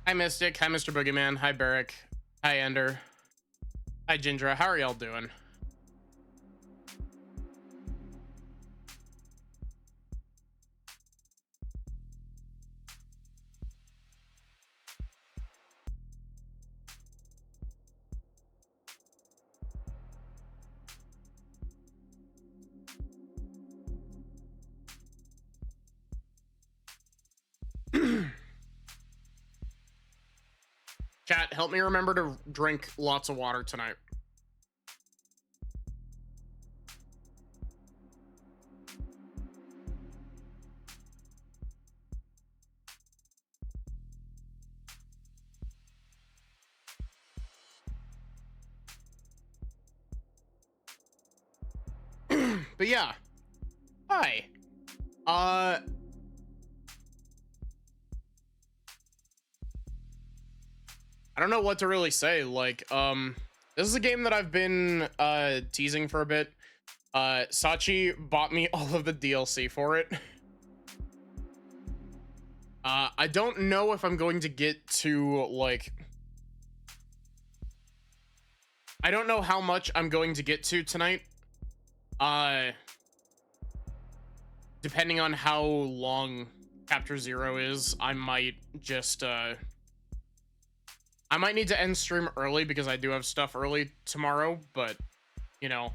Hi, Mystic. Hi, Mr. Boogeyman. Hi, Barrick. Hi, Ender. Hi, Gindra. How are y'all doing? Chat, help me remember to drink lots of water tonight. But yeah. Hi. I don't know what to really say. Like, this is a game that I've been teasing for a bit. Sachi bought me all of the DLC for it. I don't know if I'm going to get to, like, I don't know how much I'm going to get to tonight. Depending on how long Chapter 0 is, I might just, I might need to end stream early because I do have stuff early tomorrow, but, you know,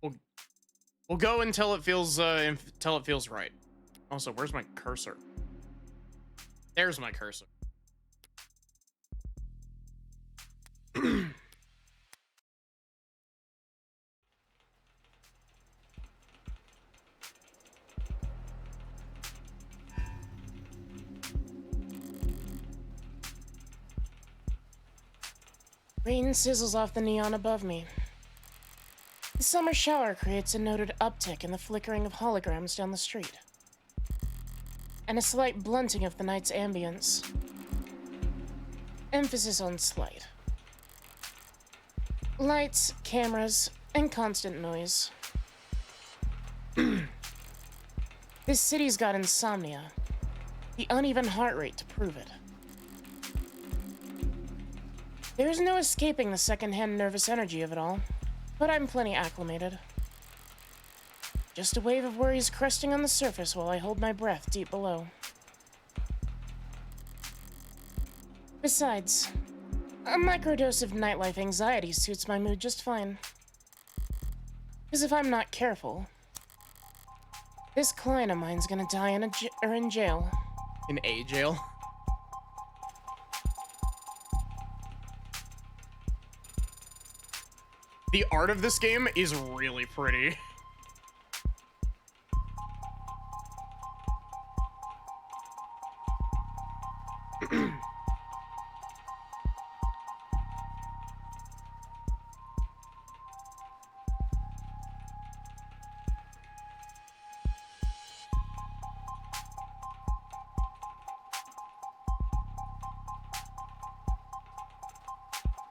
we'll go until it feels, right. Also, where's my cursor? There's my cursor. Rain sizzles off the neon above me. The summer shower creates a noted uptick in the flickering of holograms down the street, and a slight blunting of the night's ambience. Emphasis on slight. Lights, cameras, and constant noise. This city's got insomnia, the uneven heart rate to prove it. There's no escaping the secondhand nervous energy of it all, but I'm plenty acclimated. Just a wave of worries cresting on the surface while I hold my breath deep below. Besides, a microdose of nightlife anxiety suits my mood just fine. Because if I'm not careful, this client of mine's gonna die in jail. In a jail? The art of this game is really pretty.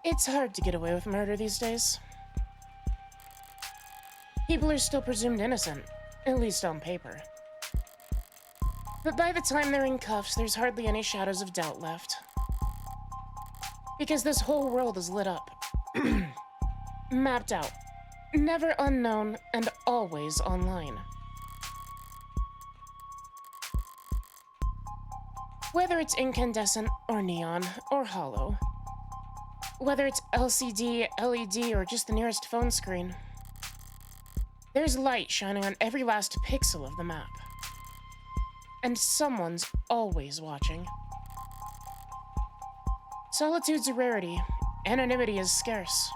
It's hard to get away with murder these days. People are still presumed innocent, at least on paper. But by the time they're in cuffs, there's hardly any shadows of doubt left. Because this whole world is lit up. Mapped out. Never unknown, and always online. Whether it's incandescent, or neon, or hollow. Whether it's LCD, LED, or just the nearest phone screen. There's light shining on every last pixel of the map. And someone's always watching. Solitude's a rarity. Anonymity is scarce.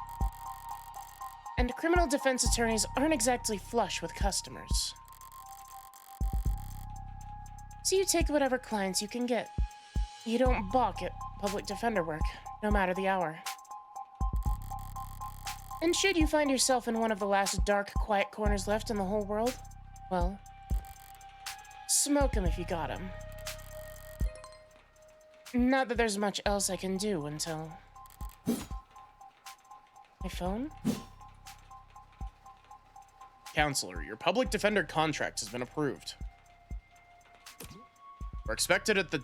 And criminal defense attorneys aren't exactly flush with customers. So you take whatever clients you can get. You don't balk at public defender work, no matter the hour. And should you find yourself in one of the last dark, quiet corners left in the whole world, well, smoke 'em if you got 'em. Not that there's much else I can do until... My phone? Counselor, your public defender contract has been approved. We're expected at the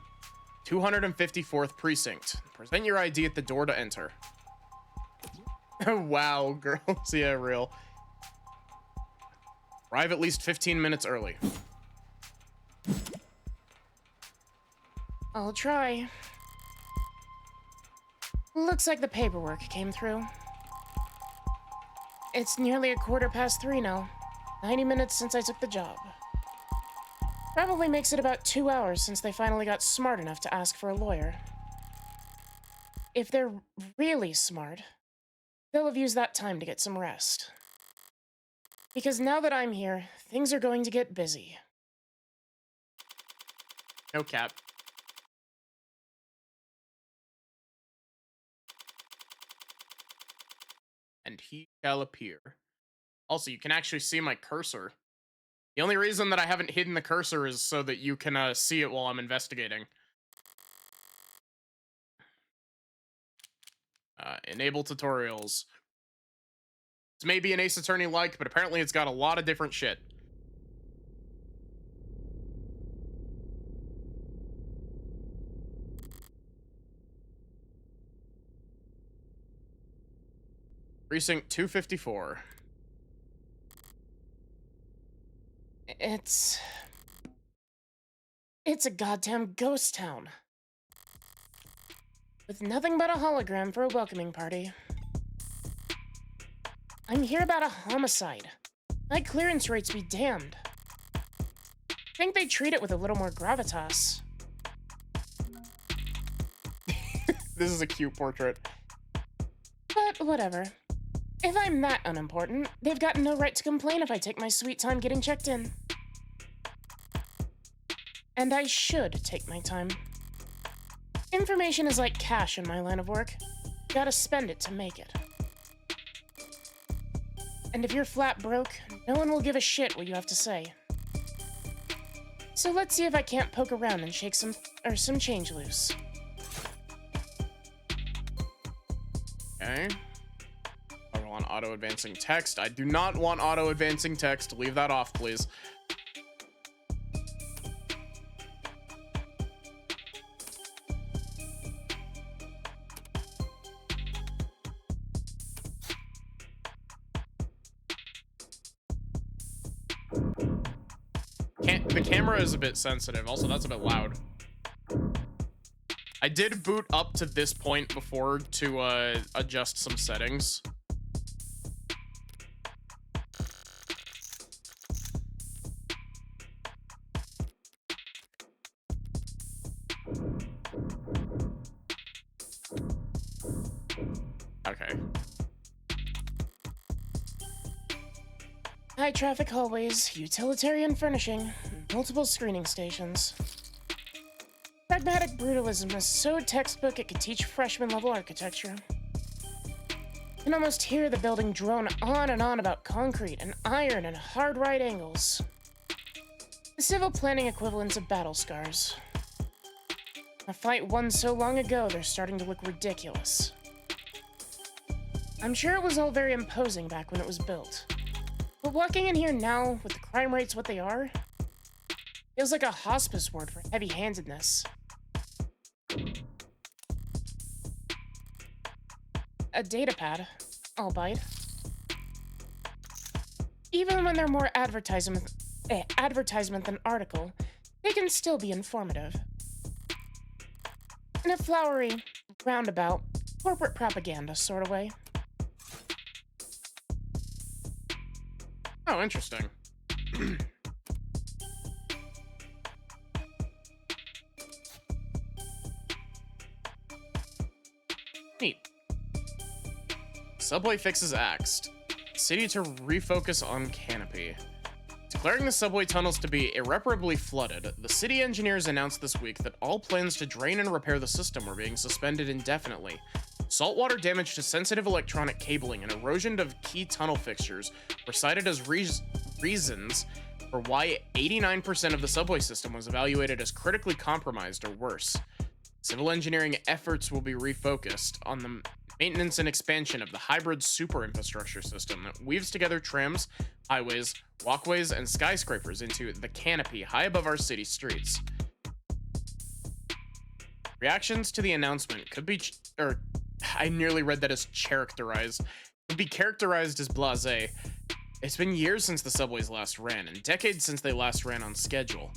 254th Precinct. Present your ID at the door to enter. Wow, girls. Yeah, real. Arrive at least 15 minutes early. I'll try. Looks like the paperwork came through. It's nearly 3:15 now. 90 minutes since I took the job. Probably makes it about 2 hours since they finally got smart enough to ask for a lawyer. If they're really smart, they'll have used that time to get some rest. Because now that I'm here, things are going to get busy. No cap. And he shall appear. Also, you can actually see my cursor. The only reason that I haven't hidden the cursor is so that you can see it while I'm investigating. Enable tutorials. It's maybe an Ace Attorney-like, but apparently it's got a lot of different shit. Precinct 254. It's a goddamn ghost town. With nothing but a hologram for a welcoming party. I'm here about a homicide. My clearance rates be damned. Think they'd treat it with a little more gravitas. This is a cute portrait. But whatever. If I'm that unimportant, they've got no right to complain if I take my sweet time getting checked in. And I should take my time. Information is like cash in my line of work. Gotta spend it to make it. And if you're flat broke, no one will give a shit what you have to say. So let's see if I can't poke around and shake some change loose. Okay. I want auto-advancing text. I do not want auto-advancing text. Leave that off, please. The camera is a bit sensitive. Also, that's a bit loud. I did boot up to this point before to adjust some settings. Okay. High traffic hallways, utilitarian furnishing, multiple screening stations. Pragmatic brutalism is so textbook it could teach freshman level architecture. You can almost hear the building drone on and on about concrete and iron and hard right angles. The civil planning equivalents of battle scars. A fight won so long ago, they're starting to look ridiculous. I'm sure it was all very imposing back when it was built. But walking in here now, with the crime rates what they are, feels like a hospice ward for heavy-handedness. A datapad, I'll bite. Even when they're more advertisement than article, they can still be informative. In a flowery, roundabout, corporate propaganda sort of way. Oh, interesting. Neat. Subway fixes axed. City to refocus on canopy. Declaring the subway tunnels to be irreparably flooded, the city engineers announced this week that all plans to drain and repair the system were being suspended indefinitely. Saltwater damage to sensitive electronic cabling and erosion of key tunnel fixtures were cited as reasons for why 89% of the subway system was evaluated as critically compromised or worse. Civil engineering efforts will be refocused on the maintenance and expansion of the hybrid super infrastructure system that weaves together trams, highways, walkways, and skyscrapers into the canopy high above our city streets. Reactions to the announcement could be, I nearly read that as characterized, could be characterized as blasé. It's been years since the subways last ran, and decades since they last ran on schedule.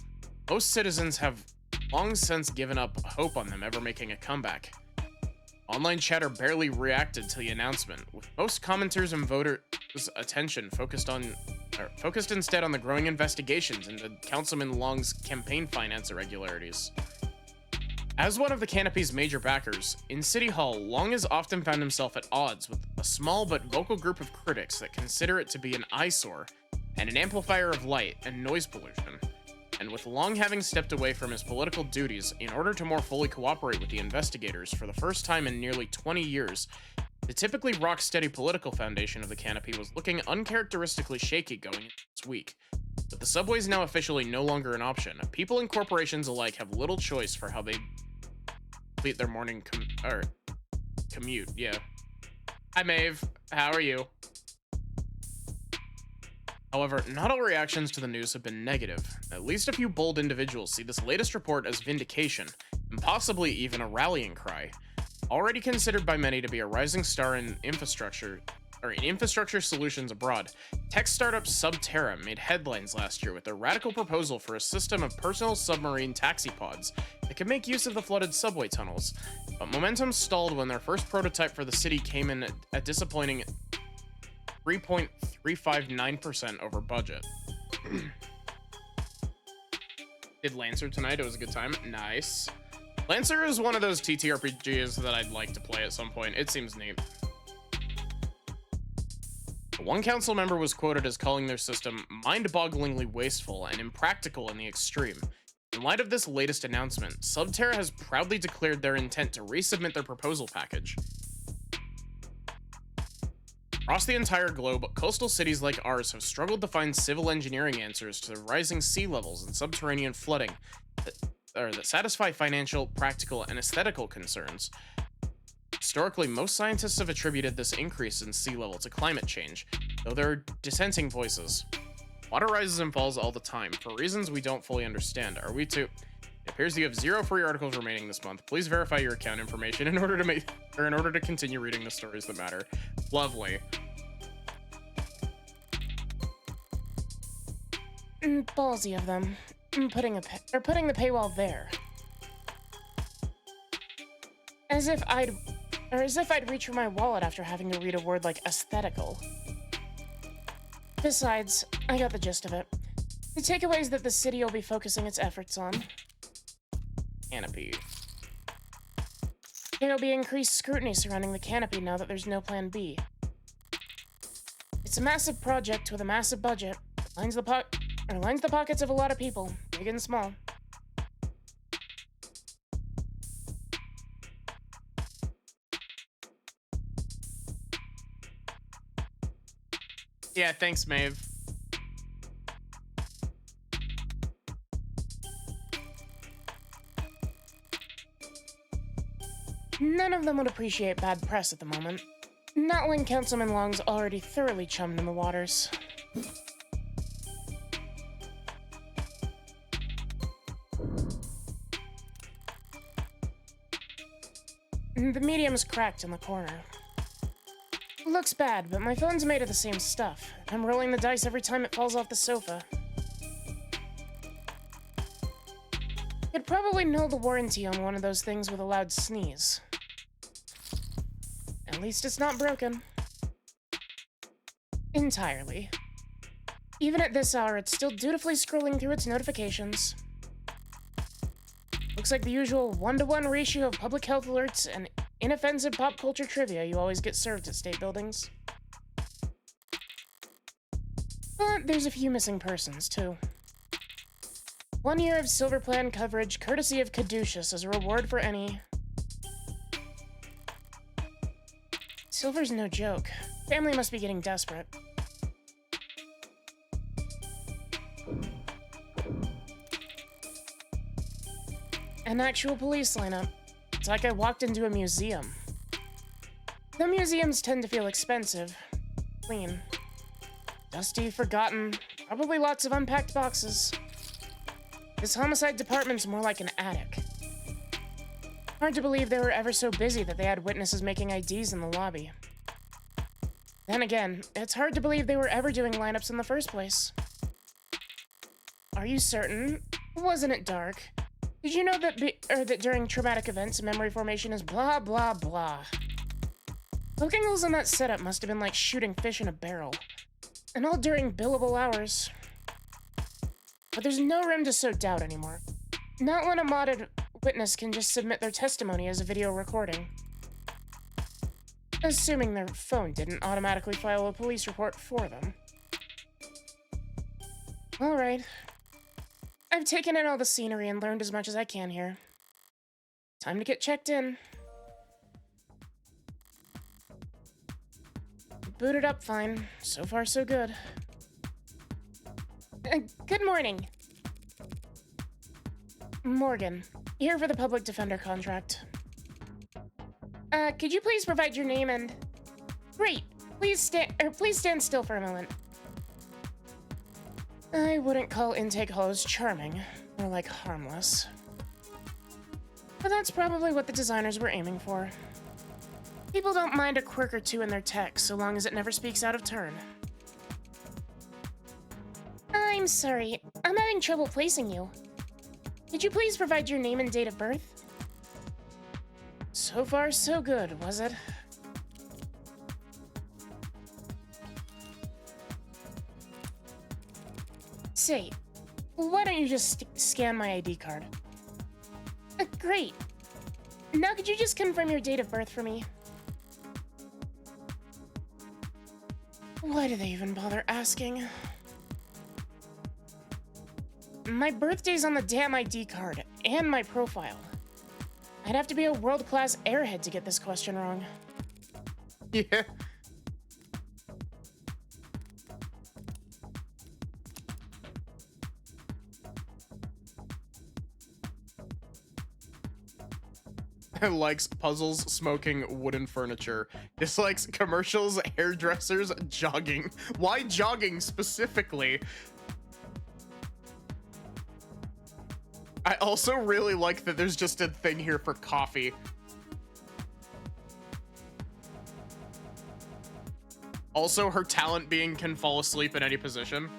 Most citizens have long since given up hope on them ever making a comeback. Online chatter barely reacted to the announcement, with most commenters and voters' attention focused instead on the growing investigations into Councilman Long's campaign finance irregularities. As one of the Canopy's major backers, in City Hall, Long has often found himself at odds with a small but vocal group of critics that consider it to be an eyesore and an amplifier of light and noise pollution. And with Long having stepped away from his political duties in order to more fully cooperate with the investigators for the first time in nearly 20 years, the typically rock-steady political foundation of the Canopy was looking uncharacteristically shaky going into this week. But the subway is now officially no longer an option. People and corporations alike have little choice for how they complete their morning commute. Yeah. Hi, Maeve. How are you? However, not all reactions to the news have been negative. At least a few bold individuals see this latest report as vindication, and possibly even a rallying cry. Already considered by many to be a rising star in infrastructure solutions abroad, tech startup Subterra made headlines last year with their radical proposal for a system of personal submarine taxi pods that could make use of the flooded subway tunnels. But momentum stalled when their first prototype for the city came in at disappointing 3.359% over budget. Did Lancer tonight? It was a good time. Nice. Lancer is one of those TTRPGs that I'd like to play at some point. It seems neat. One council member was quoted as calling their system mind-bogglingly wasteful and impractical in the extreme. In light of this latest announcement, Subterra has proudly declared their intent to resubmit their proposal package. Across the entire globe, coastal cities like ours have struggled to find civil engineering answers to the rising sea levels and subterranean flooding that satisfy financial, practical, and aesthetical concerns. Historically, most scientists have attributed this increase in sea level to climate change, though there are dissenting voices. Water rises and falls all the time, for reasons we don't fully understand. Are we to... It appears you have 0 free articles remaining this month. Please verify your account information in order to continue reading the stories that matter. Lovely. Ballsy of them. Putting the paywall there. As if I'd reach for my wallet after having to read a word like aesthetical. Besides, I got the gist of it. The takeaways that the city will be focusing its efforts on. Canopy. There'll be increased scrutiny surrounding the Canopy now that there's no plan B. It's a massive project with a massive budget. Lines the pockets of a lot of people, big and small. Yeah, thanks, Maeve. None of them would appreciate bad press at the moment. Not when Councilman Long's already thoroughly chummed in the waters. The medium's cracked in the corner. Looks bad, but my phone's made of the same stuff. I'm rolling the dice every time it falls off the sofa. Could probably null the warranty on one of those things with a loud sneeze. At least it's not broken. Entirely. Even at this hour, it's still dutifully scrolling through its notifications. Looks like the usual 1-to-1 ratio of public health alerts and inoffensive pop culture trivia you always get served at state buildings. But there's a few missing persons, too. 1 year of Silver Plan coverage courtesy of Caduceus as a reward for any... Silver's no joke. Family must be getting desperate. An actual police lineup. It's like I walked into a museum. The museums tend to feel expensive. Clean. Dusty, forgotten, probably lots of unpacked boxes. This homicide department's more like an attic. Hard to believe they were ever so busy that they had witnesses making IDs in the lobby. Then again, it's hard to believe they were ever doing lineups in the first place. Are you certain? Wasn't it dark? Did you know that that during traumatic events, memory formation is blah blah blah? Poking holes in that setup must have been like shooting fish in a barrel. And all during billable hours. But there's no room to sow doubt anymore. Not when a modded witness can just submit their testimony as a video recording. Assuming their phone didn't automatically file a police report for them. Alright. I've taken in all the scenery and learned as much as I can here. Time to get checked in. Booted up fine. So far, so good. Good morning. Morgan, here for the public defender contract. Could you please provide your name and... Great. Please stand still for a moment. I wouldn't call intake hollows charming, more like harmless. But that's probably what the designers were aiming for. People don't mind a quirk or two in their tech, so long as it never speaks out of turn. I'm sorry, I'm having trouble placing you. Could you please provide your name and date of birth? So far, so good, was it? Say, why don't you just scan my ID card? Great. Now could you just confirm your date of birth for me? Why do they even bother asking? My birthday's on the damn ID card, and my profile. I'd have to be a world-class airhead to get this question wrong. Yeah. Likes puzzles, smoking, wooden furniture. Dislikes commercials, hairdressers, jogging. Why jogging specifically? I also really like that there's just a thing here for coffee. Also, her talent being can fall asleep in any position.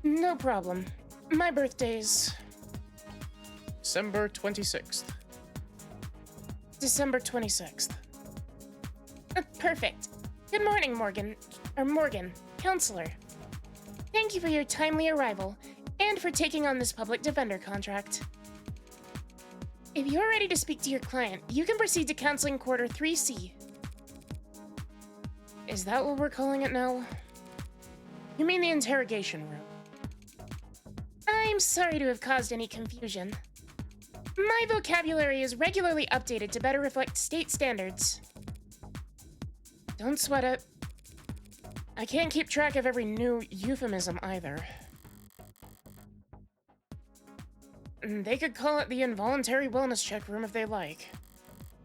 No problem. My birthday's... December 26th. December 26th. Perfect. Good morning, Morgan. Counselor. Thank you for your timely arrival, and for taking on this public defender contract. If you're ready to speak to your client, you can proceed to counseling quarter 3C. Is that what we're calling it now? You mean the interrogation room? I'm sorry to have caused any confusion. My vocabulary is regularly updated to better reflect state standards. Don't sweat it. I can't keep track of every new euphemism either. They could call it the involuntary wellness check room if they like.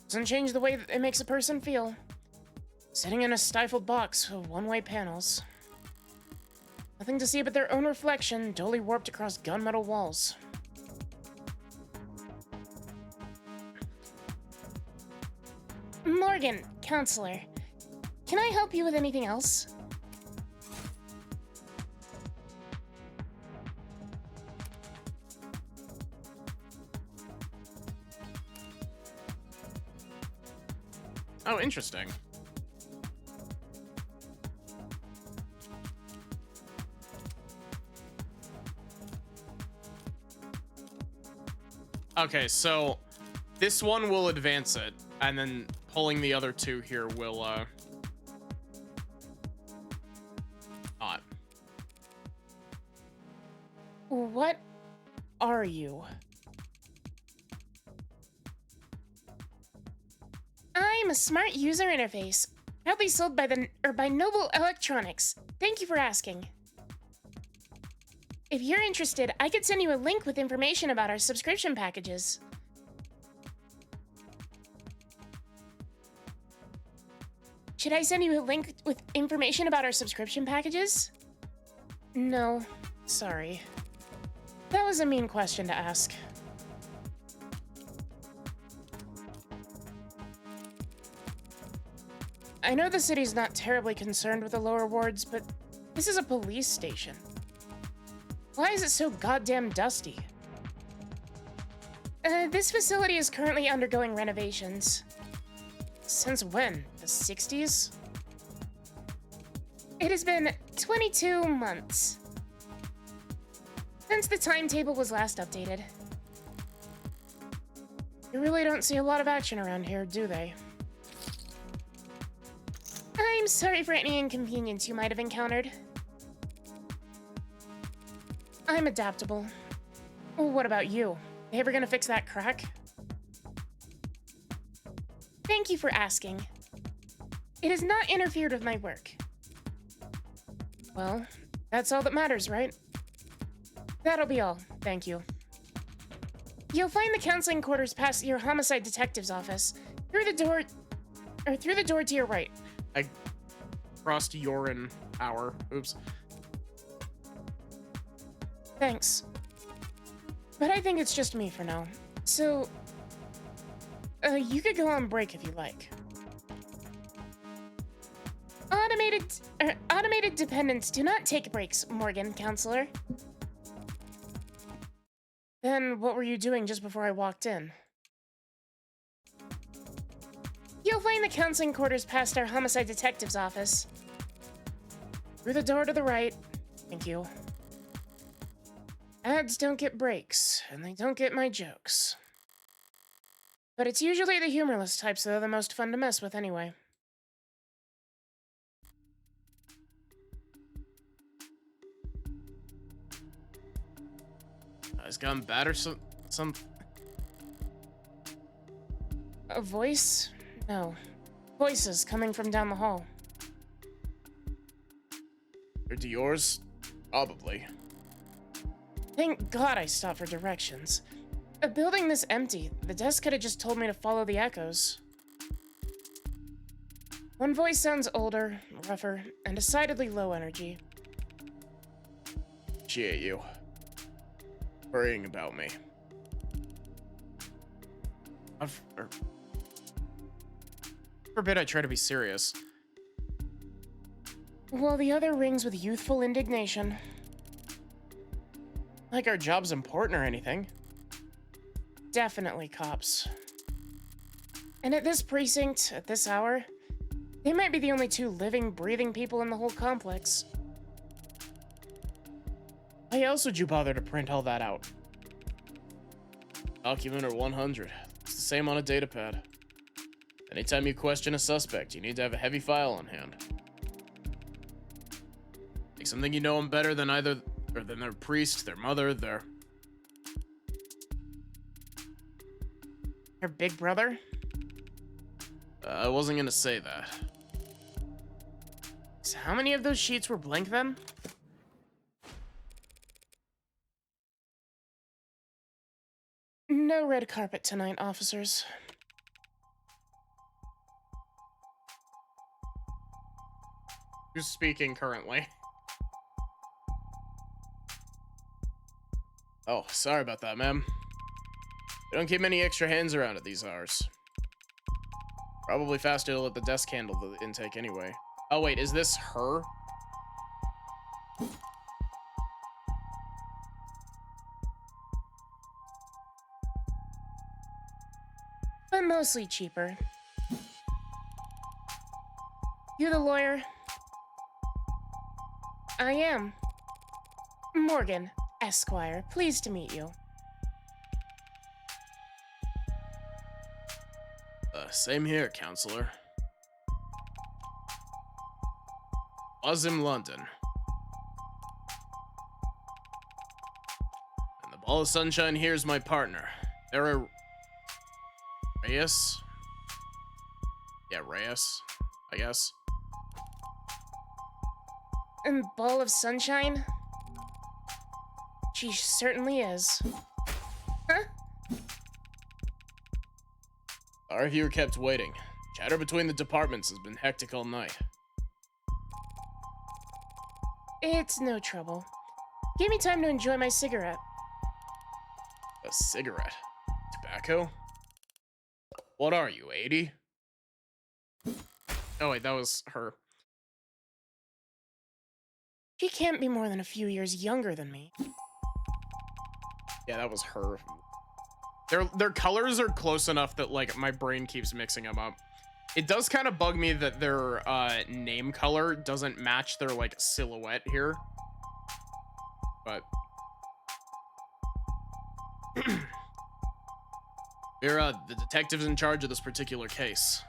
Doesn't change the way that it makes a person feel. Sitting in a stifled box with one-way panels. Nothing to see but their own reflection, dully warped across gunmetal walls. Morgan, counselor. Can I help you with anything else? Oh, interesting. Okay, so this one will advance it, and then pulling the other two here will, not. What are you? I'm a smart user interface, proudly sold by Noble Electronics. Thank you for asking. If you're interested, I could send you a link with information about our subscription packages. Should I send you a link with information about our subscription packages? No, sorry. That was a mean question to ask. I know the city's not terribly concerned with the lower wards, but this is a police station. Why is it so goddamn dusty? This facility is currently undergoing renovations. Since when? The 60s? It has been 22 months since the timetable was last updated. You really don't see a lot of action around here, do they? I'm sorry for any inconvenience you might have encountered. I'm adaptable. Well, what about you? They ever gonna fix that crack? Thank you for asking. It has not interfered with my work. Well, that's all that matters, right? That'll be all, thank you. You'll find the counseling quarters past your homicide detective's office. Through the door to your right. I crossed urine hour. Oops. Thanks. But I think it's just me for now. So, you could go on break if you like. Automated dependents do not take breaks, Morgan, counselor. Then what were you doing just before I walked in? You'll find the counseling quarters past our homicide detective's office. Through the door to the right. Thank you. Ads don't get breaks, and they don't get my jokes. But it's usually the humorless types that are the most fun to mess with anyway. It's gotten bad or some. A voice? No. Voices coming from down the hall. They're yours? Probably. Thank God I stopped for directions. A building this empty, the desk could have just told me to follow the echoes. One voice sounds older, rougher, and decidedly low energy. Appreciate you worrying about me. Forbid I try to be serious. While the other rings with youthful indignation. Like our job's important or anything. Definitely cops. And at this precinct, at this hour, they might be the only two living, breathing people in the whole complex. Why else would you bother to print all that out? Document or 100. It's the same on a datapad. Anytime you question a suspect, you need to have a heavy file on hand. Like something you know them better than than their priest, their mother, their big brother? I wasn't gonna say that. So how many of those sheets were blank then? No red carpet tonight, officers. Who's speaking currently? Oh, sorry about that, ma'am. They don't keep many extra hands around at these hours. Probably faster to let the desk handle the intake anyway. Oh wait, is this her? But mostly cheaper. You the lawyer? I am. Morgan, Esquire. Pleased to meet you. Same here, counselor. Was in London. And the ball of sunshine here's my partner. They're Reyes? Yeah, Reyes, I guess. And ball of sunshine? She certainly is. Huh? Sorry if you were kept waiting. Chatter between the departments has been hectic all night. It's no trouble. Give me time to enjoy my cigarette. A cigarette? Tobacco? What are you, 80? Oh wait, that was her. She can't be more than a few years younger than me. Yeah, that was her. Their colors are close enough that like my brain keeps mixing them up. It does kind of bug me that their name color doesn't match their like silhouette here. But we're the detectives in charge of this particular case.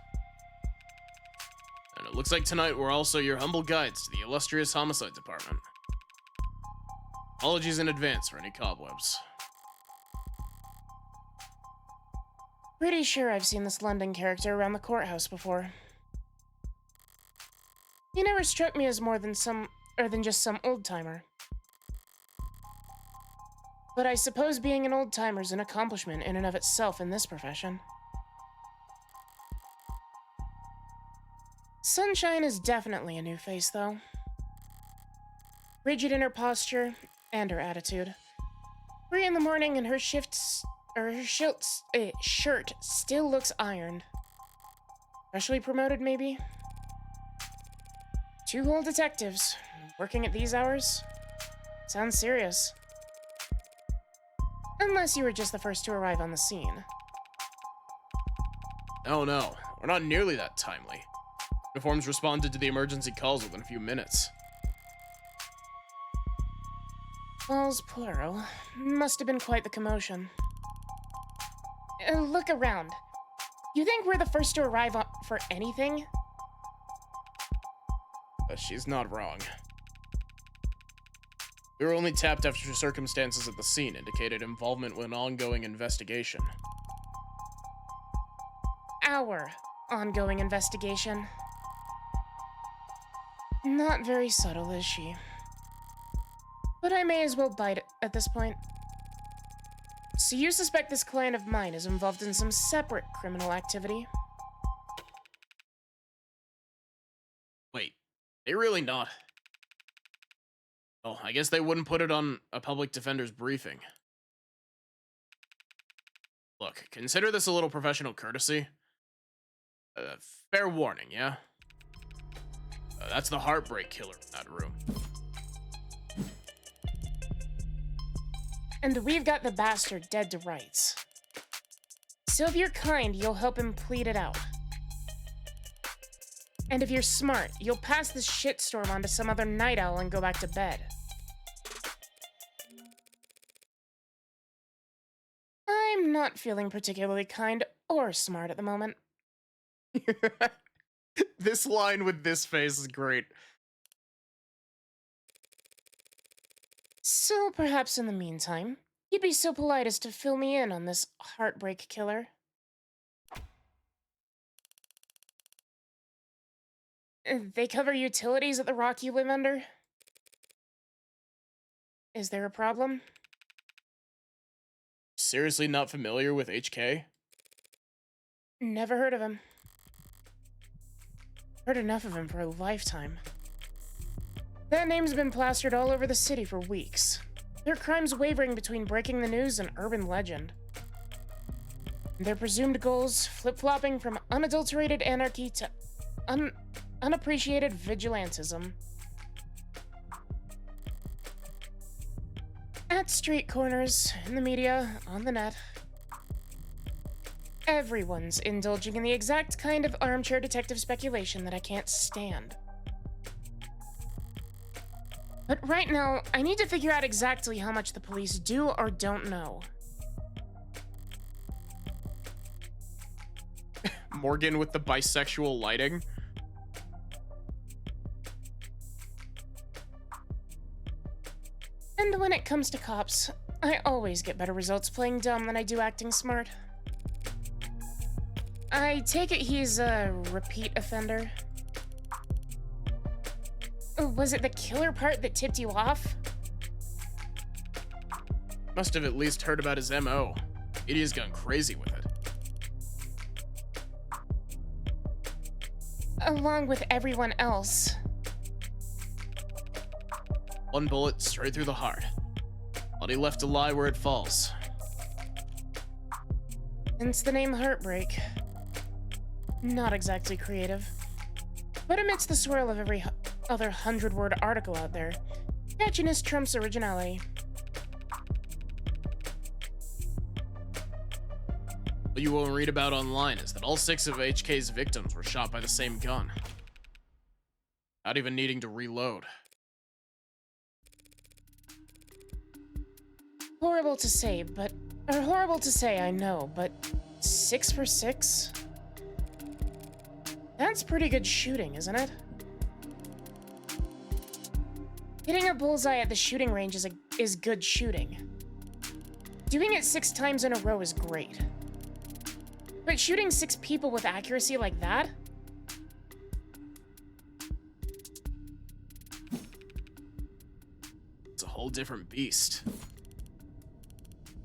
And it looks like tonight we're also your humble guides to the illustrious homicide department. Apologies in advance for any cobwebs. Pretty sure I've seen this London character around the courthouse before. He never struck me as more than just some old-timer. But I suppose being an old-timer's an accomplishment in and of itself in this profession. Sunshine is definitely a new face, though. Rigid in her posture and her attitude. 3 in the morning and her shirt still looks ironed. Freshly promoted, maybe? 2 whole detectives working at these hours? Sounds serious. Unless you were just the first to arrive on the scene. Oh no, we're not nearly that timely. Uniforms responded to the emergency calls within a few minutes. Calls plural. Must have been quite the commotion. Look around. You think we're the first to arrive for anything? She's not wrong. We were only tapped after circumstances at the scene indicated involvement with an ongoing investigation. Our ongoing investigation. Not very subtle, is she? But I may as well bite it at this point. So you suspect this client of mine is involved in some separate criminal activity? Wait, they really not? Oh, I guess they wouldn't put it on a public defender's briefing. Look, consider this a little professional courtesy. Fair warning, yeah? That's the heartbreak killer in that room. And we've got the bastard dead to rights. So if you're kind, you'll help him plead it out. And if you're smart, you'll pass this shitstorm on to some other night owl and go back to bed. I'm not feeling particularly kind or smart at the moment. This line with this face is great. So perhaps in the meantime, you'd be so polite as to fill me in on this heartbreak killer. They cover utilities at the rock you live under? Is there a problem? Seriously not familiar with HK? Never heard of him. Heard enough of him for a lifetime. That name's been plastered all over the city for weeks. Their crimes wavering between breaking the news and urban legend. Their presumed goals flip-flopping from unadulterated anarchy to unappreciated vigilantism. At street corners, in the media, on the net. Everyone's indulging in the exact kind of armchair detective speculation that I can't stand. But right now, I need to figure out exactly how much the police do or don't know. Morgan with the bisexual lighting. And when it comes to cops, I always get better results playing dumb than I do acting smart. I take it he's a repeat offender. Was it the killer part that tipped you off? Must have at least heard about his MO. Media's gone crazy with it. along with everyone else. One bullet straight through the heart. Body left to lie where it falls. Hence the name Heartbreak. Not exactly creative. But amidst the swirl of every other 100-word article out there, catchiness trumps originality. What you won't read about online is that all 6 of HK's victims were shot by the same gun. Not even needing to reload. Horrible to say, I know, but 6 for 6? That's pretty good shooting, isn't it? Hitting a bullseye at the shooting range is good shooting. Doing it 6 times in a row is great. But shooting 6 people with accuracy like that? It's a whole different beast.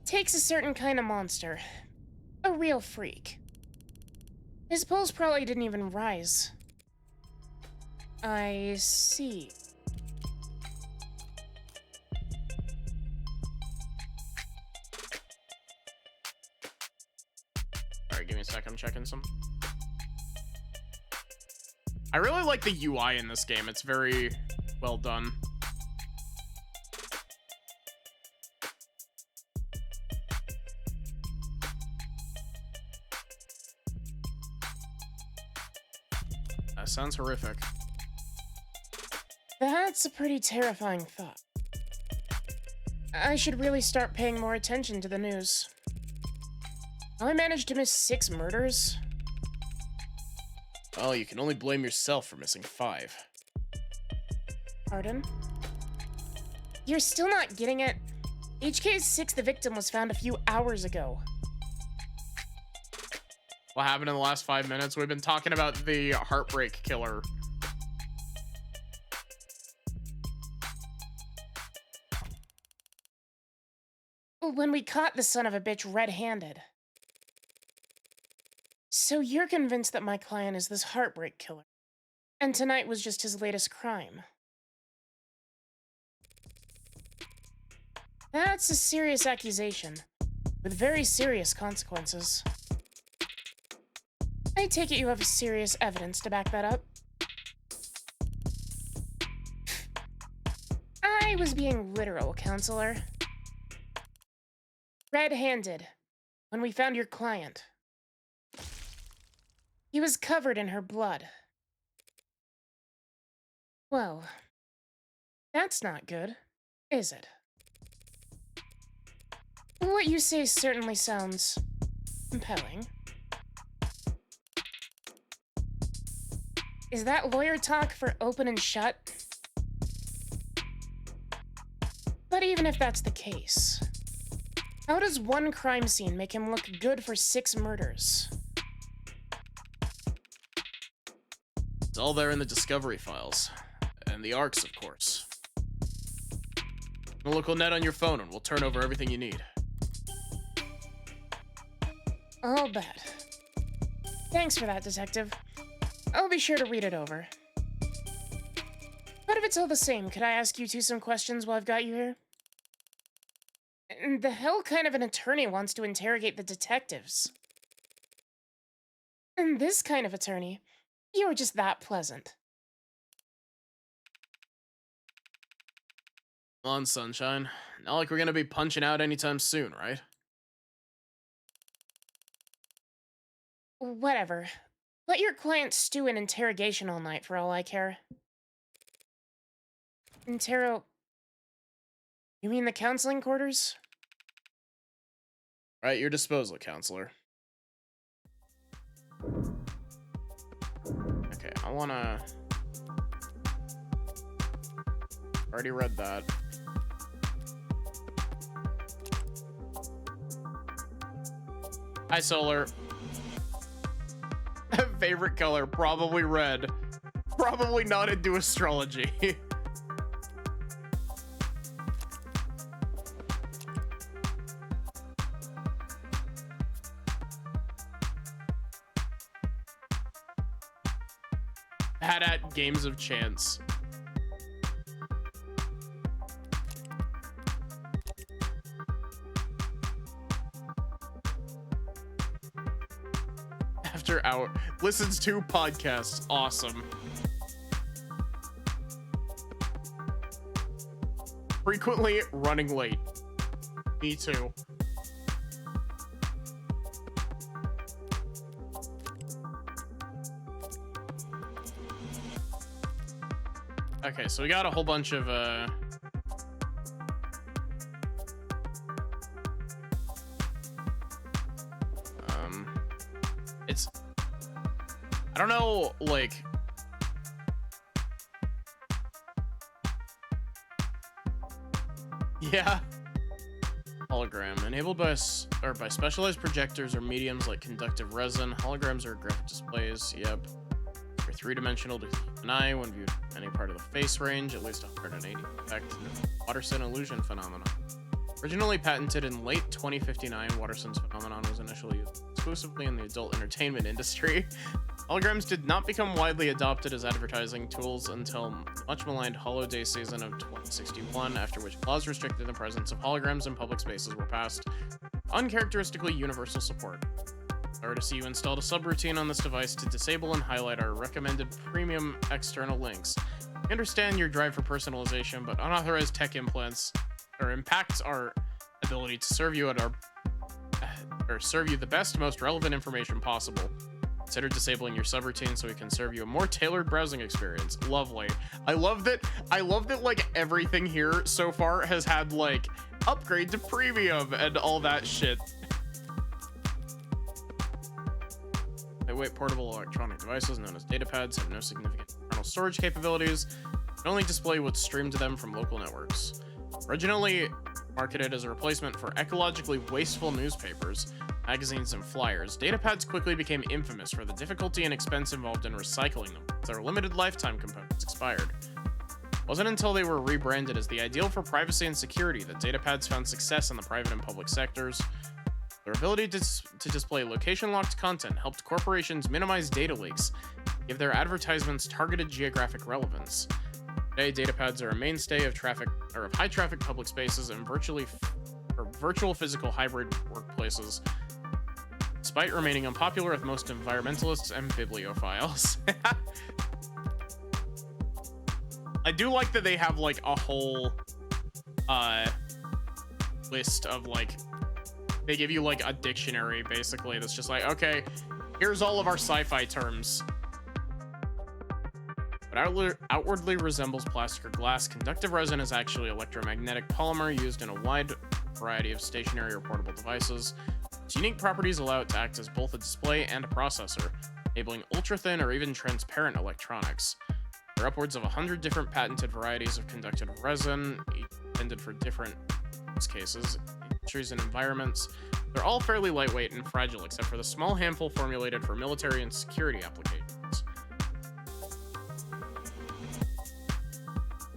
Takes a certain kind of monster. A real freak. His pulse probably didn't even rise. I see. Alright, give me a sec, I'm checking some. I really like the UI in this game, it's very well done. That sounds horrific. That's a pretty terrifying thought. I should really start paying more attention to the news. How I managed to miss 6 murders? Well, you can only blame yourself for missing 5. Pardon? You're still not getting it? HK's 6th victim was found a few hours ago. What happened in the last 5 minutes? We've been talking about the Heartbreak Killer. When we caught the son of a bitch red-handed. So you're convinced that my client is this Heartbreak Killer, and tonight was just his latest crime. That's a serious accusation, with very serious consequences. I take it you have serious evidence to back that up. I was being literal, counselor. Red-handed, when we found your client. He was covered in her blood. Well, that's not good, is it? What you say certainly sounds compelling. Is that lawyer talk for open and shut? But even if that's the case, how does one crime scene make him look good for 6 murders? It's all there in the discovery files. And the ARCs, of course. A local net on your phone and we'll turn over everything you need. I'll bet. Thanks for that, Detective. I'll be sure to read it over. But if it's all the same, could I ask you 2 some questions while I've got you here? And the hell kind of an attorney wants to interrogate the detectives? And this kind of attorney, you were just that pleasant. Come on, sunshine. Not like we're gonna be punching out anytime soon, right? Whatever. Let your client stew in interrogation all night for all I care. You mean the counseling quarters? Right, your disposal, counselor. Okay, I wanna... Already read that. Hi, Solar. Favorite color, probably red. Probably not into astrology. bad at games of chance. After hour listens to podcasts. Awesome. Frequently running late. Me too. Okay, so we got a whole bunch of it's, I don't know, like, yeah. Hologram enabled by by specialized projectors or mediums like conductive resin. Holograms are graphic displays. Yep. They're three-dimensional to an eye when viewed from any part of the face range, at least 180 effect. Waterson illusion phenomenon. Originally patented in late 2059, Waterson's phenomenon was initially used exclusively in the adult entertainment industry. Holograms did not become widely adopted as advertising tools until the much maligned holiday season of 2061, after which laws restricting the presence of holograms in public spaces were passed. Uncharacteristically universal support. Sorry to see you installed a subroutine on this device to disable and highlight our recommended premium external links. We understand your drive for personalization, but unauthorized tech implants impacts our ability to serve you the best, most relevant information possible. Consider disabling your subroutine so we can serve you a more tailored browsing experience. Lovely. I love that like everything here so far has had like upgrade to premium and all that shit. Lightweight portable electronic devices known as datapads have no significant internal storage capabilities. They only display what's streamed to them from local networks. Originally marketed as a replacement for ecologically wasteful newspapers, magazines, and flyers, datapads quickly became infamous for the difficulty and expense involved in recycling them, as their limited lifetime components expired. It wasn't until they were rebranded as the ideal for privacy and security that datapads found success in the private and public sectors. Their ability to display location-locked content helped corporations minimize data leaks, give their advertisements targeted geographic relevance. Today, datapads are a mainstay of high-traffic public spaces and virtual physical hybrid workplaces, despite remaining unpopular with most environmentalists and bibliophiles. I do like that they have like a whole list of like, they give you like a dictionary basically that's just like, okay, here's all of our sci-fi terms. But outwardly resembles plastic or glass, conductive resin is actually electromagnetic polymer used in a wide variety of stationary or portable devices. Its unique properties allow it to act as both a display and a processor, enabling ultra-thin or even transparent electronics. There are upwards of 100 different patented varieties of conductive resin, each intended for different use cases, industries, and environments. They're all fairly lightweight and fragile, except for the small handful formulated for military and security applications.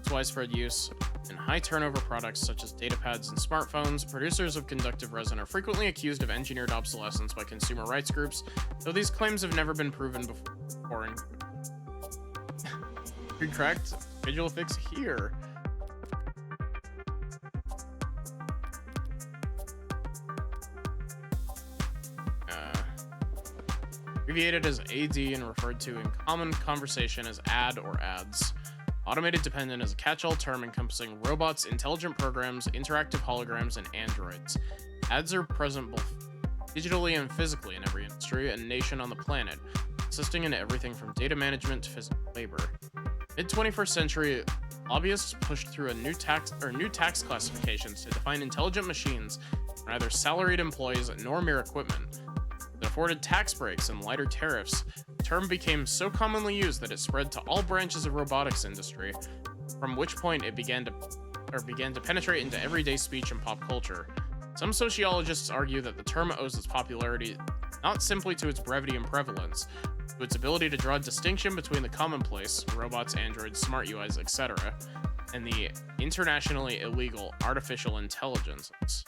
Widespread use in high turnover products such as datapads and smartphones, producers of conductive resin are frequently accused of engineered obsolescence by consumer rights groups, though these claims have never been proven before. Correct visual fix here. Abbreviated as AD and referred to in common conversation as ad or ads. Automated dependent is a catch-all term encompassing robots, intelligent programs, interactive holograms, and androids. Ads are present both digitally and physically in every industry and nation on the planet, assisting in everything from data management to physical labor. Mid-21st century, lobbyists pushed through new tax classifications to define intelligent machines, neither salaried employees nor mere equipment. That afforded tax breaks and lighter tariffs. The term became so commonly used that it spread to all branches of robotics industry, from which point it began to penetrate into everyday speech and pop culture. Some sociologists argue that the term owes its popularity not simply to its brevity and prevalence, to its ability to draw a distinction between the commonplace, robots, androids, smart UIs, etc., and the internationally illegal artificial intelligences.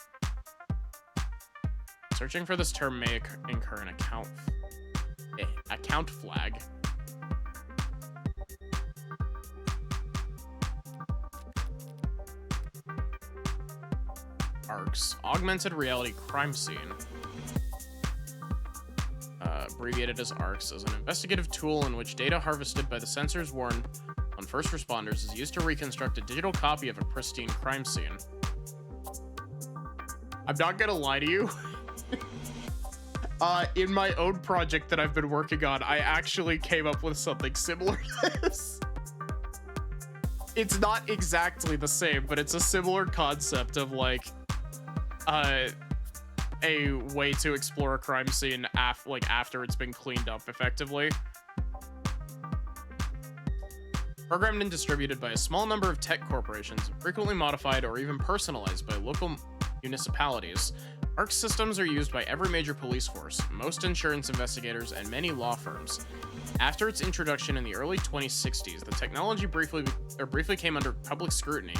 Searching for this term may incur an account flag. ARCS, Augmented Reality Crime Scene, abbreviated as ARCS, is an investigative tool in which data harvested by the sensors worn on first responders is used to reconstruct a digital copy of a pristine crime scene. I'm not gonna lie to you. In my own project that I've been working on, I actually came up with something similar to this. It's not exactly the same, but it's a similar concept of like a way to explore a crime scene after it's been cleaned up effectively. Programmed and distributed by a small number of tech corporations, frequently modified or even personalized by local municipalities, ARC systems are used by every major police force, most insurance investigators, and many law firms. After its introduction in the early 2060s, the technology briefly came under public scrutiny.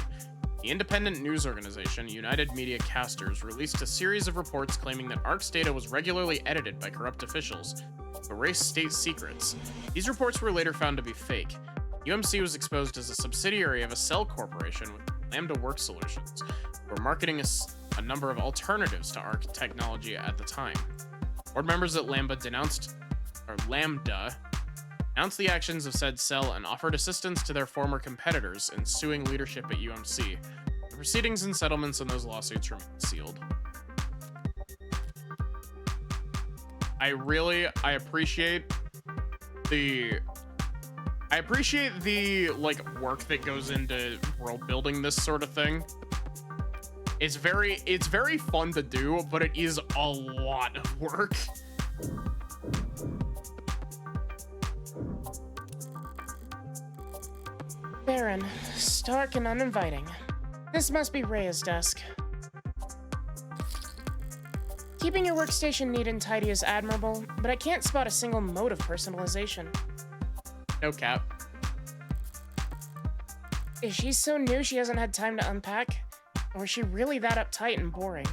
The independent news organization, United Media Casters, released a series of reports claiming that ARC's data was regularly edited by corrupt officials to erase state secrets. These reports were later found to be fake. UMC was exposed as a subsidiary of a cell corporation with Lambda Work Solutions, who were marketing a number of alternatives to ARC technology at the time. Board members at Lambda denounced the actions of said cell and offered assistance to their former competitors in suing leadership at UMC. The proceedings and settlements in those lawsuits remain sealed. I appreciate the like work that goes into world building this sort of thing. It's very fun to do, but it is a lot of work. Barren, stark and uninviting. This must be Rhea's desk. Keeping your workstation neat and tidy is admirable, but I can't spot a single mode of personalization. No cap. Is she so new she hasn't had time to unpack? Or is she really that uptight and boring?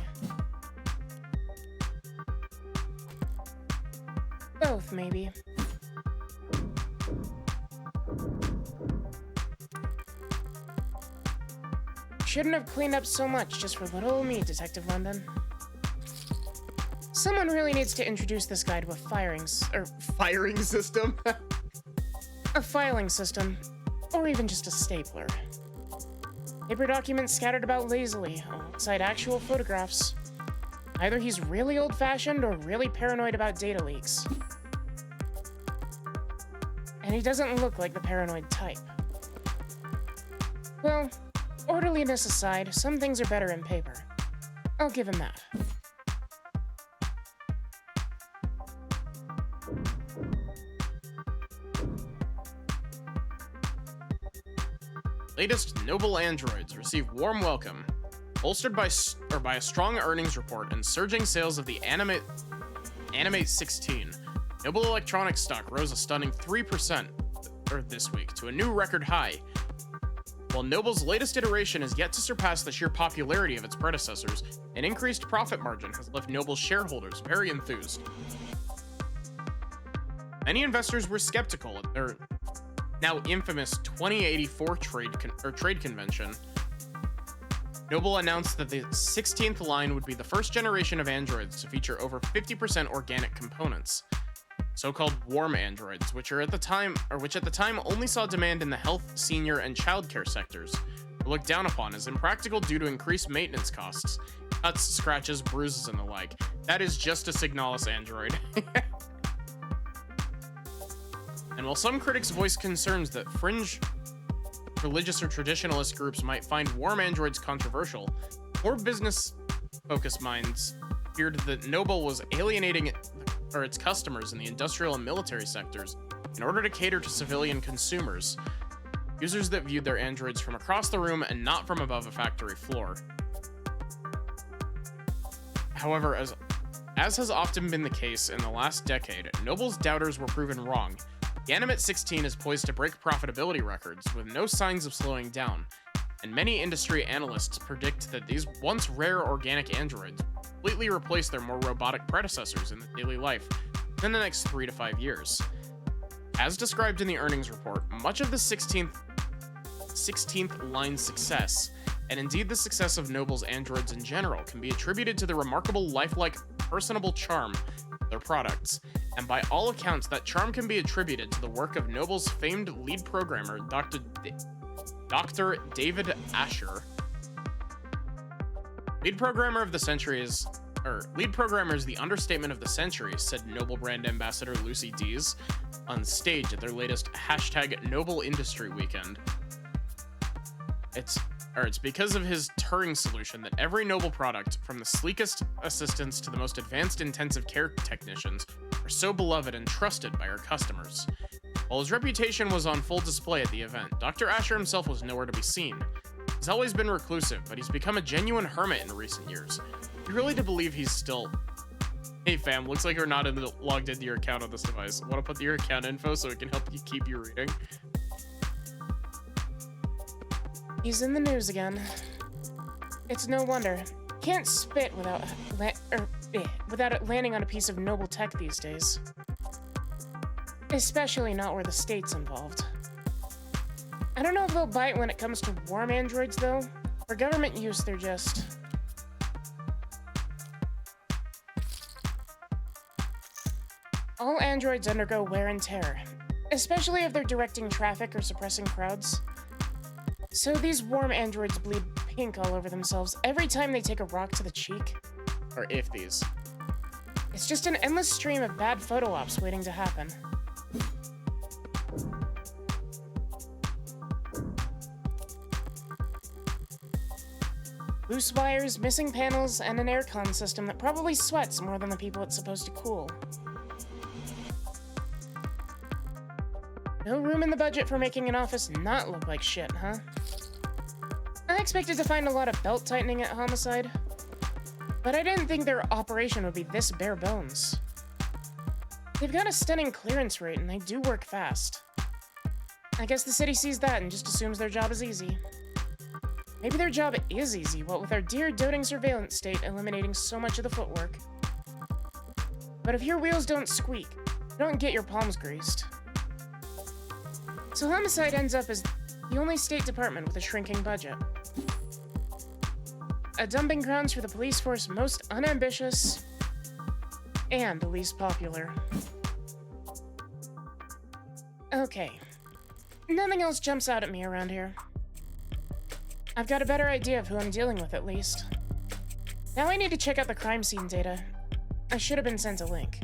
Both, maybe. Shouldn't have cleaned up so much just for little me, Detective London. Someone really needs to introduce this guy to a firing system? A filing system. Or even just a stapler. Paper documents scattered about lazily, alongside actual photographs. Either he's really old-fashioned or really paranoid about data leaks. And he doesn't look like the paranoid type. Well, orderliness aside, some things are better in paper. I'll give him that. Latest Noble androids receive warm welcome, bolstered by a strong earnings report and surging sales of the Animate 16. Noble Electronics stock rose a stunning 3% this week to a new record high. While Noble's latest iteration is yet to surpass the sheer popularity of its predecessors, an increased profit margin has left Noble's shareholders very enthused. Many investors were skeptical at their now infamous 2084 trade convention. Noble announced that the 16th line would be the first generation of androids to feature over 50% organic components, so-called warm androids, which at the time only saw demand in the health, senior, and childcare sectors, were looked down upon as impractical due to increased maintenance costs, cuts, scratches, bruises, and the like. That is just a Signalis android. And while some critics voiced concerns that fringe religious or traditionalist groups might find warm androids controversial, more business-focused minds feared that Noble was alienating its customers in the industrial and military sectors in order to cater to civilian consumers, users that viewed their androids from across the room and not from above a factory floor. However, as has often been the case in the last decade, Noble's doubters were proven wrong. The Animate 16 is poised to break profitability records with no signs of slowing down, and many industry analysts predict that these once rare organic androids will completely replace their more robotic predecessors in daily life within the next 3 to 5 years. As described in the earnings report, much of the 16th line success and indeed the success of Noble's androids in general can be attributed to the remarkable lifelike, personable charm of their products, and by all accounts that charm can be attributed to the work of Noble's famed lead programmer, Dr. David Asher. Lead programmer is the understatement of the century, said Noble brand ambassador Lucy Dees on stage at their latest #Noble Industry Weekend. It's because of his Turing solution that every Noble product, from the sleekest assistants to the most advanced intensive care technicians, are so beloved and trusted by our customers. While his reputation was on full display at the event, Dr. Asher himself was nowhere to be seen. He's always been reclusive, but he's become a genuine hermit in recent years. You really do believe he's still... Hey fam, looks like you're not logged into your account on this device. Want to put your account info so it can help you keep your reading? He's in the news again. It's no wonder. Can't spit without it landing on a piece of Noble tech these days. Especially not where the state's involved. I don't know if they'll bite when it comes to warm androids, though. For government use, they're just... All androids undergo wear and tear, especially if they're directing traffic or suppressing crowds. So these warm androids bleed pink all over themselves every time they take a rock to the cheek. Or if these. It's just an endless stream of bad photo ops waiting to happen. Loose wires, missing panels, and an aircon system that probably sweats more than the people it's supposed to cool. No room in the budget for making an office not look like shit, huh? I expected to find a lot of belt tightening at Homicide, but I didn't think their operation would be this bare bones. They've got a stunning clearance rate and they do work fast. I guess the city sees that and just assumes their job is easy. Maybe their job is easy, what with our dear doting surveillance state eliminating so much of the footwork. But if your wheels don't squeak, don't get your palms greased. So Homicide ends up as the only state department with a shrinking budget. A dumping grounds for the police force most unambitious and least popular. Okay. Nothing else jumps out at me around here. I've got a better idea of who I'm dealing with, at least. Now I need to check out the crime scene data. I should have been sent a link.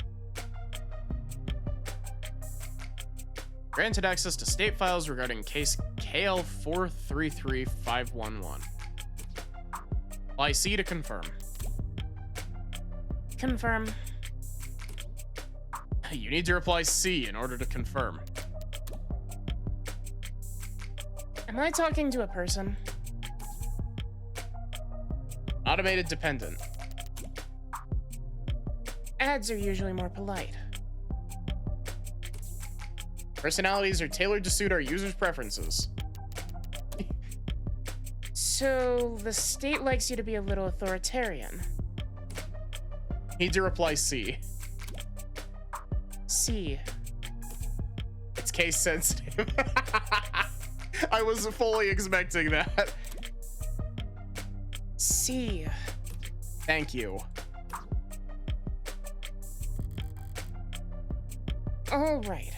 Granted access to state files regarding case KL433511. Apply C to confirm. Confirm. You need to reply C in order to confirm. Am I talking to a person? Automated dependent. Ads are usually more polite. Personalities are tailored to suit our users' preferences. So, the state likes you to be a little authoritarian. Need to reply C. C. It's case sensitive. I was fully expecting that. C. Thank you. All right.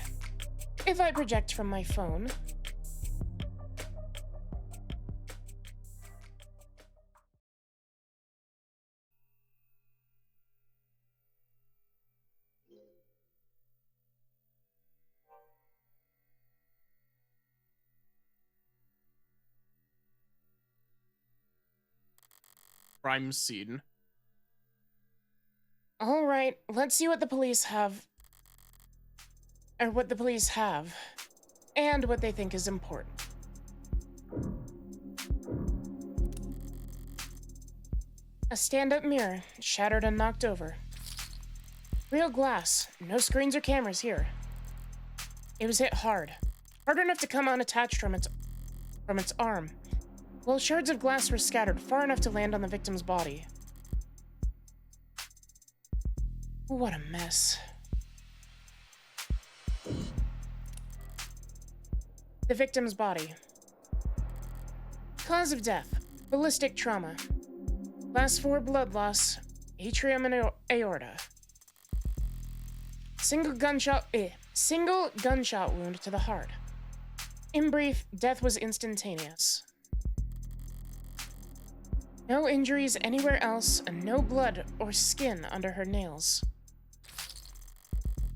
If I project from my phone... Crime scene. All right, let's see what the police have. Or what the police have. And what they think is important. A stand-up mirror, shattered and knocked over. Real glass, no screens or cameras here. It was hit hard. Hard enough to come unattached from its arm. While shards of glass were scattered far enough to land on the victim's body. What a mess. The victim's body. Cause of death. Ballistic trauma. Class 4 blood loss. Atrium and aorta. Single gunshot wound to the heart. In brief, death was instantaneous. No injuries anywhere else, and no blood or skin under her nails.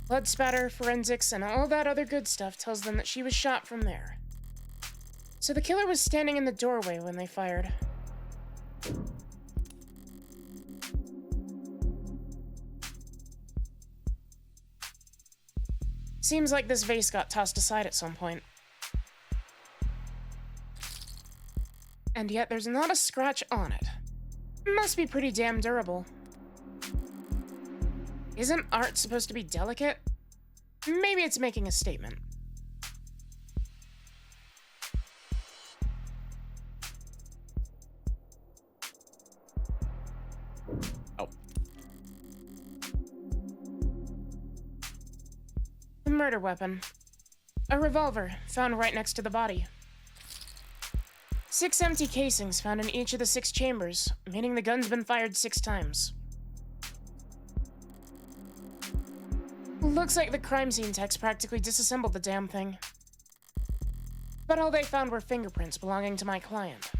Blood spatter, forensics, and all that other good stuff tells them that she was shot from there. So the killer was standing in the doorway when they fired. Seems like this vase got tossed aside at some point. And yet there's not a scratch on it. Must be pretty damn durable. Isn't art supposed to be delicate? Maybe it's making a statement. Oh. A murder weapon. A revolver found right next to the body. 6 empty casings found in each of the 6 chambers, meaning the gun's been fired 6 times. Looks like the crime scene techs practically disassembled the damn thing. But all they found were fingerprints belonging to my client.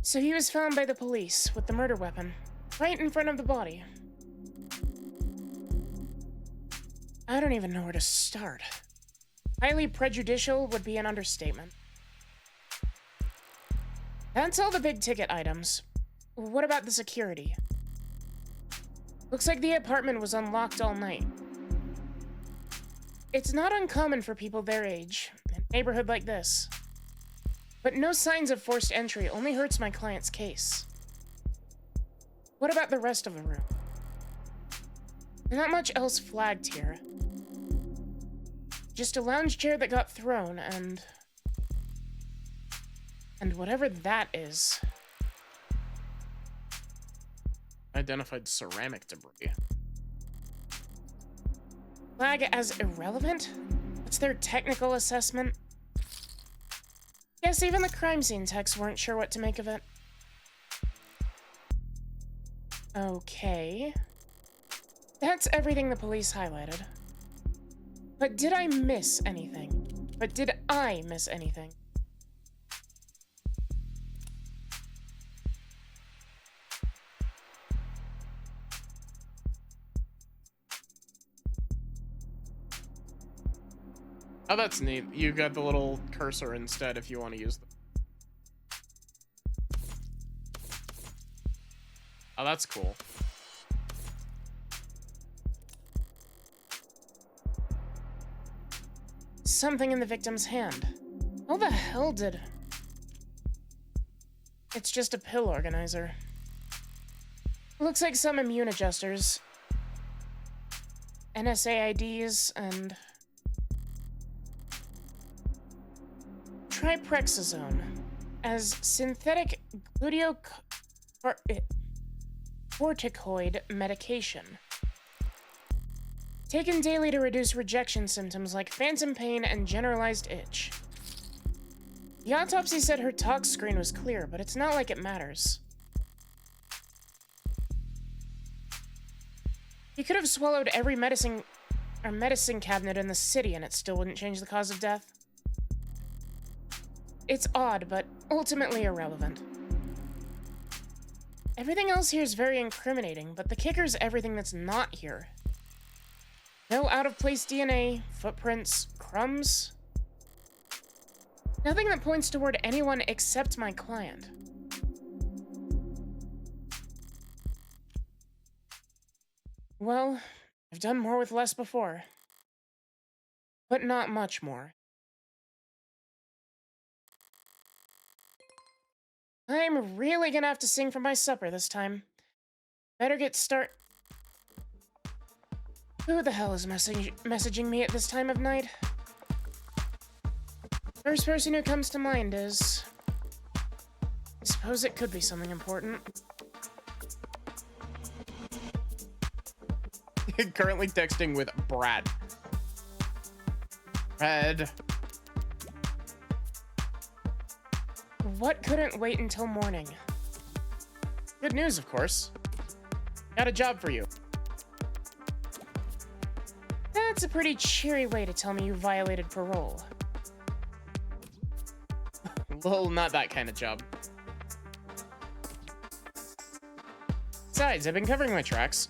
So he was found by the police with the murder weapon, right in front of the body. I don't even know where to start. Highly prejudicial would be an understatement. That's all the big-ticket items. What about the security? Looks like the apartment was unlocked all night. It's not uncommon for people their age, in a neighborhood like this. But no signs of forced entry only hurts my client's case. What about the rest of the room? Not much else flagged here. Just a lounge chair that got thrown, and whatever that is. Identified ceramic debris. Flag as irrelevant? What's their technical assessment? Guess even the crime scene techs weren't sure what to make of it. Okay. That's everything the police highlighted. But did I miss anything? Oh, that's neat. You got the little cursor instead if you want to use them. Oh, that's cool. Something in the victim's hand. How the hell did... It's just a pill organizer. Looks like some immune adjusters. NSAIDs and... Triprexazone as synthetic glucocorticoid medication. Taken daily to reduce rejection symptoms like phantom pain and generalized itch. The autopsy said her tox screen was clear, but it's not like it matters. You could have swallowed every medicine cabinet in the city and it still wouldn't change the cause of death. It's odd, but ultimately irrelevant. Everything else here is very incriminating, but the kicker's everything that's not here. No out-of-place DNA, footprints, crumbs. Nothing that points toward anyone except my client. Well, I've done more with less before. But not much more. I'm really gonna have to sing for my supper this time. Better get start... Who the hell is messaging me at this time of night? First person who comes to mind is... I suppose it could be something important. Currently texting with Brad. Brad. What couldn't wait until morning? Good news, of course. Got a job for you. That's a pretty cheery way to tell me you violated parole. Well, not that kind of job. Besides, I've been covering my tracks.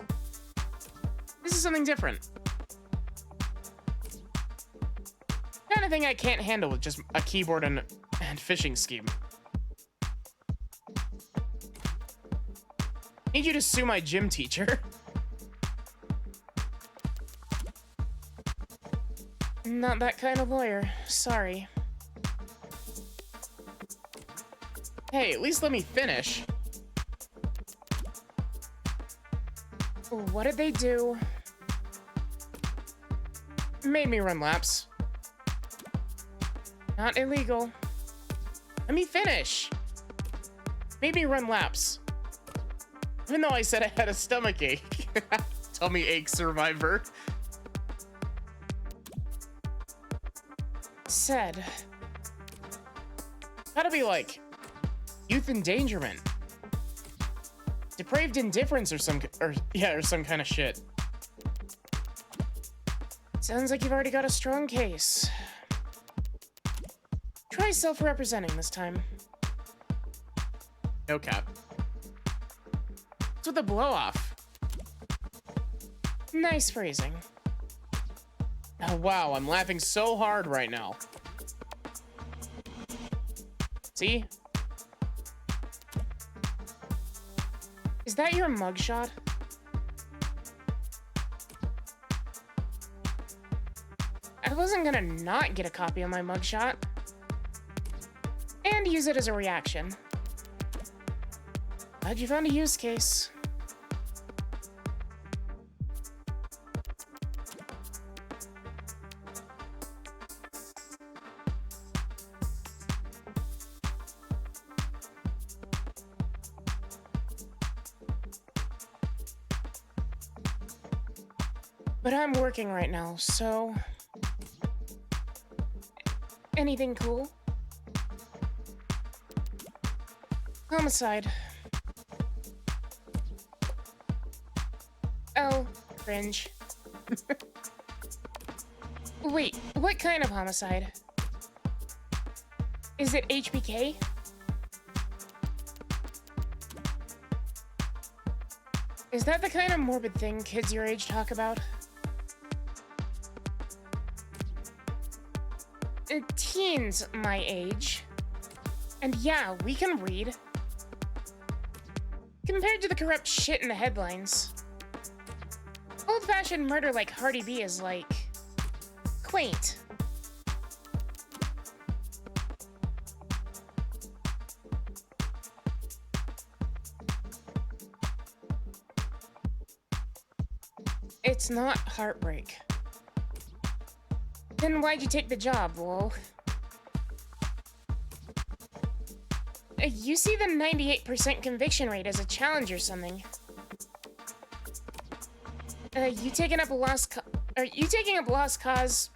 This is something different. Kind of thing I can't handle with just a keyboard and phishing scheme. Need you to sue my gym teacher. Not that kind of lawyer. Sorry. Hey, at least let me finish. What did they do? Made me run laps. Not illegal. Let me finish. Made me run laps. Even though I said I had a stomach ache. Tummy ache survivor. Said. Gotta be like youth endangerment, depraved indifference, or some kind of shit. Sounds like you've already got a strong case. Try self-representing this time. No cap. What's with the blow-off? Nice phrasing. Oh wow, I'm laughing so hard right now. See? Is that your mugshot? I wasn't gonna not get a copy of my mugshot. And use it as a reaction. Glad you found a use case. But I'm working right now, so... Anything cool? Homicide. Oh, cringe. Wait, what kind of homicide? Is it HBK? Is that the kind of morbid thing kids your age talk about? Teens my age. And yeah, we can read. Compared to the corrupt shit in the headlines. Old-fashioned murder like Hardy B is like... quaint. It's not heartbreak. Then why'd you take the job, lol? You see the 98% conviction rate as a challenge or something. You taking up a lost are you taking up lost cause?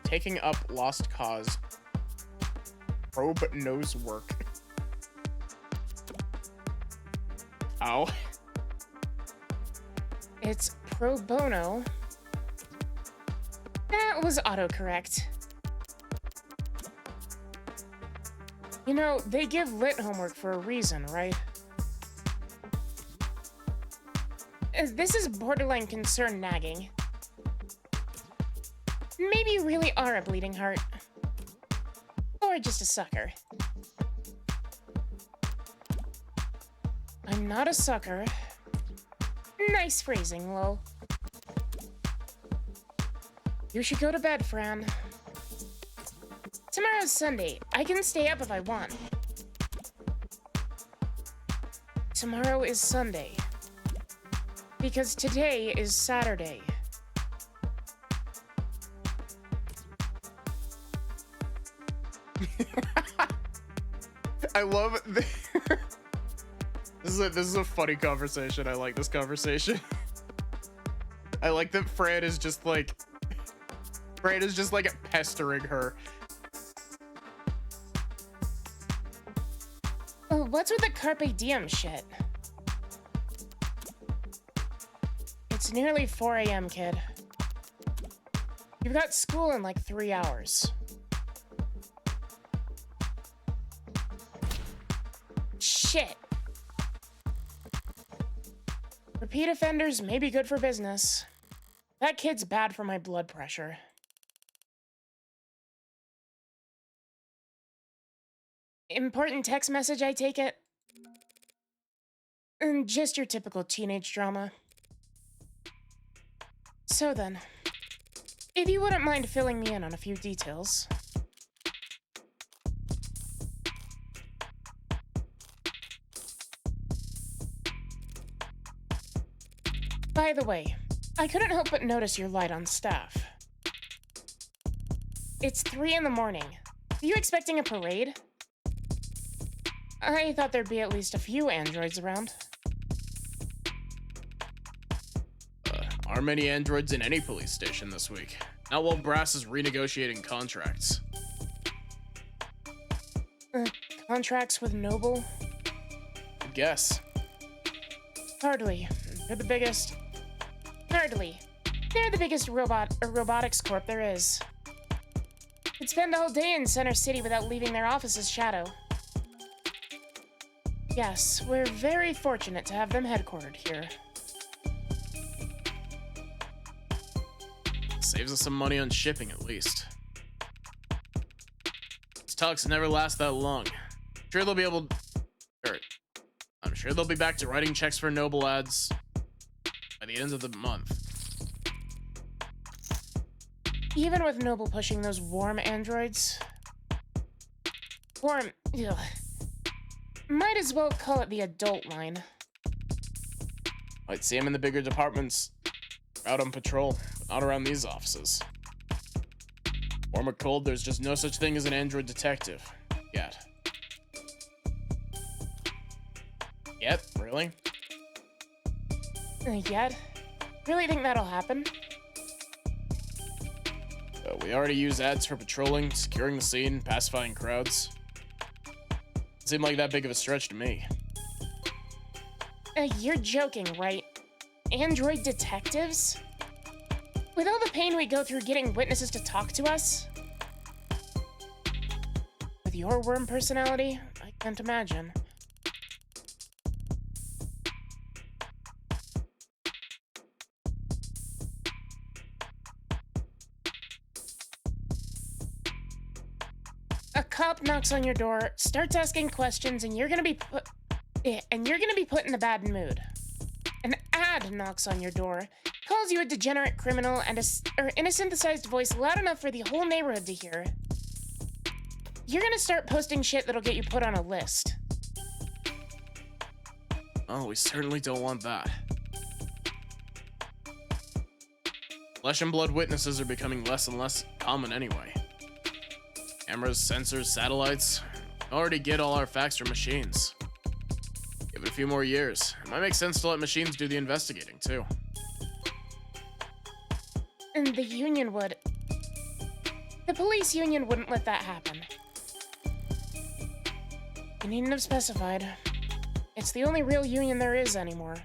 Taking up lost cause. Probe nose work. Ow. It's pro bono. That was autocorrect. You know, they give lit homework for a reason, right? This is borderline concern nagging. Maybe you really are a bleeding heart. Or just a sucker. I'm not a sucker. Nice phrasing, lol. You should go to bed, Fran. Tomorrow's Sunday. I can stay up if I want. Tomorrow is Sunday. Because today is Saturday. I love the this is a funny conversation. I like this conversation. I like that Fran is just like Great is just like pestering her. Oh, what's with the Carpe Diem shit? It's nearly 4 a.m., kid. You've got school in like 3 hours. Shit. Repeat offenders may be good for business. That kid's bad for my blood pressure. Important text message, I take it? Just your typical teenage drama. So then, if you wouldn't mind filling me in on a few details. By the way, I couldn't help but notice your light on staff. It's 3 in the morning. Are you expecting a parade? I thought there'd be at least a few androids around. Aren't many androids in any police station this week. Not while Brass is renegotiating contracts. Contracts with Noble? Good guess. Hardly. They're the biggest... Hardly. They're the biggest robotics corp there is. Could spend all day in Center City without leaving their office's shadow. Yes, we're very fortunate to have them headquartered here. Saves us some money on shipping at least. These talks never last that long. I'm sure they'll be back to writing checks for Noble ads by the end of the month. Even with Noble pushing those warm androids... Warm... Ugh. Might as well call it the adult line. Might see him in the bigger departments. Out on patrol, but not around these offices. Warm or cold, there's just no such thing as an android detective. Yet. Yet? Really? Yet? Really think that'll happen? We already use ads for patrolling, securing the scene, pacifying crowds. Seemed like that big of a stretch to me. You're joking, right? Android detectives? With all the pain we go through getting witnesses to talk to us? With your worm personality, I can't imagine. A cop knocks on your door, starts asking questions, and you're gonna be put in a bad mood. An ad knocks on your door, calls you a degenerate criminal, and in a synthesized voice loud enough for the whole neighborhood to hear. You're gonna start posting shit that'll get you put on a list. Oh, we certainly don't want that. Flesh and blood witnesses are becoming less and less common anyway. Cameras, sensors, satellites. We already get all our facts from machines. Give it a few more years. It might make sense to let machines do the investigating, too. And the union would. The police union wouldn't let that happen. You needn't have specified. It's the only real union there is anymore.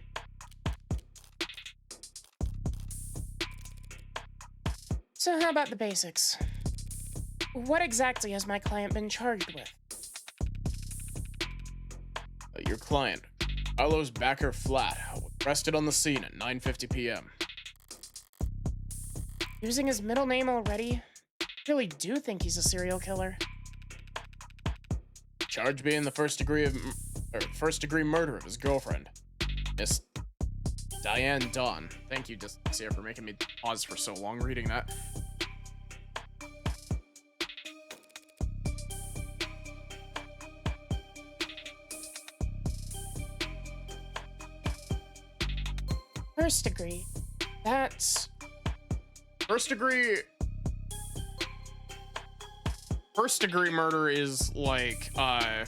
So how about the basics? What exactly has my client been charged with? Your client, Carlos Backer Flat, was arrested on the scene at 9:50 p.m. Using his middle name already? I really do think he's a serial killer. Charge being the first degree murder of his girlfriend, Miss Diane Dawn. Thank you, Dyslexia, for making me pause for so long reading that. First degree. That's... First degree murder is like, I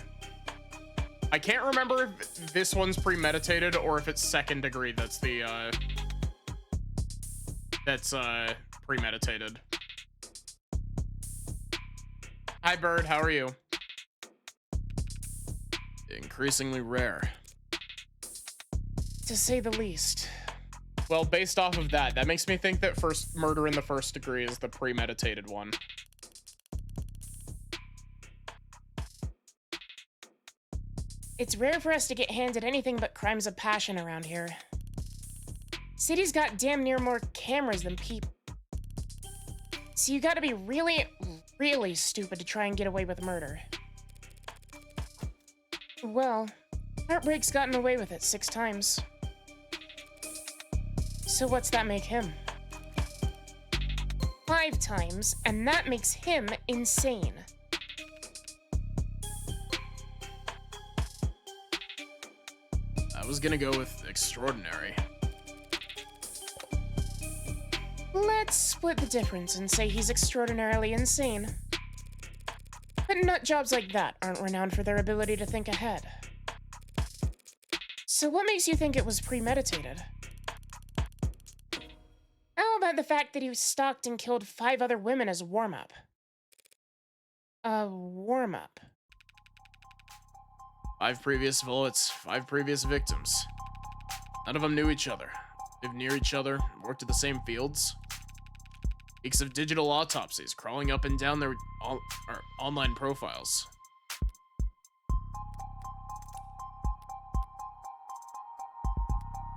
can't remember if this one's premeditated or if it's second degree that's the, premeditated. Hi, Bird. How are you? Increasingly rare. To say the least. Well, based off of that, that makes me think that first murder in the first degree is the premeditated one. It's rare for us to get handed anything but crimes of passion around here. City's got damn near more cameras than people. So you gotta be really, really stupid to try and get away with murder. Well, Heartbreak's gotten away with it 6 times. So what's that make him? 5 times, and that makes him insane. I was gonna go with extraordinary. Let's split the difference and say he's extraordinarily insane. But nut jobs like that aren't renowned for their ability to think ahead. So what makes you think it was premeditated? How about the fact that he stalked and killed 5 other women as a warm-up? A warm-up. 5 previous bullets, 5 previous victims. None of them knew each other, lived near each other, worked at the same fields. Weeks of digital autopsies crawling up and down their online profiles.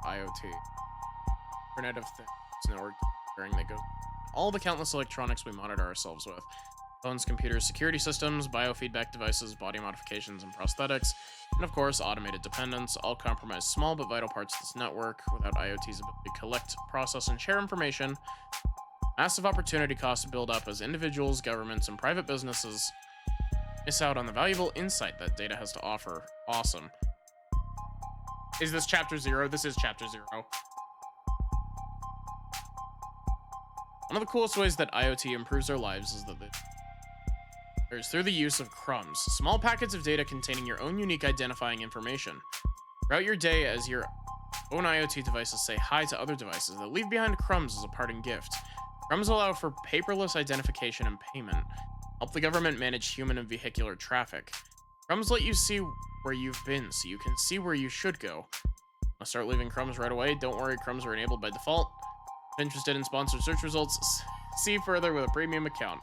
IoT. Internet of Things network during that goes. All the countless electronics we monitor ourselves with. Phones, computers, security systems, biofeedback devices, body modifications and prosthetics, and of course, automated dependents, all compromise small but vital parts of this network. Without IoT's ability to collect, process, and share information, massive opportunity costs build up as individuals, governments, and private businesses miss out on the valuable insight that data has to offer. Awesome. Is this chapter 0? This is chapter 0. One of the coolest ways that IoT improves our lives is that is through the use of crumbs, small packets of data containing your own unique identifying information. Throughout your day, as your own IoT devices say hi to other devices, they leave behind crumbs as a parting gift. Crumbs allow for paperless identification and payment, help the government manage human and vehicular traffic. Crumbs let you see where you've been, so you can see where you should go. I'll start leaving crumbs right away. Don't worry, crumbs are enabled by default. If interested in sponsored search results, see further with a premium account.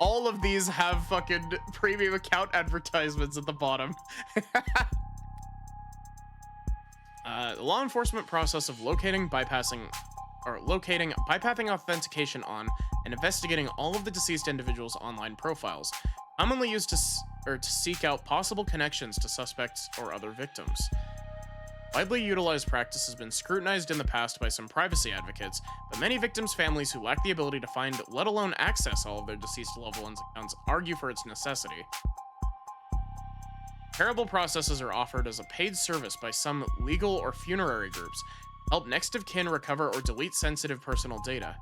All of these have fucking premium account advertisements at the bottom. The law enforcement process of locating, bypassing authentication on, and investigating all of the deceased individuals' online profiles, commonly used to seek out possible connections to suspects or other victims. Widely utilized practice has been scrutinized in the past by some privacy advocates, but many victims' families who lack the ability to find, let alone access, all of their deceased loved ones' accounts argue for its necessity. Comparable processes are offered as a paid service by some legal or funerary groups to help next of kin recover or delete sensitive personal data.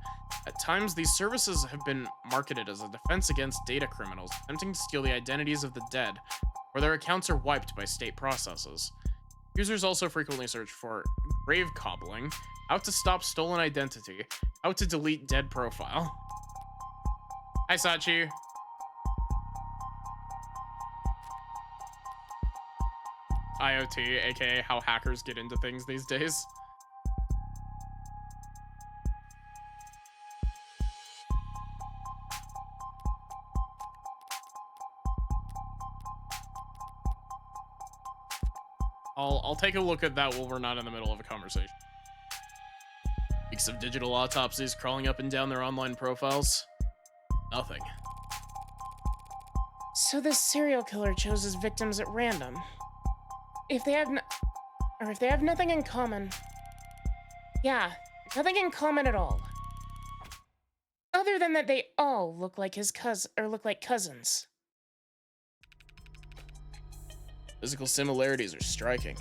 At times, these services have been marketed as a defense against data criminals attempting to steal the identities of the dead, or their accounts are wiped by state processes. Users also frequently search for grave cobbling, how to stop stolen identity, how to delete dead profile. Hi, Sachi. IoT, aka how hackers get into things these days. I'll take a look at that while we're not in the middle of a conversation. Weeks of digital autopsies crawling up and down their online profiles. Nothing. So this serial killer chose his victims at random. If they have nothing in common. Yeah, nothing in common at all. Other than that they all look like cousins. Physical similarities are striking.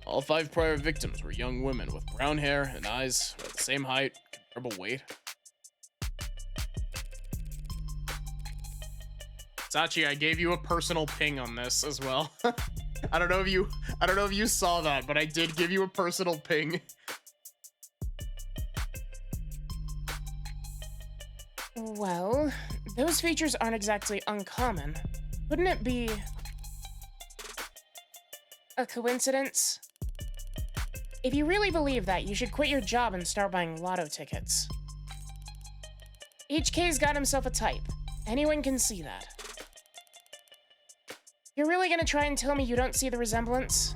All 5 prior victims were young women with brown hair and eyes, with the same height, comparable weight. Sachi, I gave you a personal ping on this as well. I don't know if you saw that, but I did give you a personal ping. Well, those features aren't exactly uncommon. Wouldn't it be a coincidence? If you really believe that, you should quit your job and start buying lotto tickets. HK's got himself a type. Anyone can see that. You're really gonna try and tell me you don't see the resemblance?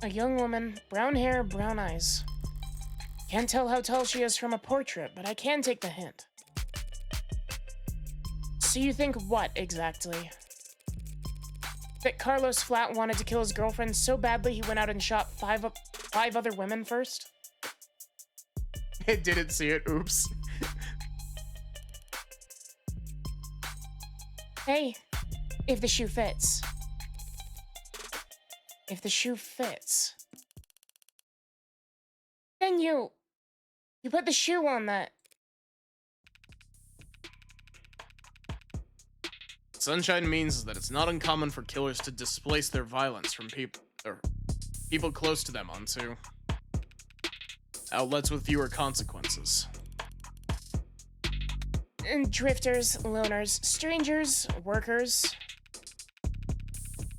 A young woman, brown hair, brown eyes. Can't tell how tall she is from a portrait, but I can take the hint. So you think what, exactly? That Carlos Flat wanted to kill his girlfriend so badly he went out and shot five other women first? I didn't see it, oops. Hey, if the shoe fits. If the shoe fits. Then you put the shoe on that. Sunshine means that it's not uncommon for killers to displace their violence from people close to them onto outlets with fewer consequences. And drifters, loners, strangers, workers.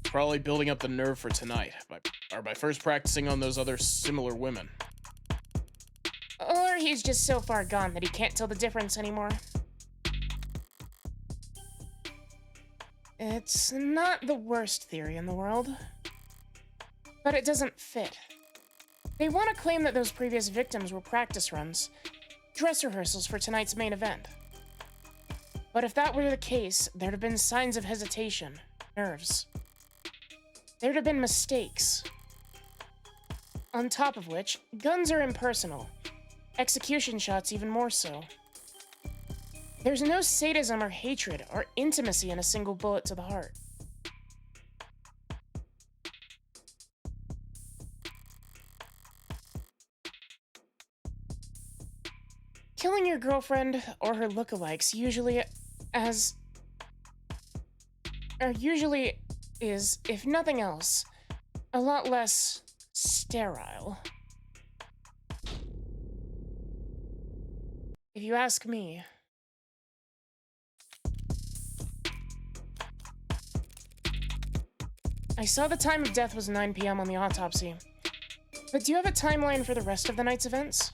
Probably building up the nerve for tonight by first practicing on those other similar women. Or he's just so far gone that he can't tell the difference anymore. It's not the worst theory in the world, but it doesn't fit. They want to claim that those previous victims were practice runs, dress rehearsals for tonight's main event. But if that were the case, there'd have been signs of hesitation, nerves. There'd have been mistakes. On top of which, guns are impersonal. Execution shots even more so. There's no sadism or hatred or intimacy in a single bullet to the heart. Killing your girlfriend or her lookalikes usually is, if nothing else, a lot less sterile. If you ask me. I saw the time of death was 9 p.m. on the autopsy. But do you have a timeline for the rest of the night's events?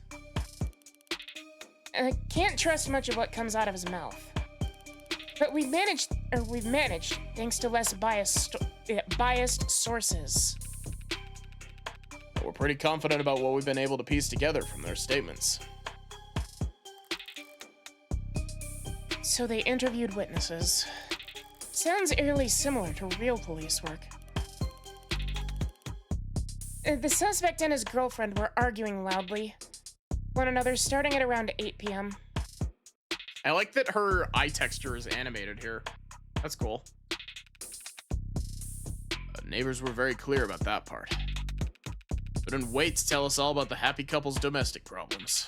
I can't trust much of what comes out of his mouth. But we've managed, thanks to less biased sources. We're pretty confident about what we've been able to piece together from their statements. So they interviewed witnesses. Sounds eerily similar to real police work. The suspect and his girlfriend were arguing loudly. One another starting at around 8 p.m. I like that her eye texture is animated here. That's cool. Neighbors were very clear about that part. Couldn't wait to tell us all about the happy couple's domestic problems.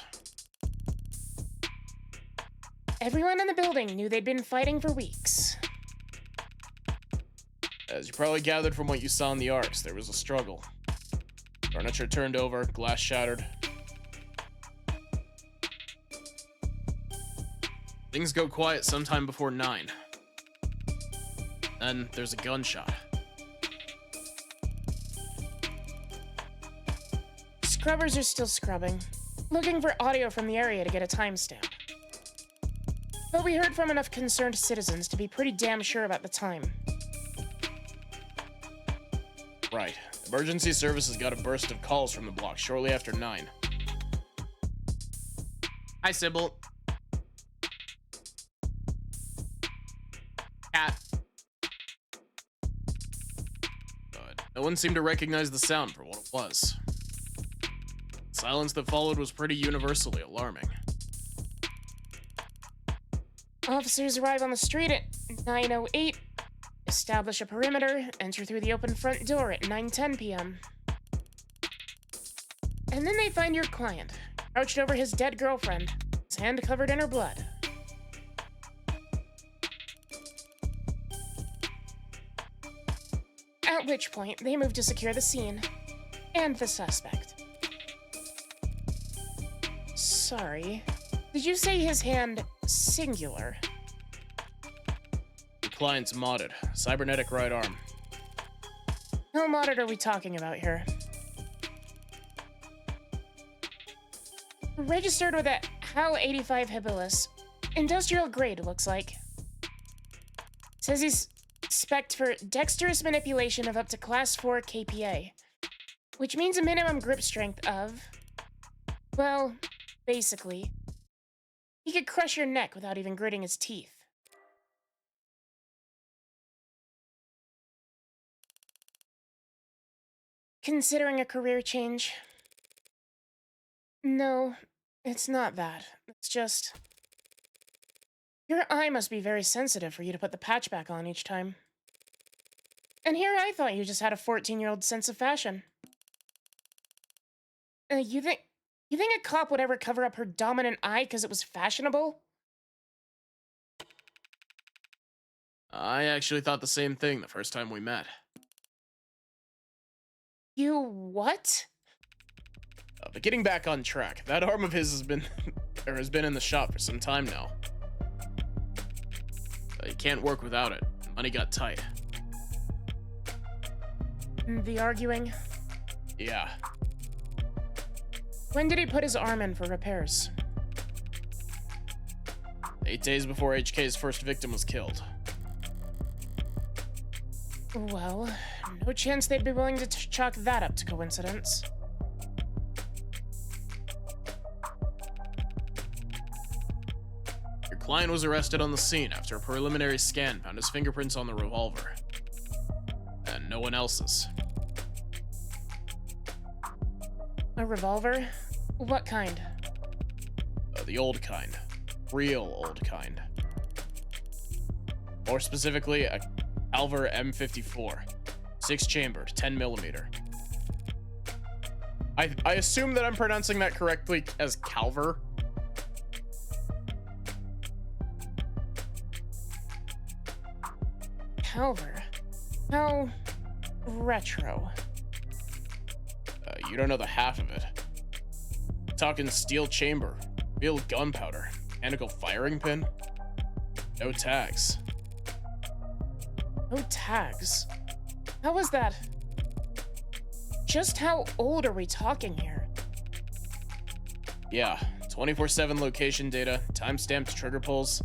Everyone in the building knew they'd been fighting for weeks. As you probably gathered from what you saw in the arcs, there was a struggle. Furniture turned over, glass shattered. Things go quiet sometime before 9. Then there's a gunshot. Scrubbers are still scrubbing, looking for audio from the area to get a timestamp. But we heard from enough concerned citizens to be pretty damn sure about the time. Right. Emergency services got a burst of calls from the block shortly after 9. Hi, Sybil. Cat. But no one seemed to recognize the sound for what it was. The silence that followed was pretty universally alarming. Officers arrive on the street at 9:08, establish a perimeter, enter through the open front door at 9:10 p.m. And then they find your client, crouched over his dead girlfriend, his hand covered in her blood. At which point, they move to secure the scene and the suspect. So sorry. Did you say his hand singular? The client's modded. Cybernetic right arm. How modded are we talking about here? Registered with a HAL 85 Habilis. Industrial grade, looks like. Says he's spec'd for dexterous manipulation of up to Class 4 KPA, which means a minimum grip strength of... well, basically, he could crush your neck without even gritting his teeth. Considering a career change? No, it's not that. It's just... your eye must be very sensitive for you to put the patch back on each time. And here I thought you just had a 14-year-old sense of fashion. You think a cop would ever cover up her dominant eye because it was fashionable? I actually thought the same thing the first time we met. You what? But getting back on track, that arm of his has been in the shop for some time now. You can't work without it. Money got tight. The arguing? Yeah. When did he put his arm in for repairs? 8 days before HK's first victim was killed. Well, no chance they'd be willing to chalk that up to coincidence. Your client was arrested on the scene after a preliminary scan found his fingerprints on the revolver. And no one else's. A revolver? What kind? The old kind. Real old kind. More specifically, a Calver M54. 6-chambered, 10mm. I assume that I'm pronouncing that correctly as Calver. Calver? How retro. You don't know the half of it. Talking steel chamber, real gunpowder, mechanical firing pin. No tags. No tags? How was that? Just how old are we talking here? Yeah, 24/7 location data, time-stamped trigger pulls,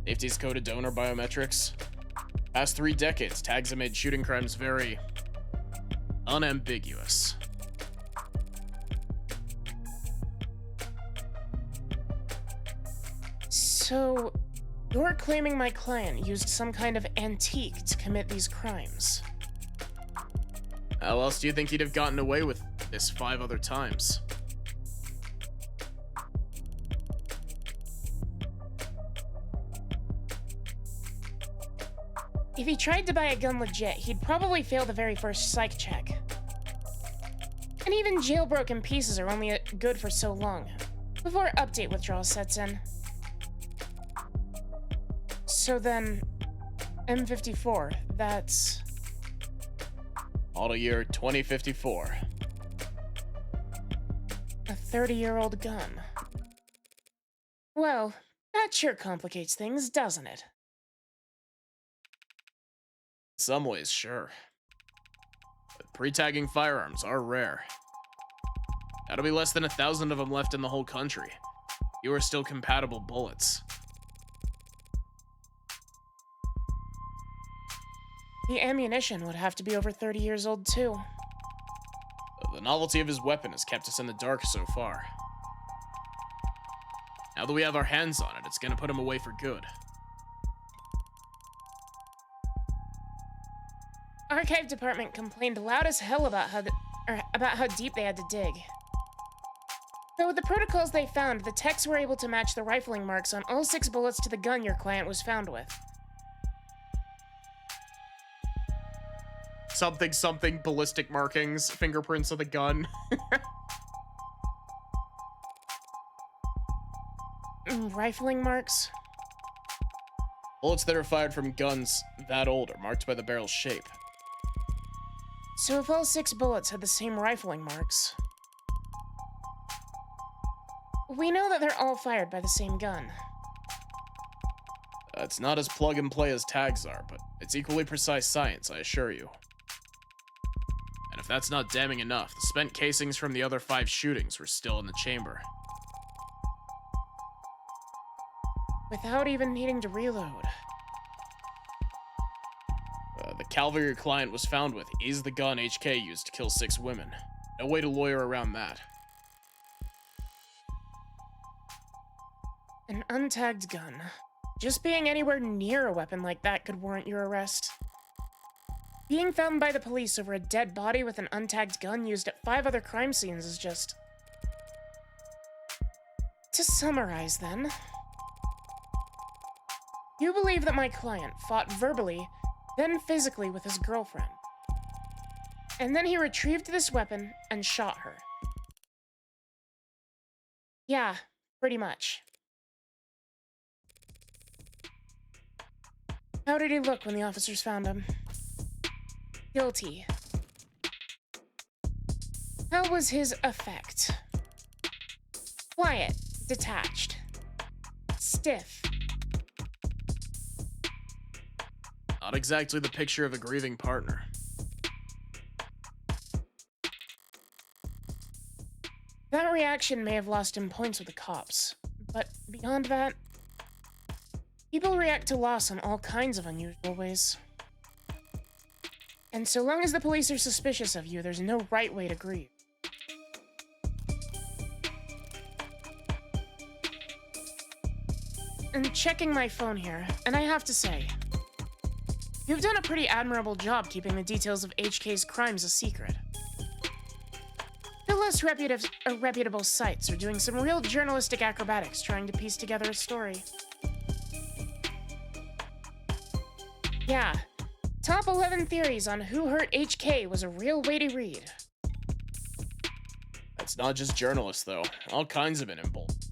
safety's coded donor biometrics. Past 3 decades, tags have made shooting crimes very unambiguous. So, you're claiming my client used some kind of antique to commit these crimes? How else do you think he'd have gotten away with this 5 other times? If he tried to buy a gun legit, he'd probably fail the very first psych check. And even jailbroken pieces are only good for so long, before update withdrawal sets in. So then, M54, that's... Model year 2054. a 30-year-old gun. Well, that sure complicates things, doesn't it? In some ways, sure. But pre-tagging firearms are rare. That'll be less than 1,000 of them left in the whole country. You are still compatible bullets. The ammunition would have to be over 30 years old, too. The novelty of his weapon has kept us in the dark so far. Now that we have our hands on it, it's gonna put him away for good. Archive department complained loud as hell about how deep they had to dig. Though with the protocols they found, the techs were able to match the rifling marks on all 6 bullets to the gun your client was found with. Something ballistic markings, fingerprints of the gun. Rifling marks? Bullets that are fired from guns that old are marked by the barrel's shape. So if all 6 bullets had the same rifling marks... We know that they're all fired by the same gun. It's not as plug and play as tags are, but it's equally precise science, I assure you. And if that's not damning enough, the spent casings from the other 5 shootings were still in the chamber. Without even needing to reload. The caliber your client was found with is the gun HK used to kill 6 women. No way to lawyer around that. An untagged gun. Just being anywhere near a weapon like that could warrant your arrest. Being found by the police over a dead body with an untagged gun used at 5 other crime scenes is just... To summarize, then... You believe that my client fought verbally, then physically with his girlfriend. And then he retrieved this weapon and shot her. Yeah, pretty much. How did he look when the officers found him? Guilty. How was his effect? Quiet, detached, stiff. Not exactly the picture of a grieving partner. That reaction may have lost him points with the cops, but beyond that, people react to loss in all kinds of unusual ways. And so long as the police are suspicious of you, there's no right way to grieve. And checking my phone here, and I have to say, you've done a pretty admirable job keeping the details of HK's crimes a secret. The less reputable sites are doing some real journalistic acrobatics trying to piece together a story. Yeah, top 11 theories on who hurt HK was a real weighty read. It's not just journalists, though. All kinds have been involved.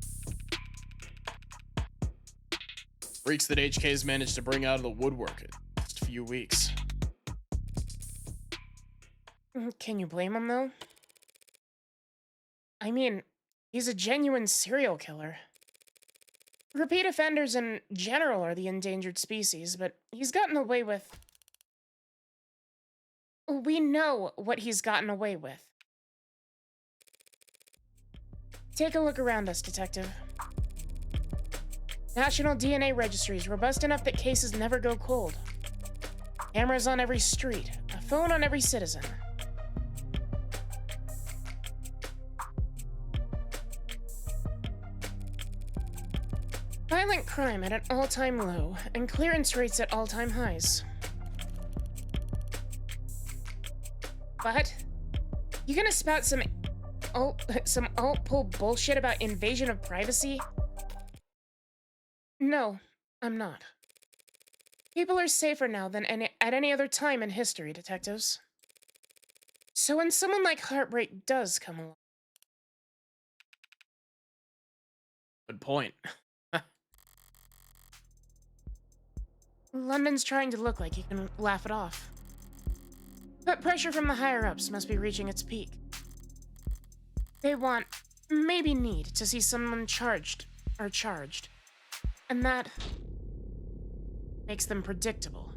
Freaks that HK's managed to bring out of the woodwork in just a few weeks. Can you blame him, though? I mean, he's a genuine serial killer. Repeat offenders in general are the endangered species, but he's gotten away with... We know what he's gotten away with. Take a look around us, Detective. National DNA registry is robust enough that cases never go cold. Cameras on every street, a phone on every citizen. Violent crime at an all-time low, and clearance rates at all-time highs. But you gonna spout some alt-pull bullshit about invasion of privacy? No, I'm not. People are safer now than at any other time in history, detectives. So when someone like Heartbreak does come along... Good point. London's trying to look like he can laugh it off. But pressure from the higher-ups must be reaching its peak. They want, maybe need, to see someone charged. And that makes them predictable.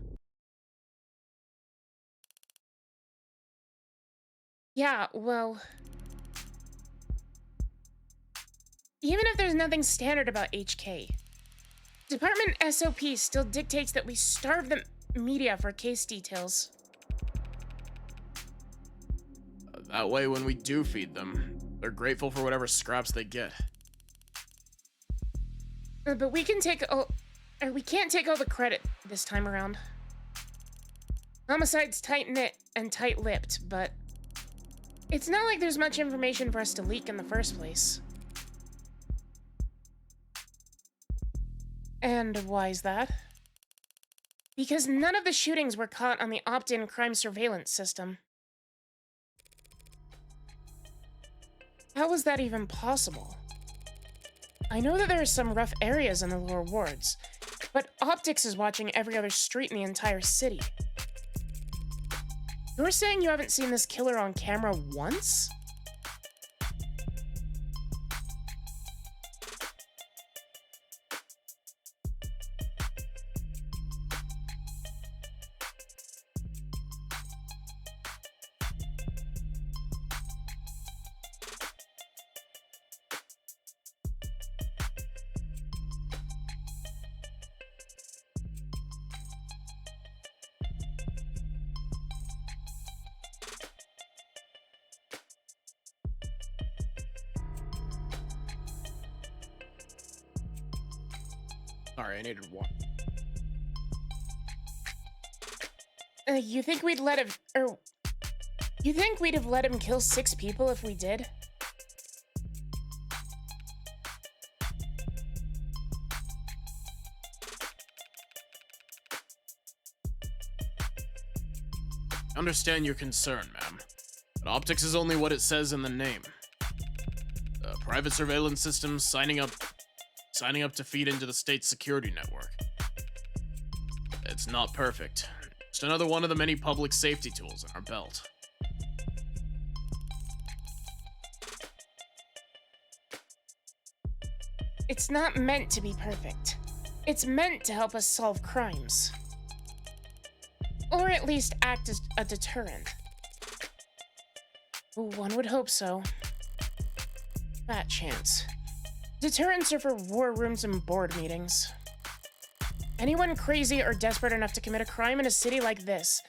Yeah, well... Even if there's nothing standard about HK, Department SOP still dictates that we starve the media for case details. That way, when we do feed them, they're grateful for whatever scraps they get. But we can take all... we can't take all the credit this time around. Homicide's tight-knit and tight-lipped, but... It's not like there's much information for us to leak in the first place. And why is that? Because none of the shootings were caught on the opt-in crime surveillance system. How was that even possible? I know that there are some rough areas in the lower wards, but Optics is watching every other street in the entire city. You're saying you haven't seen this killer on camera once? Sorry, I needed one. You think we'd let him, or you think we'd have let him kill 6 people if we did? I understand your concern, ma'am, but optics is only what it says in the name. Private surveillance systems signing up to feed into the state's security network. It's not perfect. Just another one of the many public safety tools in our belt. It's not meant to be perfect. It's meant to help us solve crimes. Or at least act as a deterrent. One would hope so. Fat chance. Deterrents are for war rooms and board meetings. Anyone crazy or desperate enough to commit a crime in a city like this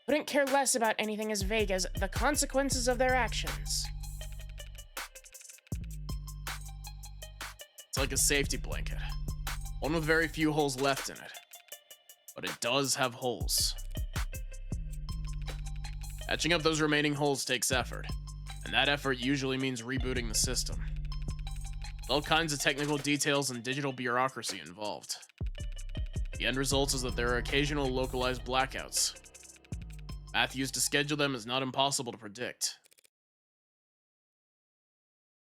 wouldn't care less about anything as vague as the consequences of their actions. It's like a safety blanket. One with very few holes left in it. But it does have holes. Patching up those remaining holes takes effort, and that effort usually means rebooting the system. All kinds of technical details and digital bureaucracy involved. The end result is that there are occasional localized blackouts. Math used to schedule them is not impossible to predict.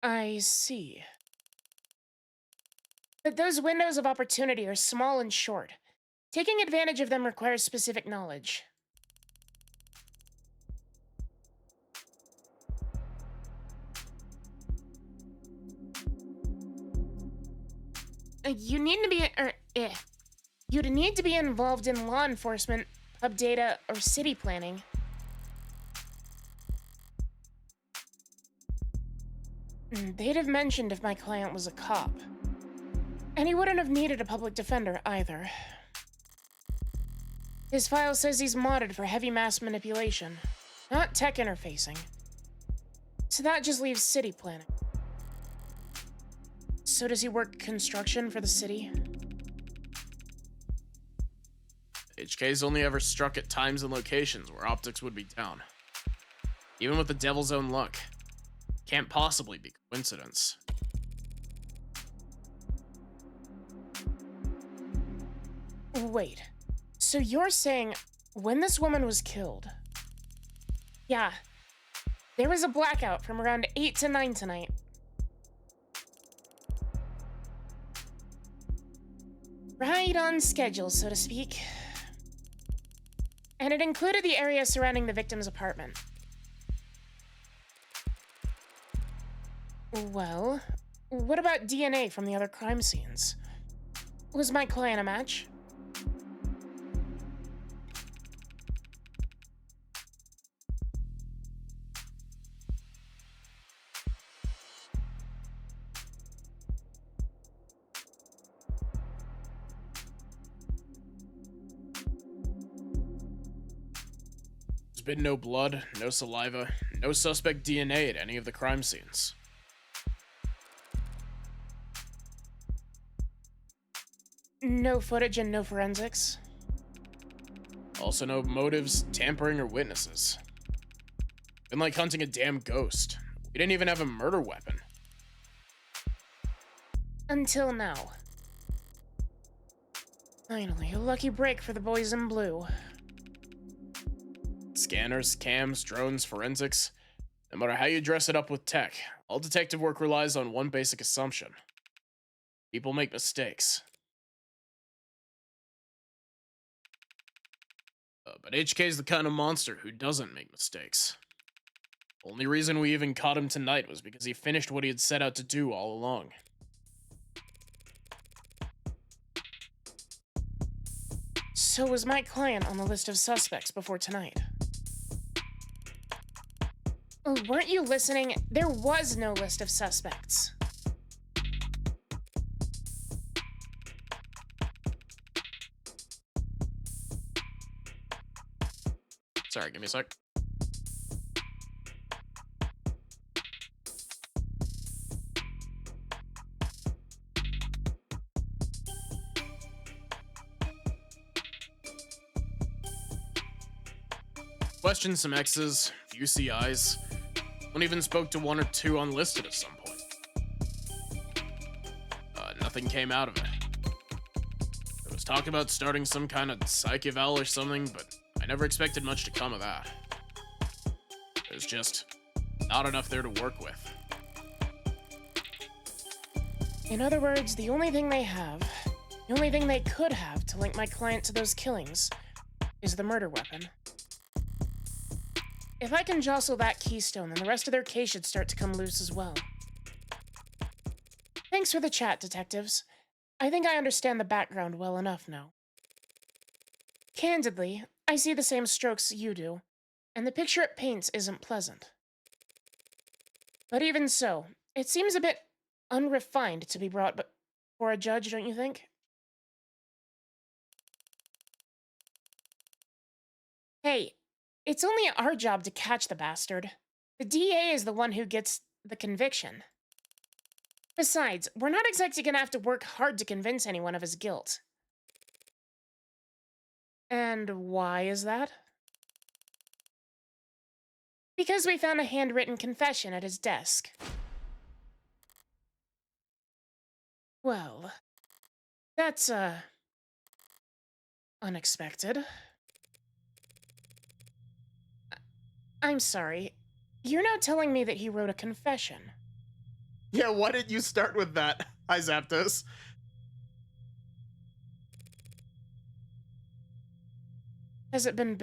I see. But those windows of opportunity are small and short. Taking advantage of them requires specific knowledge. You'd need to be involved in law enforcement, pub data, or city planning. They'd have mentioned if my client was a cop. And he wouldn't have needed a public defender either. His file says he's modded for heavy mass manipulation, not tech interfacing. So that just leaves city planning. So does he work construction for the city? HK's only ever struck at times and locations where optics would be down. Even with the devil's own luck. Can't possibly be coincidence. Wait, so you're saying when this woman was killed? Yeah, there was a blackout from around 8 to 9 tonight. Right on schedule, so to speak. And it included the area surrounding the victim's apartment. Well, what about DNA from the other crime scenes? Was my client a match? There's been no blood, no saliva, no suspect DNA at any of the crime scenes. No footage and no forensics? Also no motives, tampering, or witnesses. Been like hunting a damn ghost. We didn't even have a murder weapon. Until now. Finally, a lucky break for the boys in blue. Scanners, cams, drones, forensics. No matter how you dress it up with tech, all detective work relies on one basic assumption. People make mistakes. But HK's the kind of monster who doesn't make mistakes. Only reason we even caught him tonight was because he finished what he had set out to do all along. So was my client on the list of suspects before tonight? Oh, weren't you listening? There was no list of suspects. Sorry, give me a sec. Questioned some X's, few CIs. One even spoke to one or two unlisted at some point. Nothing came out of it. There was talk about starting some kind of psych eval or something, but I never expected much to come of that. There's just not enough there to work with. In other words, the only thing they could have to link my client to those killings is the murder weapon. If I can jostle that keystone, then the rest of their case should start to come loose as well. Thanks for the chat, detectives. I think I understand the background well enough now. Candidly, I see the same strokes you do, and the picture it paints isn't pleasant. But even so, it seems a bit unrefined to be brought before a judge, don't you think? Hey, it's only our job to catch the bastard. The DA is the one who gets the conviction. Besides, we're not exactly gonna have to work hard to convince anyone of his guilt. And why is that? Because we found a handwritten confession at his desk. Well, that's, unexpected. I'm sorry. You're now telling me that he wrote a confession. Yeah, why did you start with that? Hi, Zapdos. Has it been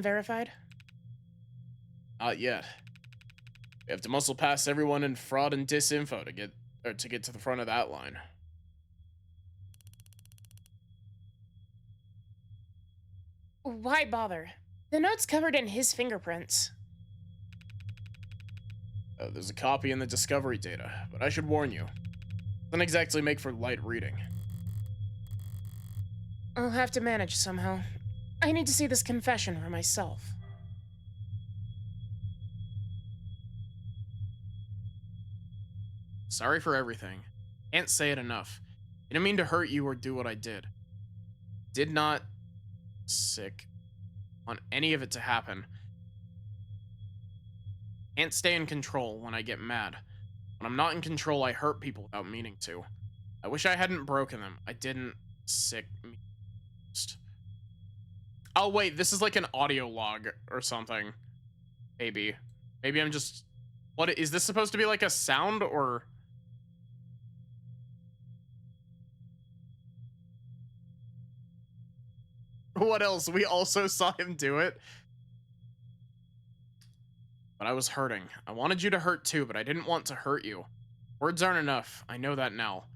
verified? Not yet. We have to muscle past everyone in fraud and disinfo to get to the front of that line. Why bother? The note's covered in his fingerprints. There's a copy in the discovery data, but I should warn you. Doesn't exactly make for light reading. I'll have to manage somehow. I need to see this confession for myself. Sorry for everything. Can't say it enough. Didn't mean to hurt you or do what I did. Did not want any of it to happen. Can't stay in control when I get mad. When I'm not in control, I hurt people without meaning to. I wish I hadn't broken them. I didn't me. Oh wait, this is like an audio log or something. Maybe I'm just... What is this supposed to be, like a sound or... What else? We also saw him do it. But I was hurting. I wanted you to hurt too, but I didn't want to hurt you. Words aren't enough. I know that now.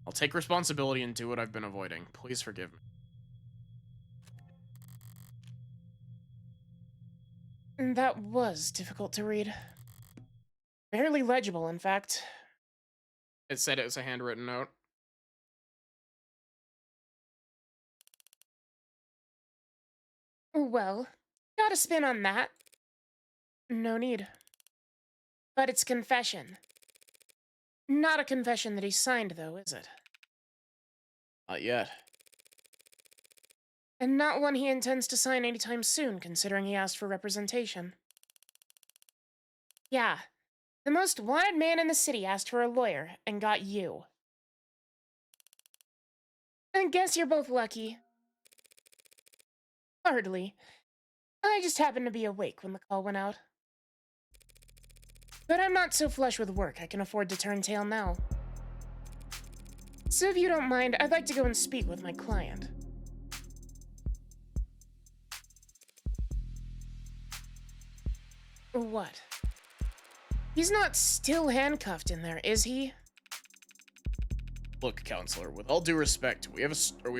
I'll take responsibility and do what I've been avoiding. Please forgive me. That was difficult to read. Barely legible, in fact. It said it was a handwritten note. Well, got a spin on that. No need. But it's confession. Not a confession that he signed, though, is it? Not yet. And not one he intends to sign anytime soon, considering he asked for representation. Yeah, the most wanted man in the city asked for a lawyer, and got you. I guess you're both lucky. Hardly. I just happened to be awake when the call went out. But I'm not so flush with work, I can afford to turn tail now. So if you don't mind, I'd like to go and speak with my client. What? He's not still handcuffed in there, is he? Look, counselor, with all due respect, we have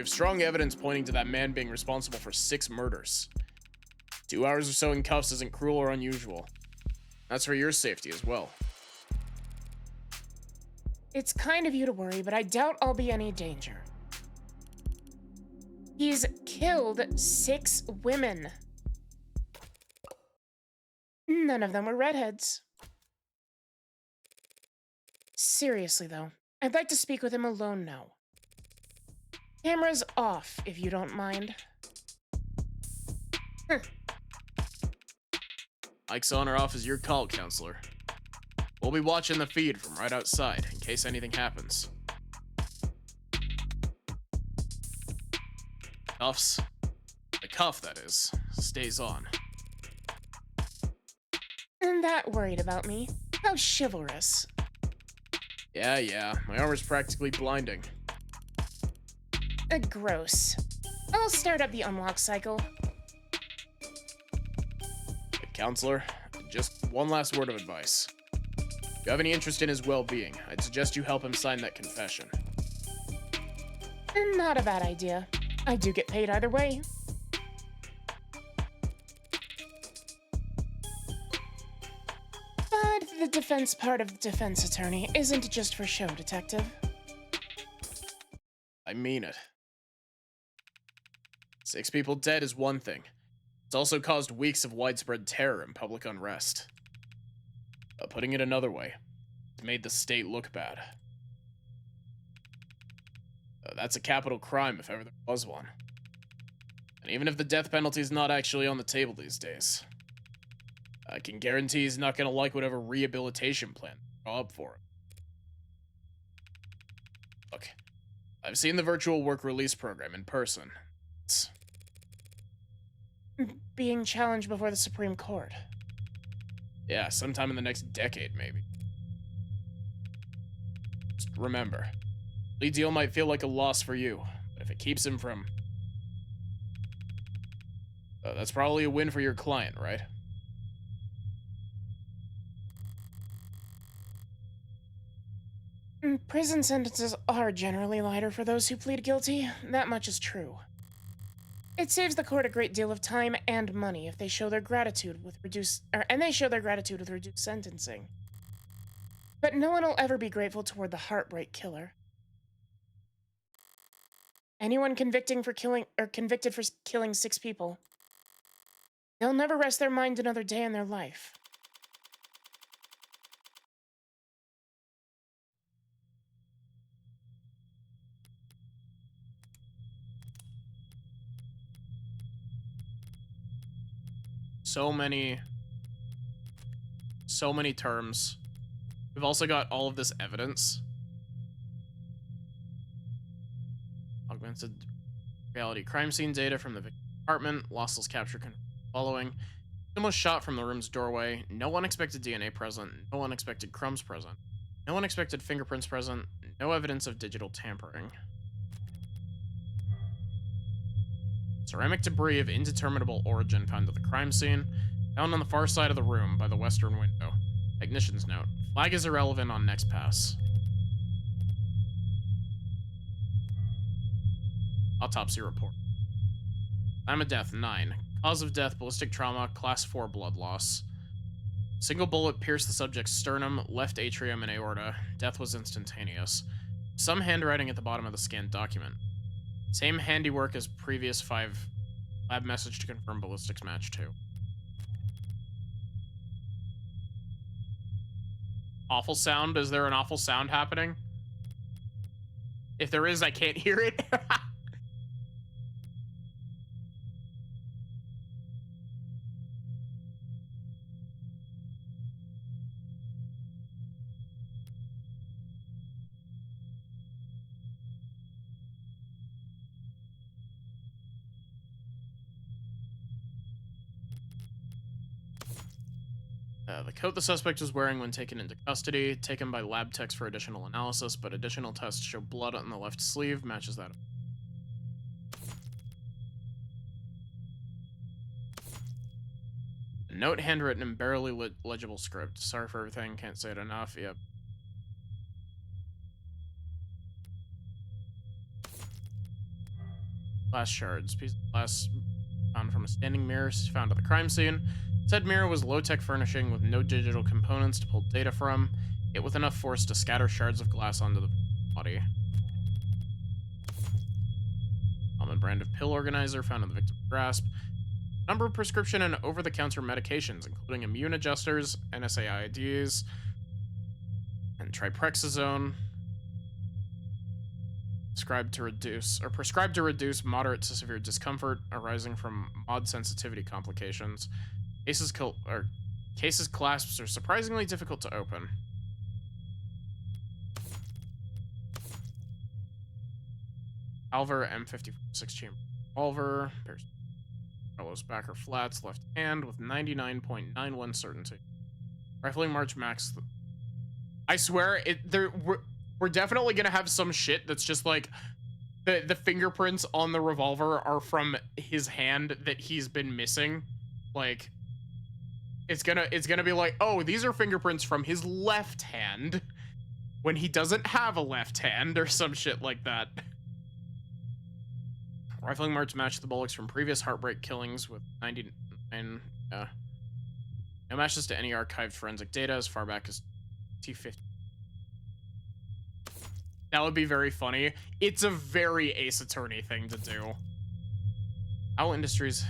strong evidence pointing to that man being responsible for 6 murders. 2 hours or so in cuffs isn't cruel or unusual. That's for your safety as well. It's kind of you to worry, but I doubt I'll be any danger. He's killed 6 women. None of them were redheads. Seriously, though, I'd like to speak with him alone now. Camera's off, if you don't mind. Mike's on or off is your call, counselor. We'll be watching the feed from right outside in case anything happens. Cuffs. The cuff, that is, stays on. And that worried about me. How chivalrous. Yeah, my armor's practically blinding. Gross. I'll start up the unlock cycle. Counselor, just one last word of advice. If you have any interest in his well-being, I'd suggest you help him sign that confession. Not a bad idea. I do get paid either way. But the defense part of the defense attorney isn't just for show, Detective. I mean it. 6 people dead is one thing. It's also caused weeks of widespread terror and public unrest. Putting it another way, it's made the state look bad. That's a capital crime if ever there was one. And even if the death penalty is not actually on the table these days, I can guarantee he's not gonna like whatever rehabilitation plan they draw up for him. Look, I've seen the virtual work release program in person. It's being challenged before the Supreme Court. Yeah, sometime in the next decade, maybe. Just remember, plea deal might feel like a loss for you, but if it keeps him from... that's probably a win for your client, right? Prison sentences are generally lighter for those who plead guilty. That much is true. It saves the court a great deal of time and money if they show their gratitude with reduced sentencing. But no one will ever be grateful toward the heartbreak killer. Anyone convicted for killing 6 people, they'll never rest their mind another day in their life. So many terms. We've also got all of this evidence. Augmented reality crime scene data from the victim's apartment. Lossless capture following. Victim was shot from the room's doorway. No unexpected DNA present. No unexpected crumbs present. No unexpected fingerprints present. No evidence of digital tampering. Ceramic debris of indeterminable origin found at the crime scene. Found on the far side of the room by the western window. Technician's note. Flag is irrelevant on next pass. Autopsy report. Time of death, 9. Cause of death, ballistic trauma, class 4 blood loss. Single bullet pierced the subject's sternum, left atrium, and aorta. Death was instantaneous. Some handwriting at the bottom of the scanned document. Same handiwork as previous 5. Lab message to confirm ballistics match 2. Awful sound? Is there an awful sound happening? If there is, I can't hear it. The coat the suspect was wearing when taken into custody, taken by lab techs for additional analysis, but additional tests show blood on the left sleeve, matches that. A note handwritten in barely legible script. Sorry for everything, can't say it enough. Yep. Glass shards. Piece of glass found from a standing mirror found at the crime scene. Said mirror was low-tech furnishing with no digital components to pull data from, yet with enough force to scatter shards of glass onto the body. Common brand of pill organizer found in the victim's grasp. Number of prescription and over-the-counter medications, including immune adjusters, NSAIDs, and triprexazone. Prescribed to reduce moderate to severe discomfort arising from mod sensitivity complications. Case's clasps are surprisingly difficult to open. Alvar M54 6-chamber revolver. Carlos backer flats, left hand with 99.91 certainty. Rifling March Max. I swear, we're definitely gonna have some shit that's just like the fingerprints on the revolver are from his hand that he's been missing. Like, it's gonna be like, oh, these are fingerprints from his left hand when he doesn't have a left hand or some shit like that. Rifling March matched the bullets from previous heartbreak killings with 99. No matches to any archived forensic data as far back as T50. That would be very funny. It's a very Ace Attorney thing to do. Owl Industries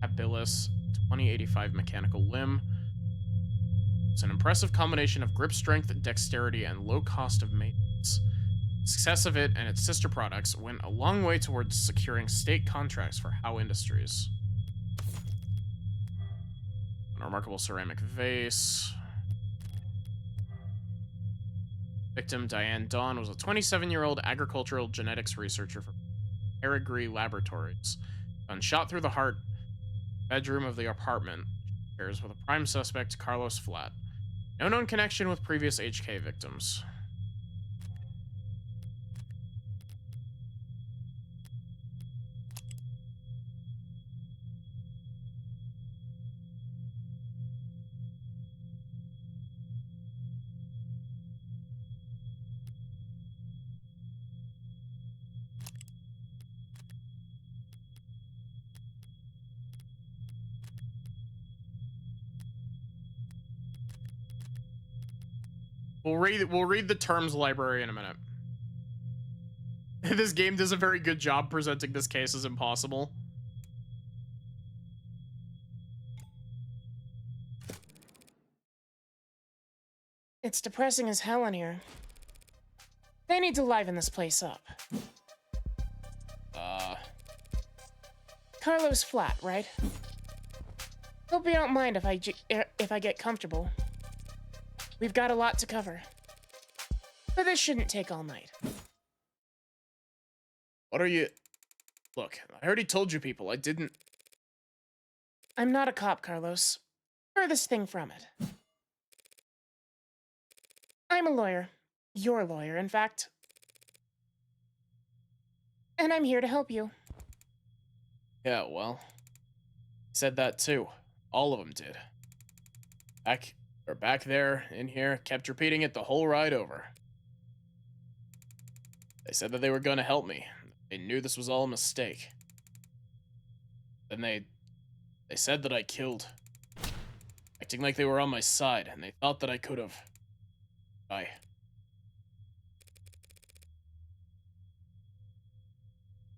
Habilis 2085 mechanical limb. It's an impressive combination of grip strength, dexterity, and low cost of maintenance. Success of it and its sister products went a long way towards securing state contracts for Howe Industries. A remarkable ceramic vase. Victim Diane Dawn was a 27-year-old agricultural genetics researcher from Peregrine Laboratories. Shot through the heart bedroom of the apartment. Shares with a prime suspect, Carlos Flat. No known connection with previous HK victims. We'll read the terms library in a minute. This game does a very good job presenting this case as impossible. It's depressing as hell in here. They need to liven this place up. Carlos Flat, right? Hope you don't mind if I get comfortable. We've got a lot to cover. But this shouldn't take all night. What are you... Look, I already told you people, I didn't... I'm not a cop, Carlos. Furthest thing from it. I'm a lawyer. Your lawyer, in fact. And I'm here to help you. Yeah, well... said that too. All of them did. Back there, in here, kept repeating it the whole ride over. They said that they were going to help me. They knew this was all a mistake. Then they said that I killed. Acting like they were on my side, and they thought that I could have.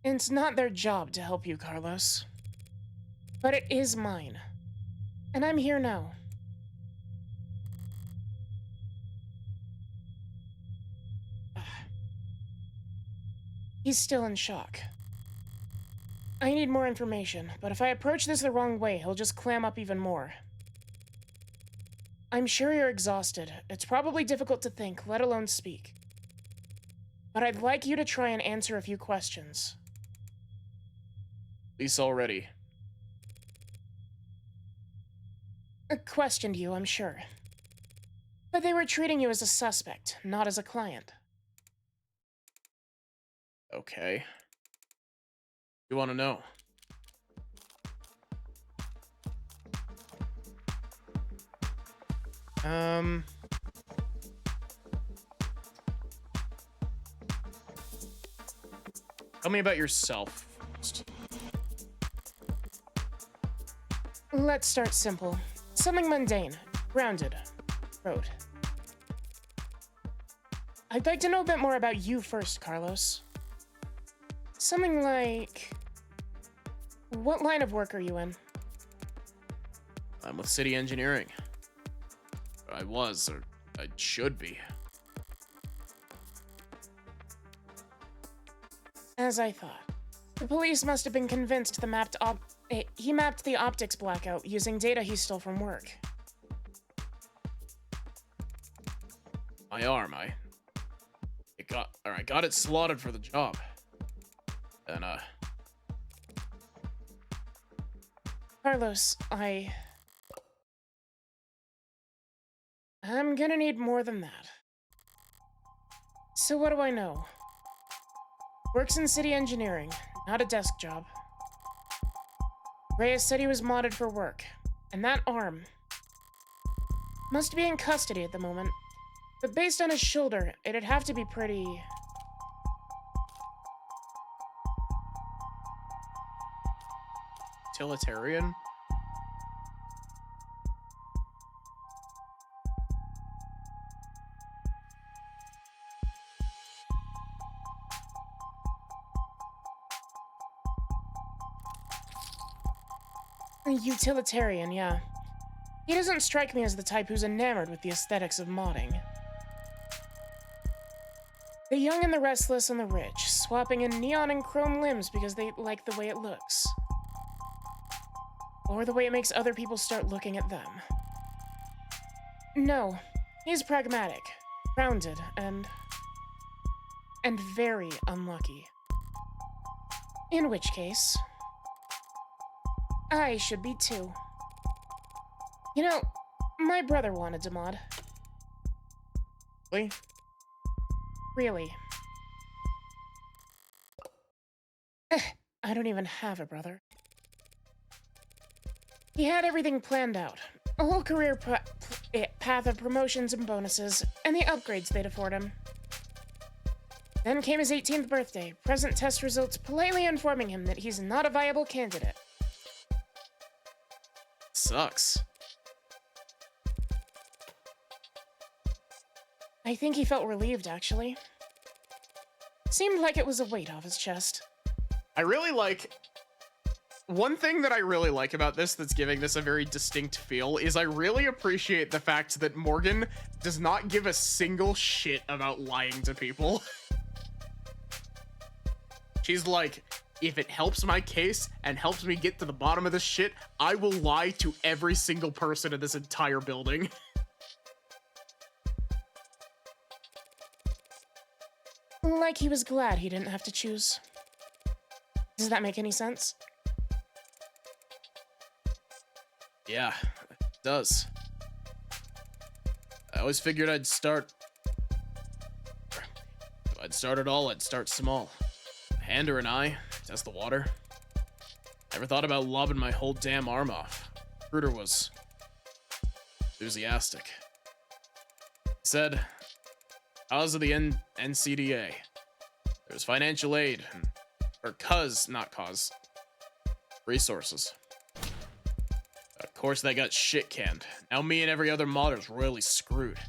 It's not their job to help you, Carlos. But it is mine. And I'm here now. He's still in shock. I need more information, but if I approach this the wrong way, he'll just clam up even more. I'm sure you're exhausted. It's probably difficult to think, let alone speak. But I'd like you to try and answer a few questions. Police already. Questioned you, I'm sure. But they were treating you as a suspect, not as a client. Okay. You want to know? Tell me about yourself first. Let's start simple. Something mundane. Grounded. Road. I'd like to know a bit more about you first, Carlos. Something like... What line of work are you in? I'm with City Engineering. I was, or I should be. As I thought. The police must have been convinced he mapped the optics blackout using data he stole from work. my arm. I got it slotted for the job. And Carlos, I'm gonna need more than that. So what do I know? Works in city engineering, not a desk job. Reyes said he was modded for work, and that arm must be in custody at the moment. But based on his shoulder, it'd have to be pretty... utilitarian. utilitarian, yeah. He doesn't strike me as the type who's enamored with the aesthetics of modding. The young and the restless and the rich, swapping in neon and chrome limbs because they like the way it looks. Or the way it makes other people start looking at them. No, he's pragmatic, grounded, and very unlucky. In which case, I should be too. You know, my brother wanted to mod. Really? Really. I don't even have a brother. He had everything planned out. A whole career path of promotions and bonuses, and the upgrades they'd afford him. Then came his 18th birthday, present test results politely informing him that he's not a viable candidate. Sucks. I think he felt relieved, actually. Seemed like it was a weight off his chest. One thing that I really like about this that's giving this a very distinct feel is I really appreciate the fact that Morgan does not give a single shit about lying to people. She's like, if it helps my case and helps me get to the bottom of this shit, I will lie to every single person in this entire building. Like he was glad he didn't have to choose. Does that make any sense? Yeah, it does. I always figured I'd start it all, I'd start small. A hand or an eye, test the water. Never thought about lobbing my whole damn arm off. Recruiter was enthusiastic. He said, cause of the NCDA. There's financial aid, resources. Of course, they got shit canned. Now me and every other modder's royally screwed.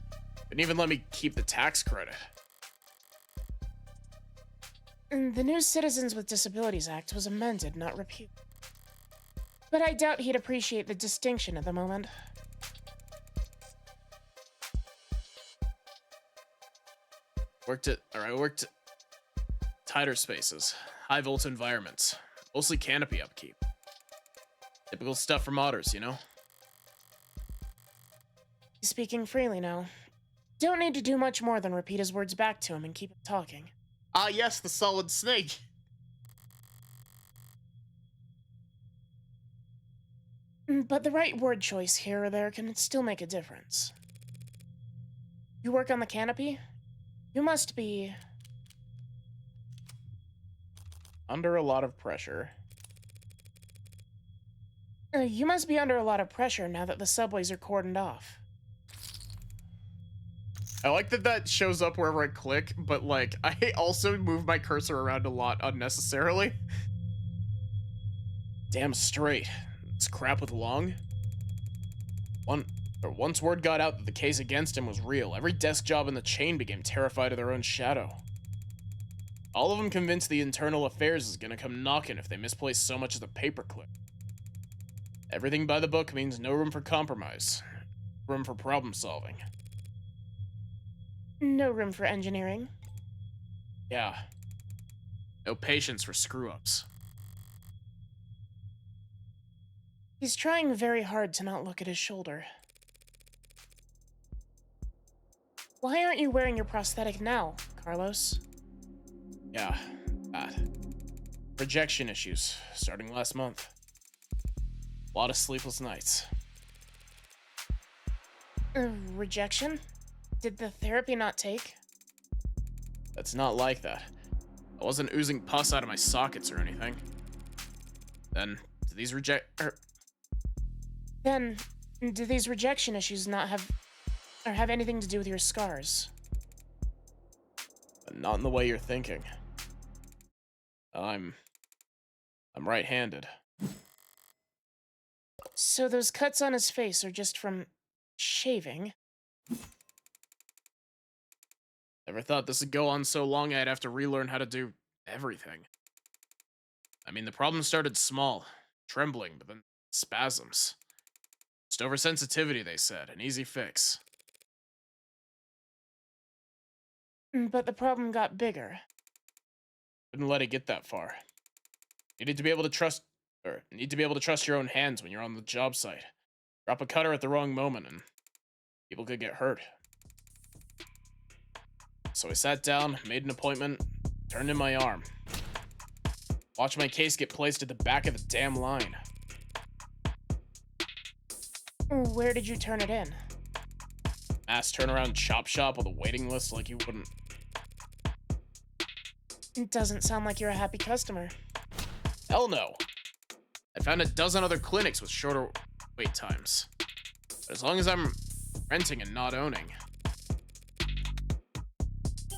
Didn't even let me keep the tax credit. The new Citizens with Disabilities Act was amended, not repealed. But I doubt he'd appreciate the distinction at the moment. Worked at tighter spaces, high volt environments, mostly canopy upkeep. Typical stuff for modders, you know? He's speaking freely now. Don't need to do much more than repeat his words back to him and keep him talking. Ah, yes, the solid snake. But the right word choice here or there can still make a difference. You work on the canopy? You must be... Under a lot of pressure. You must be under a lot of pressure now that the subways are cordoned off. I like that that shows up wherever I click, but like, I also move my cursor around a lot unnecessarily. Damn straight. This crap with Long? Once word got out that the case against him was real, every desk job in the chain became terrified of their own shadow. All of them convinced the internal affairs is gonna come knocking if they misplace so much as a paperclip. Everything by the book means no room for compromise. Room for problem solving. No room for engineering. Yeah. No patience for screw-ups. He's trying very hard to not look at his shoulder. Why aren't you wearing your prosthetic now, Carlos? Yeah, that. Rejection issues, starting last month. A lot of sleepless nights. Rejection? Did the therapy not take? That's not like that. I wasn't oozing pus out of my sockets or anything. Then, do these Then, do these rejection issues not have anything to do with your scars? Not in the way you're thinking. I'm right-handed. So those cuts on his face are just from shaving? Never thought this would go on so long I'd have to relearn how to do everything. I mean, the problem started small, trembling, but then spasms. Just oversensitivity, they said, an easy fix. But the problem got bigger. Couldn't let it get that far. Need to be able to trust your own hands when you're on the job site. Drop a cutter at the wrong moment and people could get hurt. So I sat down, made an appointment, turned in my arm. Watched my case get placed at the back of the damn line. Where did you turn it in? Mass turnaround chop shop with a waiting list like you wouldn't. It doesn't sound like you're a happy customer. Hell no. I found a dozen other clinics with shorter wait times. But as long as I'm renting and not owning.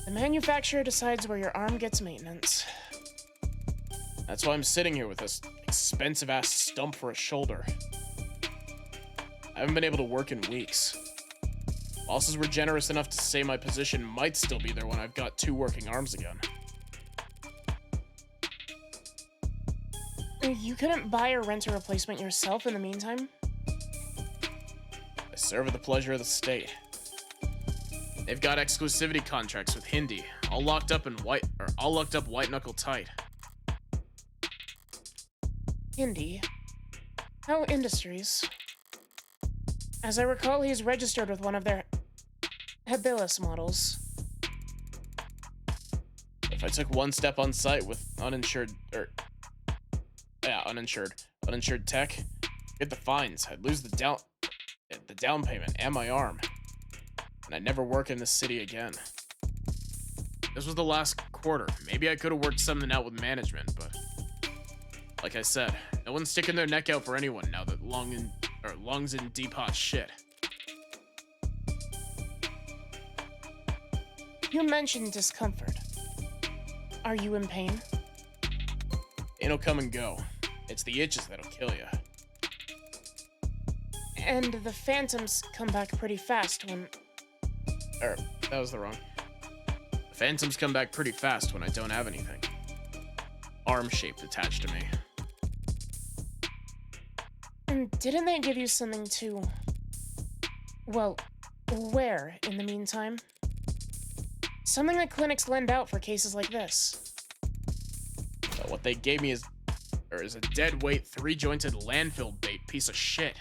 The manufacturer decides where your arm gets maintenance. That's why I'm sitting here with this expensive ass stump for a shoulder. I haven't been able to work in weeks. Bosses were generous enough to say my position might still be there when I've got 2 working arms again. You couldn't buy or rent a replacement yourself in the meantime? I serve at the pleasure of the state. They've got exclusivity contracts with Hindi, all locked up white knuckle tight. Hindi? How Industries? As I recall, he's registered with one of their Habilis models. If I took one step on site with uninsured tech, get the fines. I'd lose the down payment and my arm, and I'd never work in this city again. This was the last quarter. Maybe I could have worked something out with management, but like I said, no one's sticking their neck out for anyone now that lungs in deep hot shit. You mentioned discomfort. Are you in pain? Pain'll come and go. It's the itches that'll kill you. And the phantoms come back pretty fast when... That was the wrong. The phantoms come back pretty fast when I don't have anything. Arm-shaped attached to me. And didn't they give you something to... well, wear in the meantime? Something that clinics lend out for cases like this. But what they gave me is a dead weight, 3-jointed landfill bait piece of shit.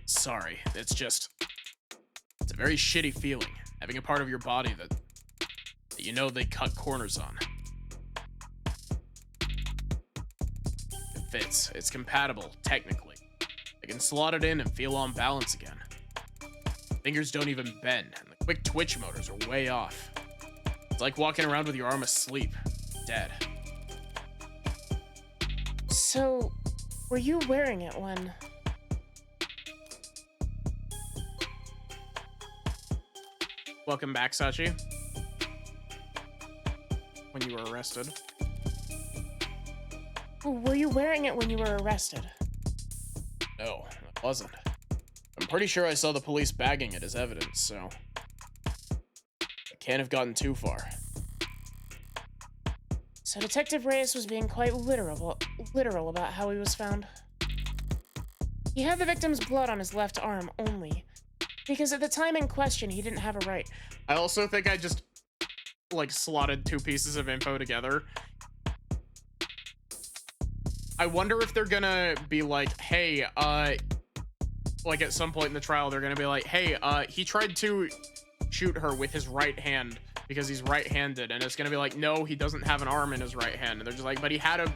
Sorry, it's a very shitty feeling, having a part of your body that you know they cut corners on. It fits, it's compatible, technically. I can slot it in and feel on balance again. Fingers don't even bend, and the quick twitch motors are way off. It's like walking around with your arm asleep, dead. So, were you wearing it when... Welcome back, Sachi. When you were arrested. Were you wearing it when you were arrested? No, it wasn't. I'm pretty sure I saw the police bagging it as evidence, so... I can't have gotten too far. So Detective Reyes was being quite literal about how he was found. He had the victim's blood on his left arm only, because at the time in question, he didn't have a right. I also think I just, like, slotted 2 pieces of info together. I wonder if they're gonna be like, hey, like at some point in the trial, they're gonna be like, hey, he tried to shoot her with his right hand because he's right-handed, and it's gonna be like, no, he doesn't have an arm in his right hand, and they're just like, but he had a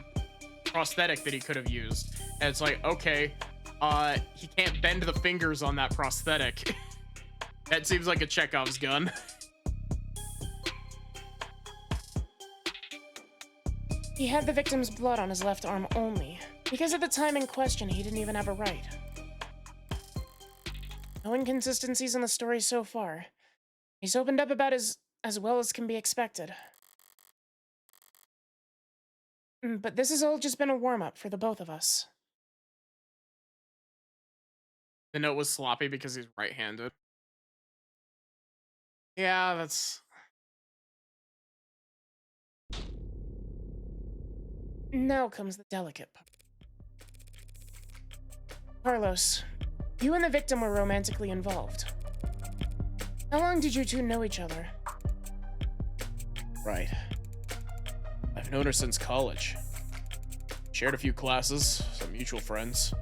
prosthetic that he could have used, and it's like, okay, he can't bend the fingers on that prosthetic. That seems like a Chekhov's gun. He had the victim's blood on his left arm only, because at the time in question, he didn't even have a right. No inconsistencies in the story so far. He's opened up about as well as can be expected. But this has all just been a warm-up for the both of us. The note was sloppy because he's right-handed. Yeah, that's... Now comes the delicate part. Carlos, you and the victim were romantically involved. How long did you two know each other? Right. I've known her since college. Shared a few classes, some mutual friends.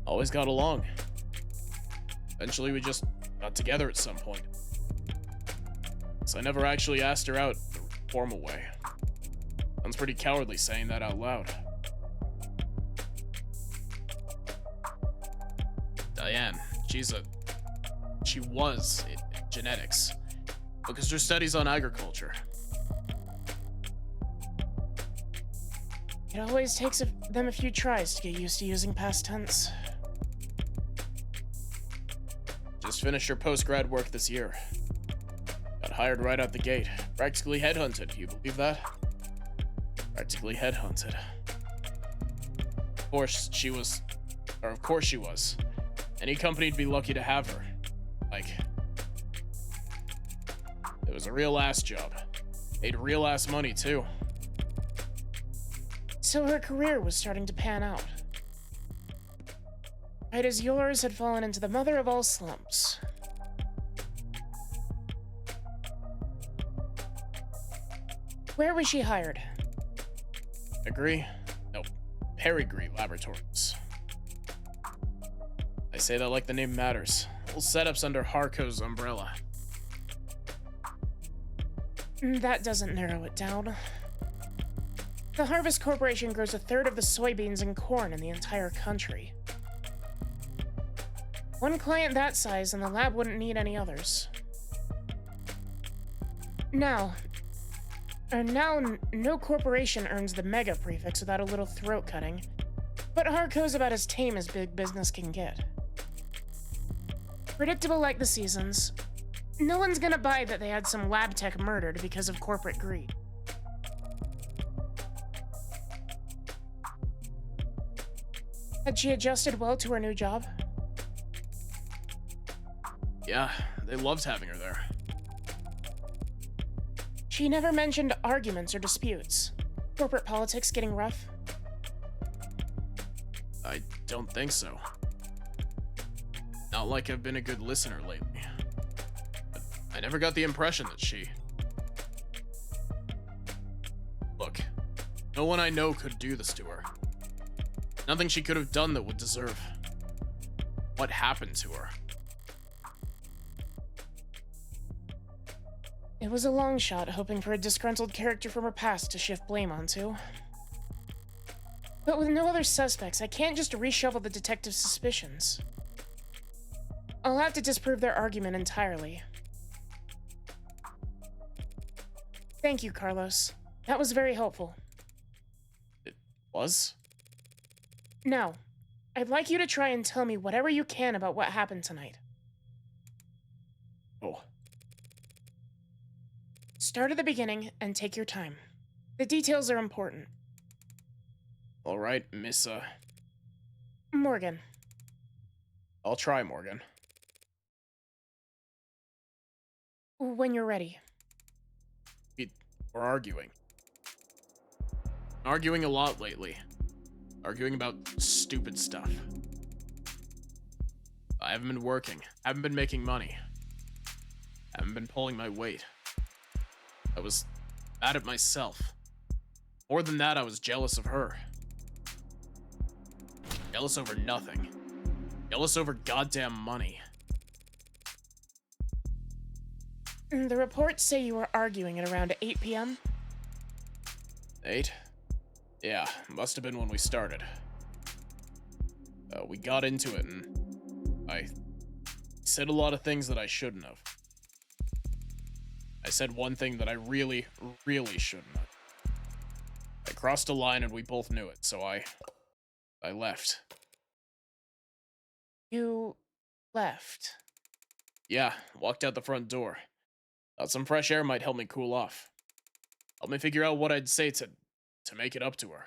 Always got along. Eventually we just got together at some point. So I never actually asked her out the formal way. Sounds pretty cowardly saying that out loud. Diane, she was in genetics. Focused her studies on agriculture. It always takes them a few tries to get used to using past tense. Just finished her post-grad work this year. Got hired right out the gate. Practically headhunted, you believe that? Practically headhunted. Of course she was. Any company'd be lucky to have her. Like, it was a real ass job. Made real ass money, too. So her career was starting to pan out. Right as yours had fallen into the mother of all slumps. Where was she hired? Agree? Nope. Perigree Laboratories. I say that like the name matters. Whole setup's under Harco's umbrella. That doesn't narrow it down. The Harvest Corporation grows 1/3 of the soybeans and corn in the entire country. One client that size and the lab wouldn't need any others. Now, no corporation earns the mega prefix without a little throat cutting, but Harco's about as tame as big business can get. Predictable like the seasons, no one's gonna buy that they had some lab tech murdered because of corporate greed. Had she adjusted well to her new job? Yeah, they loved having her there. She never mentioned arguments or disputes. Corporate politics getting rough? I don't think so. Not like I've been a good listener lately. But I never got the impression that she... Look, no one I know could do this to her. Nothing she could have done that would deserve what happened to her. It was a long shot, hoping for a disgruntled character from her past to shift blame onto. But with no other suspects, I can't just reshovel the detective's suspicions. I'll have to disprove their argument entirely. Thank you, Carlos. That was very helpful. It was? Now, I'd like you to try and tell me whatever you can about what happened tonight. Oh. Start at the beginning and take your time. The details are important. All right, Miss, Morgan. I'll try, Morgan. When you're ready. We're arguing. Arguing a lot lately. Arguing about stupid stuff. I haven't been working. Haven't been making money. Haven't been pulling my weight. I was mad at myself. More than that, I was jealous of her. Jealous over nothing. Jealous over goddamn money. The reports say you were arguing at around 8 p.m. 8? Yeah, must have been when we started. We got into it and I said a lot of things that I shouldn't have. I said one thing that I really, really shouldn't have. I crossed a line and we both knew it, so I left. You left. Yeah, walked out the front door. Thought some fresh air might help me cool off. Help me figure out what I'd say to make it up to her.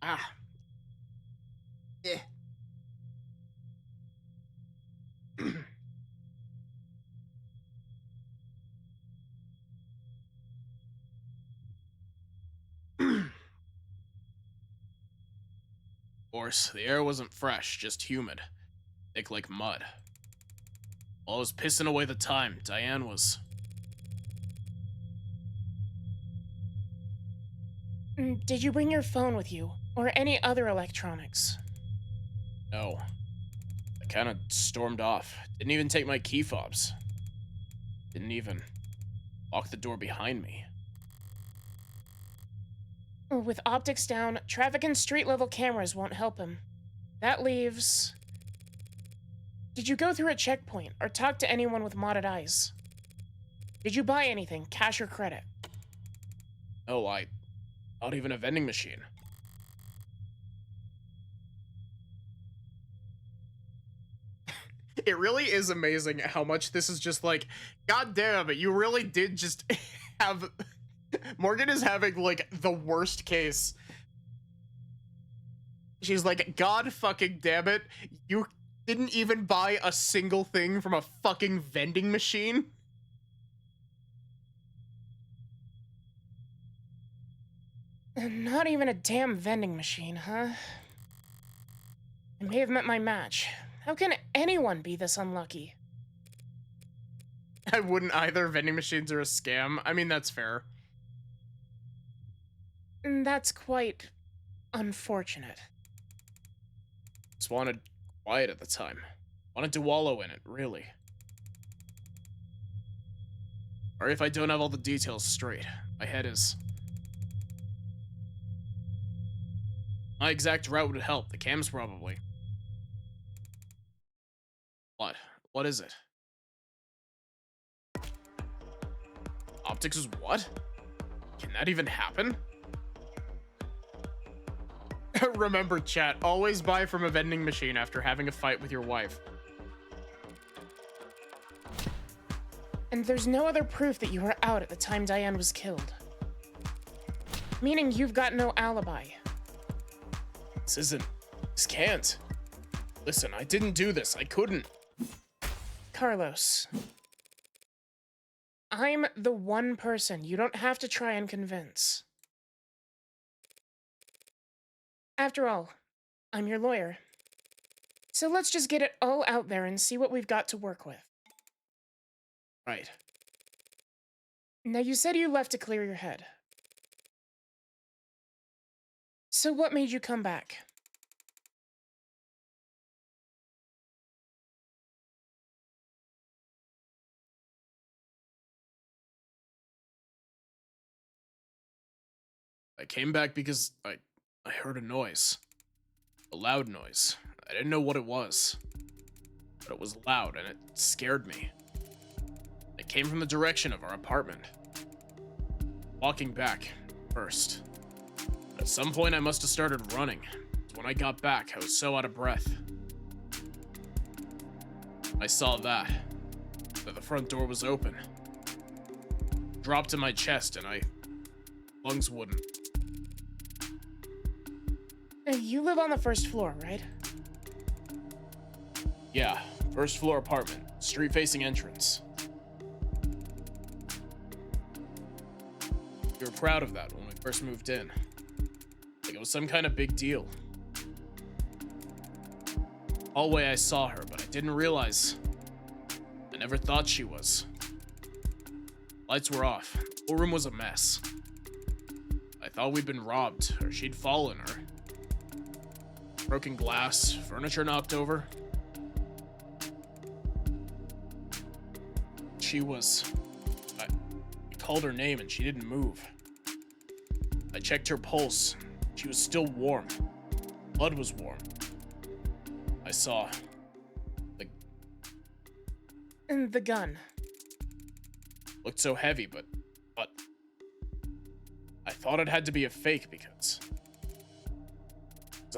Ah. Yeah. Of course, the air wasn't fresh, just humid. Thick like mud. While I was pissing away the time, Diane was... Did you bring your phone with you? Or any other electronics? No. I kinda stormed off. Didn't even take my key fobs. Didn't even lock the door behind me. With optics down, traffic and street-level cameras won't help him. That leaves... Did you go through a checkpoint or talk to anyone with modded eyes? Did you buy anything, cash or credit? No, not even a vending machine. It really is amazing how much this is just like, god damn it, you really did just have... Morgan is having, like, the worst case. She's like, god fucking damn it, you didn't even buy a single thing from a fucking vending machine? Not even a damn vending machine, huh? I may have met my match. How can anyone be this unlucky? I wouldn't either. Vending machines are a scam. I mean, that's fair. That's quite unfortunate. Just wanted quiet at the time. Wanted to wallow in it, really. Sorry if I don't have all the details straight. My head is... My exact route would help. The cams probably. What? What is it? Optics is what? Can that even happen? Remember, chat, always buy from a vending machine after having a fight with your wife. And there's no other proof that you were out at the time Diane was killed. Meaning you've got no alibi. This can't. Listen, I didn't do this. I couldn't. Carlos. I'm the one person you don't have to try and convince. After all, I'm your lawyer. So let's just get it all out there and see what we've got to work with. Right. Now, you said you left to clear your head. So what made you come back? I came back because I heard a noise. A loud noise. I didn't know what it was. But it was loud and it scared me. It came from the direction of our apartment. Walking back, first. But at some point I must have started running. When I got back, I was so out of breath. I saw that the front door was open. Dropped to my chest and lungs wouldn't. You live on the first floor, right? Yeah, first floor apartment, street facing entrance. We were proud of that when we first moved in. Like it was some kind of big deal. Hallway I saw her, but I didn't realize the never thought she was. Lights were off. The whole room was a mess. I thought we'd been robbed, or she'd fallen, or broken glass, furniture knocked over. I called her name and she didn't move. I checked her pulse. She was still warm. Blood was warm. I saw the And the gun. looked so heavy, but I thought it had to be a fake because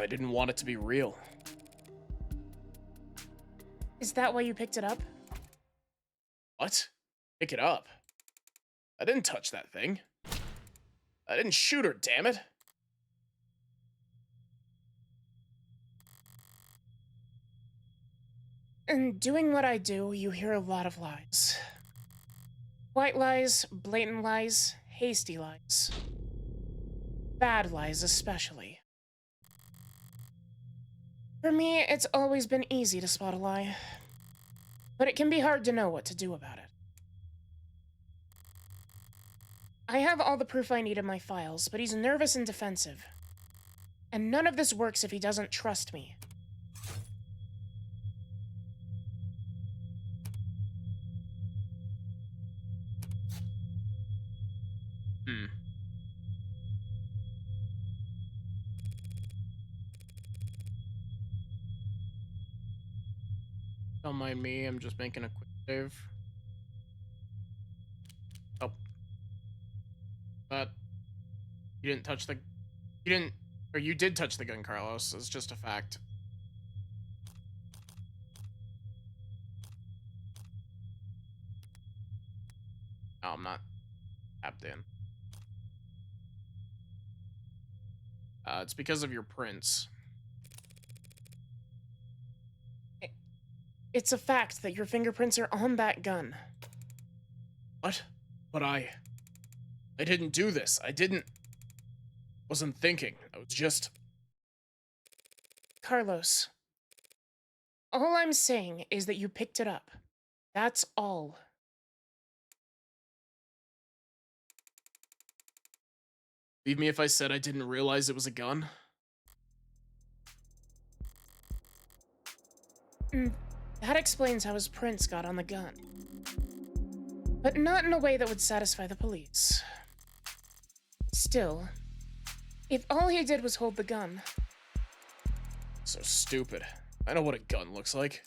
I didn't want it to be real. Is that why you picked it up? What? Pick it up? I didn't touch that thing. I didn't shoot her, damn it. In doing what I do, you hear a lot of lies. White lies, blatant lies, hasty lies. Bad lies, especially. For me, it's always been easy to spot a lie. But it can be hard to know what to do about it. I have all the proof I need in my files, but he's nervous and defensive. And none of this works if he doesn't trust me. Don't mind me, I'm just making a quick save. Oh. But you didn't touch the... You didn't... Or you did touch the gun, Carlos. It's just a fact. Oh, I'm not tapped in. It's because of your prints. It's a fact that your fingerprints are on that gun. What? But I didn't do this. Wasn't thinking. I was just... Carlos. All I'm saying is that you picked it up. That's all. Believe me if I said I didn't realize it was a gun? That explains how his prints got on the gun. But not in a way that would satisfy the police. Still, if all he did was hold the gun... So stupid. I know what a gun looks like.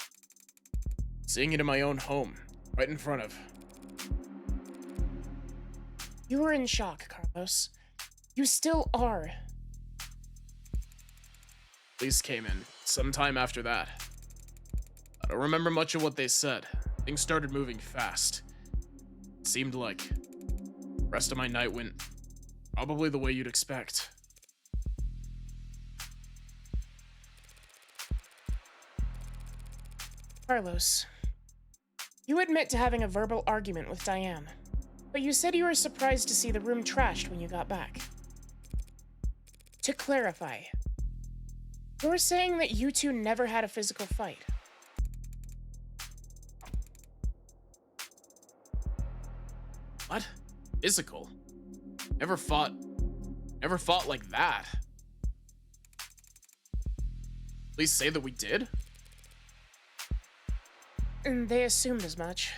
Seeing it in my own home, right in front of... You were in shock, Carlos. You still are. Police came in sometime after that. I don't remember much of what they said. Things started moving fast. It seemed like the rest of my night went probably the way you'd expect. Carlos, you admit to having a verbal argument with Diane, but you said you were surprised to see the room trashed when you got back. To clarify, you're saying that you two never had a physical fight. What? Physical? Never fought like that. Please say that we did? And they assumed as much.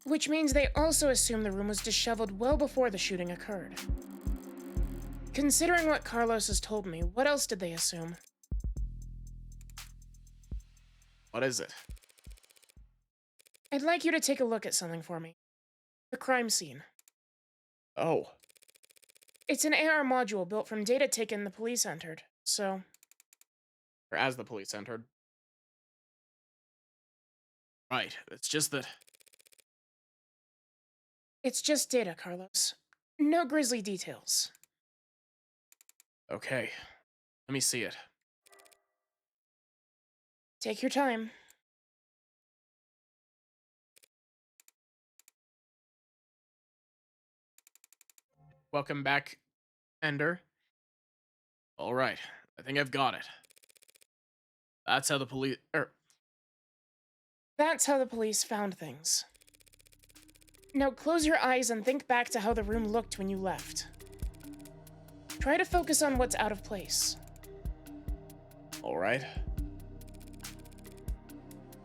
Which means they also assumed the room was disheveled well before the shooting occurred. Considering what Carlos has told me, what else did they assume? What is it? I'd like you to take a look at something for me. The crime scene. Oh. It's an AR module built from data taken the police entered, so... Or as the police entered. Right, it's just that... It's just data, Carlos. No grisly details. Okay. Let me see it. Take your time. Welcome back, Ender. Alright, I think I've got it. That's how the police... That's how the police found things. Now close your eyes and think back to how the room looked when you left. Try to focus on what's out of place. All right.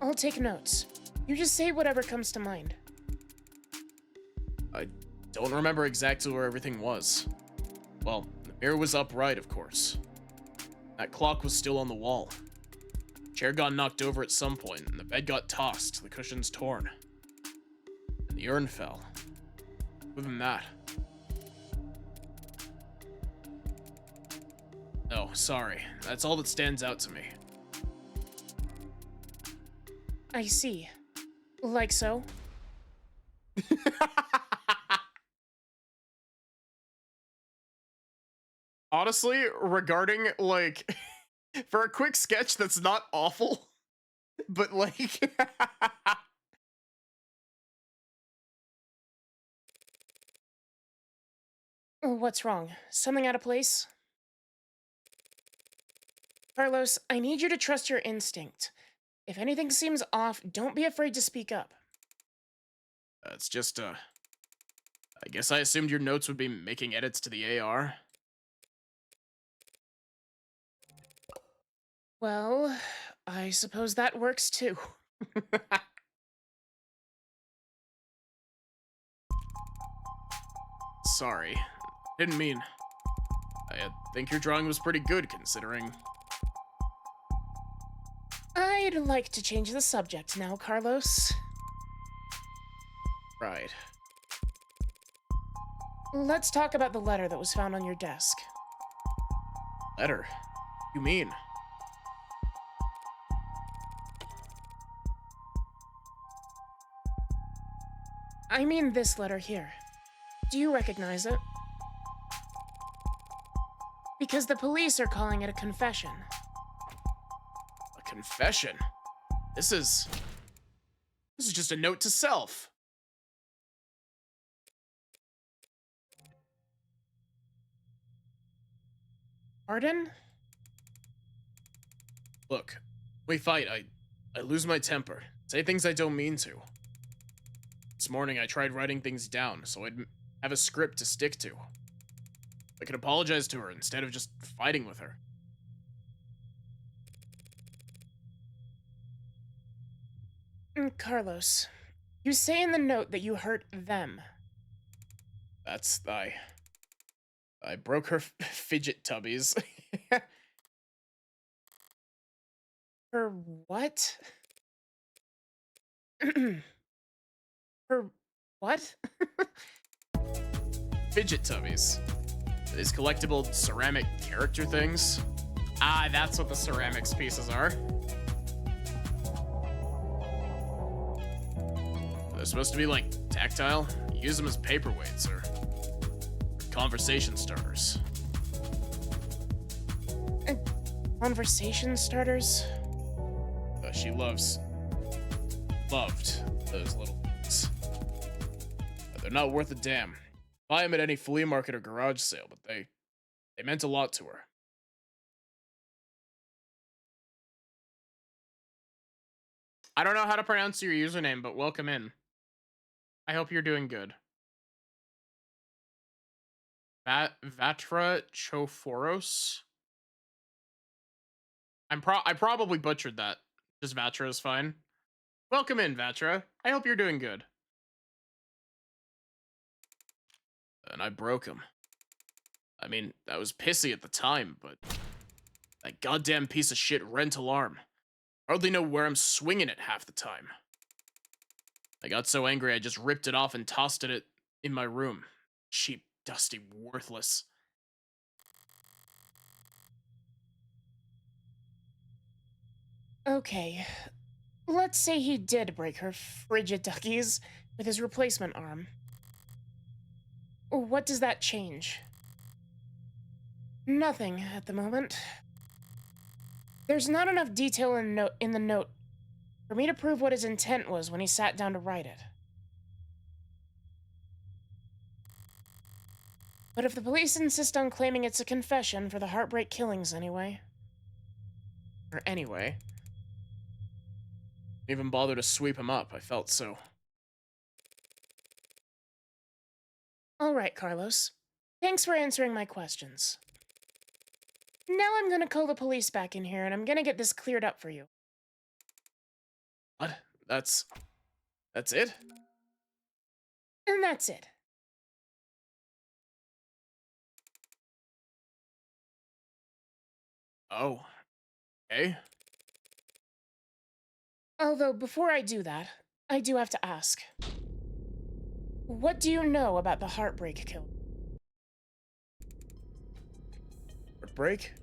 I'll take notes. You just say whatever comes to mind. I don't remember exactly where everything was. Well, the mirror was upright, of course. That clock was still on the wall. Chair got knocked over at some point, and the bed got tossed, the cushions torn. And the urn fell. Other than that. Oh, sorry. That's all that stands out to me. I see. Like so? Honestly, regarding, like, for a quick sketch that's not awful, but, like, What's wrong? Something out of place? Carlos, I need you to trust your instinct. If anything seems off, don't be afraid to speak up. it's just, I guess I assumed your notes would be making edits to the AR. Well, I suppose that works too. Sorry. Didn't mean. I think your drawing was pretty good, considering. I'd like to change the subject now, Carlos. Right. Let's talk about the letter that was found on your desk. Letter? You mean? I mean this letter here. Do you recognize it? Because the police are calling it a confession. A confession? This is just a note to self. Pardon? Look, we fight, I lose my temper. Say things I don't mean to. This morning I tried writing things down so I'd have a script to stick to. I could apologize to her instead of just fighting with her. Carlos, you say in the note that you hurt them. That's I broke her fidget tubbies. Her what? Her what? Fidget tubbies. These collectible ceramic character things. Ah, that's what the ceramics pieces are. They're supposed to be like tactile. You use them as paperweights or conversation starters. Conversation starters? She loved those little things. They're not worth a damn. Buy them at any flea market or garage sale, but they meant a lot to her. I don't know how to pronounce your username, but welcome in. I hope you're doing good. Vatra Choforos. I probably butchered that. Just Vatra is fine. Welcome in, Vatra. I hope you're doing good. And I broke him. I mean, that was pissy at the time, but that goddamn piece of shit rental arm. Hardly know where I'm swinging it half the time. I got so angry I just ripped it off and tossed it in my room. Cheap, dusty, worthless. Okay. Let's say he did break her frigid duckies with his replacement arm. What does that change? Nothing at the moment. There's not enough detail in the note for me to prove what his intent was when he sat down to write it. But if the police insist on claiming it's a confession for the Heartbreak killings anyway. Or anyway. Even bother to sweep him up. I felt so. All right, Carlos. Thanks for answering my questions. Now I'm gonna call the police back in here and I'm gonna get this cleared up for you. What? That's it? And that's it. Oh, okay. Although, before I do that, I do have to ask. What do you know about the Heartbreak Killer? Heartbreak?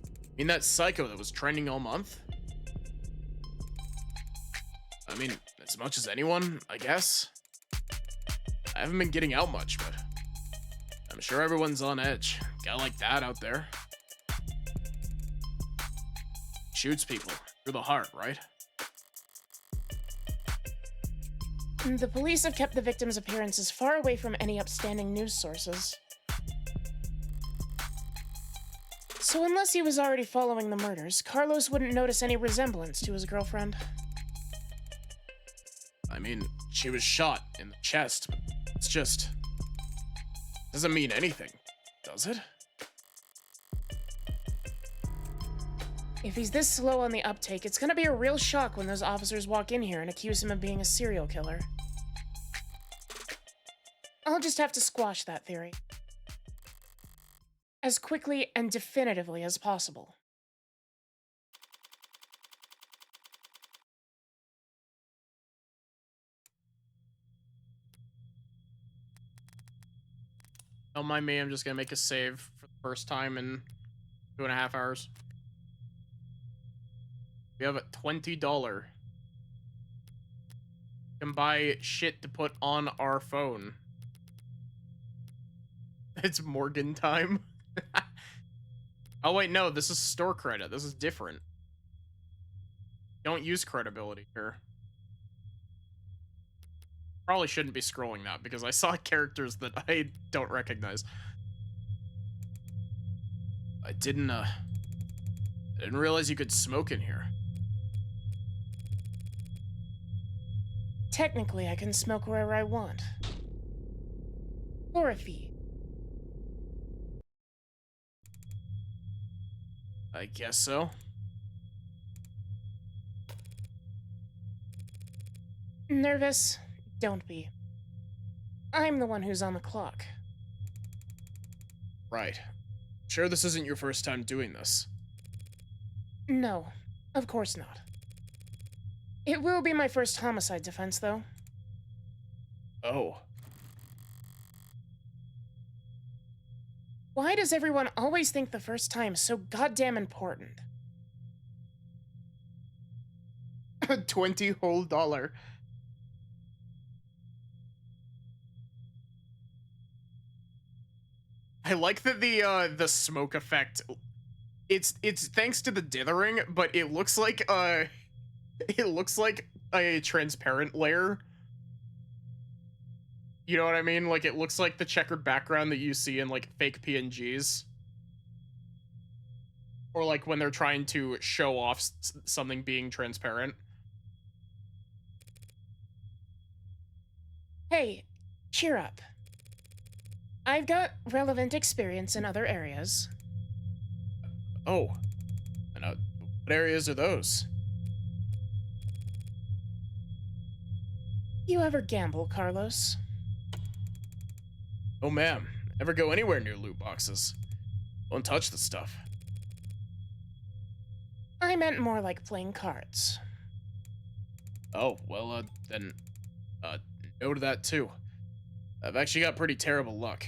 You mean that psycho that was trending all month? I mean, as much as anyone, I guess. I haven't been getting out much, but I'm sure everyone's on edge. Guy like that out there. Shoots people through the heart, right? The police have kept the victim's appearances far away from any upstanding news sources. So unless he was already following the murders, Carlos wouldn't notice any resemblance to his girlfriend. I mean, she was shot in the chest, but it's just... doesn't mean anything, does it? If he's this slow on the uptake, it's gonna be a real shock when those officers walk in here and accuse him of being a serial killer. I'll just have to squash that theory. As quickly and definitively as possible. Don't mind me, I'm just gonna make a save for the first time in 2.5 hours. We have a $20. Can buy shit to put on our phone. It's Morgan time. Oh wait, no, this is store credit. This is different. Don't use credibility here. Probably shouldn't be scrolling that because I saw characters that I don't recognize. I didn't realize you could smoke in here. Technically, I can smoke wherever I want. For a fee. I guess so. Nervous? Don't be. I'm the one who's on the clock. Right. Sure this isn't your first time doing this. No, of course not. It will be my first homicide defense, though. Oh. Why does everyone always think the first time is so goddamn important? $20 whole. I like that the smoke effect. It's thanks to the dithering, but it looks like a transparent layer. You know what I mean? Like it looks like the checkered background that you see in like fake PNGs. Or like when they're trying to show off something being transparent. Hey, cheer up. I've got relevant experience in other areas. Oh. And what areas are those? You ever gamble, Carlos? Oh, ma'am. Never go anywhere near loot boxes. Don't touch the stuff. I meant more like playing cards. Oh, well, then, no to that too. I've actually got pretty terrible luck.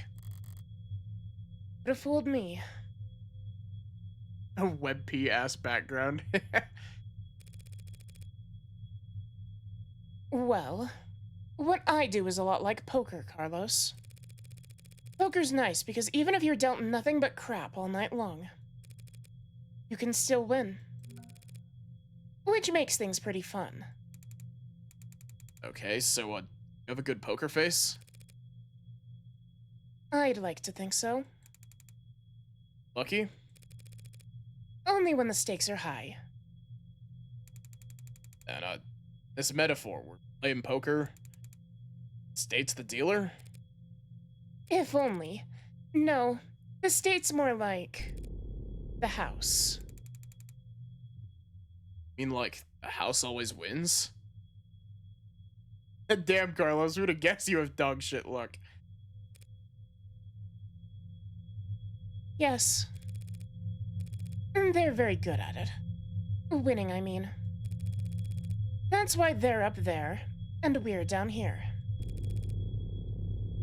Could have fooled me. A WebP-ass background. Well, what I do is a lot like poker, Carlos. Poker's nice because even if you're dealt nothing but crap all night long, you can still win. Which makes things pretty fun. Okay, so, you have a good poker face? I'd like to think so. Lucky? Only when the stakes are high. And, This metaphor, we're playing poker. State's the dealer? If only. No, the state's more like the house. I mean, like, the house always wins? Damn, Carlos, who'd have guessed you have dog shit luck? Yes. And they're very good at it. Winning, I mean. That's why they're up there, and we're down here.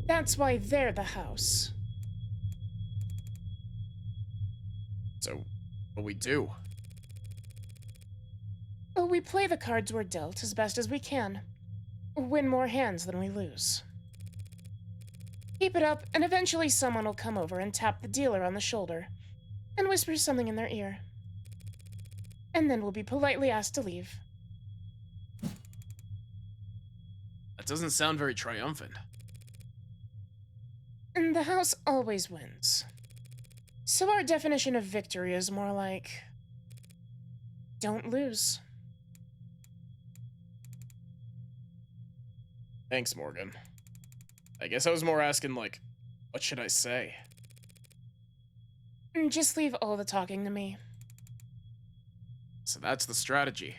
That's why they're the house. So, what we do? Oh, we play the cards we're dealt as best as we can. Win more hands than we lose. Keep it up, and eventually someone will come over and tap the dealer on the shoulder and whisper something in their ear. And then we'll be politely asked to leave. That doesn't sound very triumphant. And the house always wins. So our definition of victory is more like, don't lose. Thanks, Morgan. I guess I was more asking, like, what should I say? Just leave all the talking to me. So that's the strategy.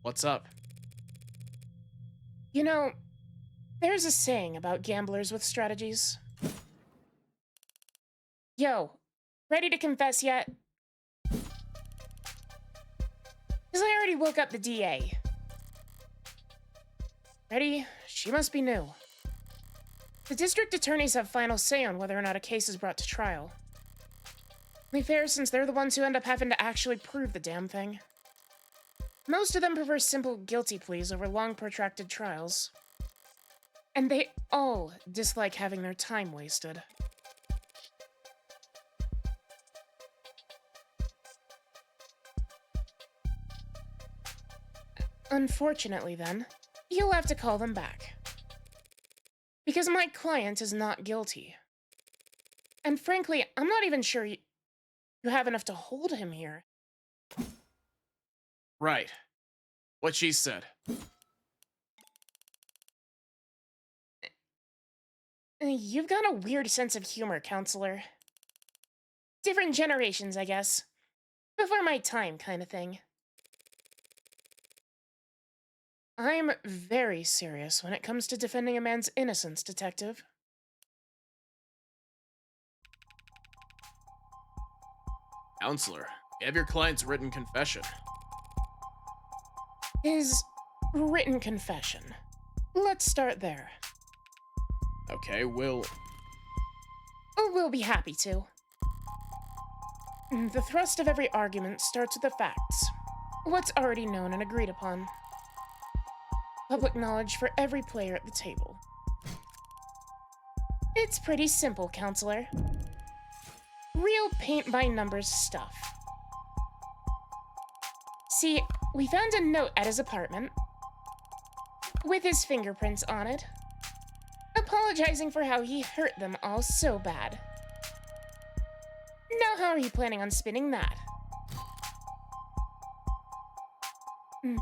What's up? You know, there's a saying about gamblers with strategies. Yo, ready to confess yet? Because I already woke up the DA. Ready? She must be new. The district attorneys have final say on whether or not a case is brought to trial. Only fair since they're the ones who end up having to actually prove the damn thing. Most of them prefer simple guilty pleas over long protracted trials. And they all dislike having their time wasted. Unfortunately, then, you'll have to call them back. Because my client is not guilty. And frankly, I'm not even sure you have enough to hold him here. Right. What she said. You've got a weird sense of humor, counselor. Different generations, I guess. Before my time, kind of thing. I'm very serious when it comes to defending a man's innocence, Detective. Counselor, you have your client's written confession. His written confession. Let's start there. Okay, we'll We'll be happy to. The thrust of every argument starts with the facts. What's already known and agreed upon. Public knowledge for every player at the table. It's pretty simple, counselor. Real paint-by-numbers stuff. See, we found a note at his apartment with his fingerprints on it, apologizing for how he hurt them all so bad. Now how are you planning on spinning that?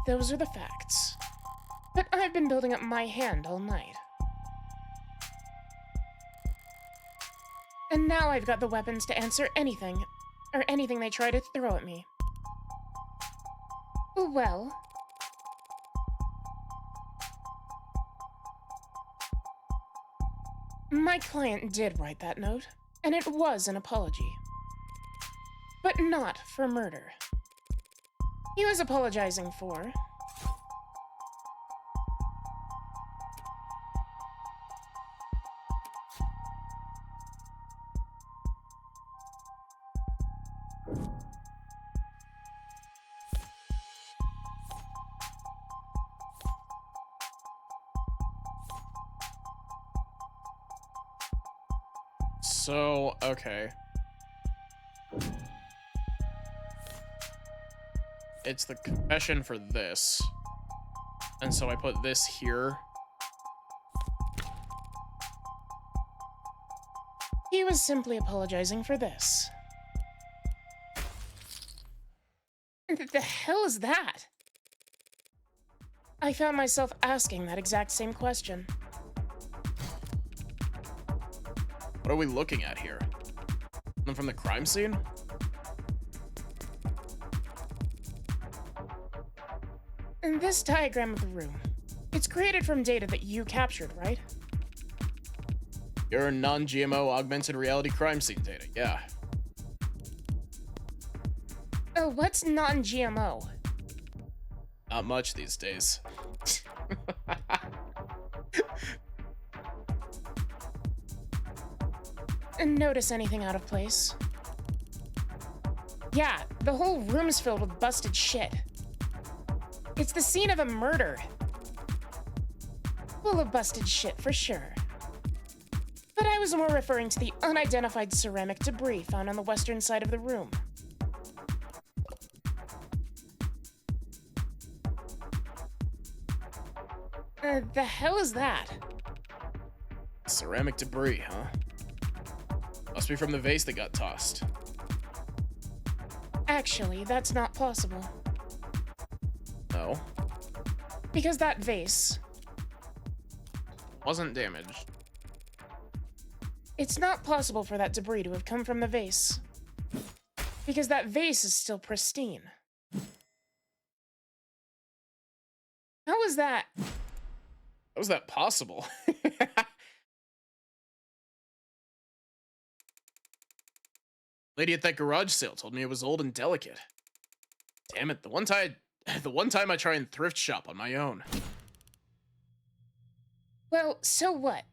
Those are the facts. But I've been building up my hand all night. And now I've got the weapons to answer anything, or anything they try to throw at me. Well... my client did write that note, and it was an apology. But not for murder. He was apologizing for... So, okay. It's the confession for this. And so I put this here. He was simply apologizing for this. The hell is that? I found myself asking that exact same question. What are we looking at here? Something from the crime scene? And this diagram of the room, it's created from data that you captured, right? Your non-GMO augmented reality crime scene data, yeah. Oh, what's non-GMO? Not much these days. And notice anything out of place? Yeah, the whole room's filled with busted shit. It's the scene of a murder. Full of busted shit, for sure. But I was more referring to the unidentified ceramic debris found on the western side of the room. The hell is that? Ceramic debris, huh? Must be from the vase that got tossed. Actually, that's not possible. No. Because that vase, Wasn't damaged. it's not possible for that debris to have come from the vase. Because that vase is still pristine. How is that? How is that possible? Lady at that garage sale told me it was old and delicate. Damn it, the one time I try and thrift shop on my own. Well, so what?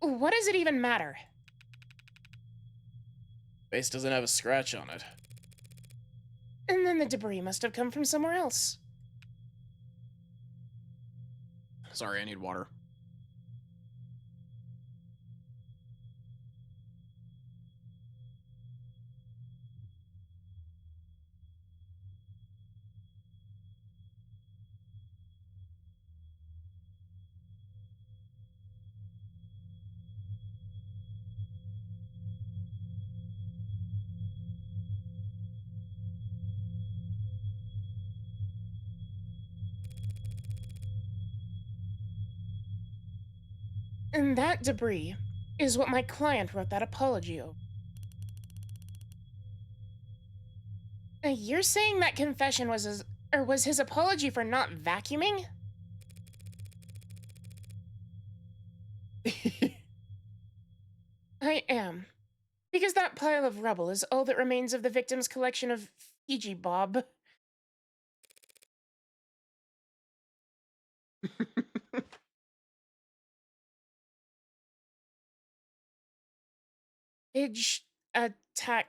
What does it even matter? Vase doesn't have a scratch on it. And then the debris must have come from somewhere else. Sorry, I need water. And that debris is what my client wrote that apology over. You're saying that confession was his apology for not vacuuming? I am. Because that pile of rubble is all that remains of the victim's collection of Fiji Bob. Fidge attack.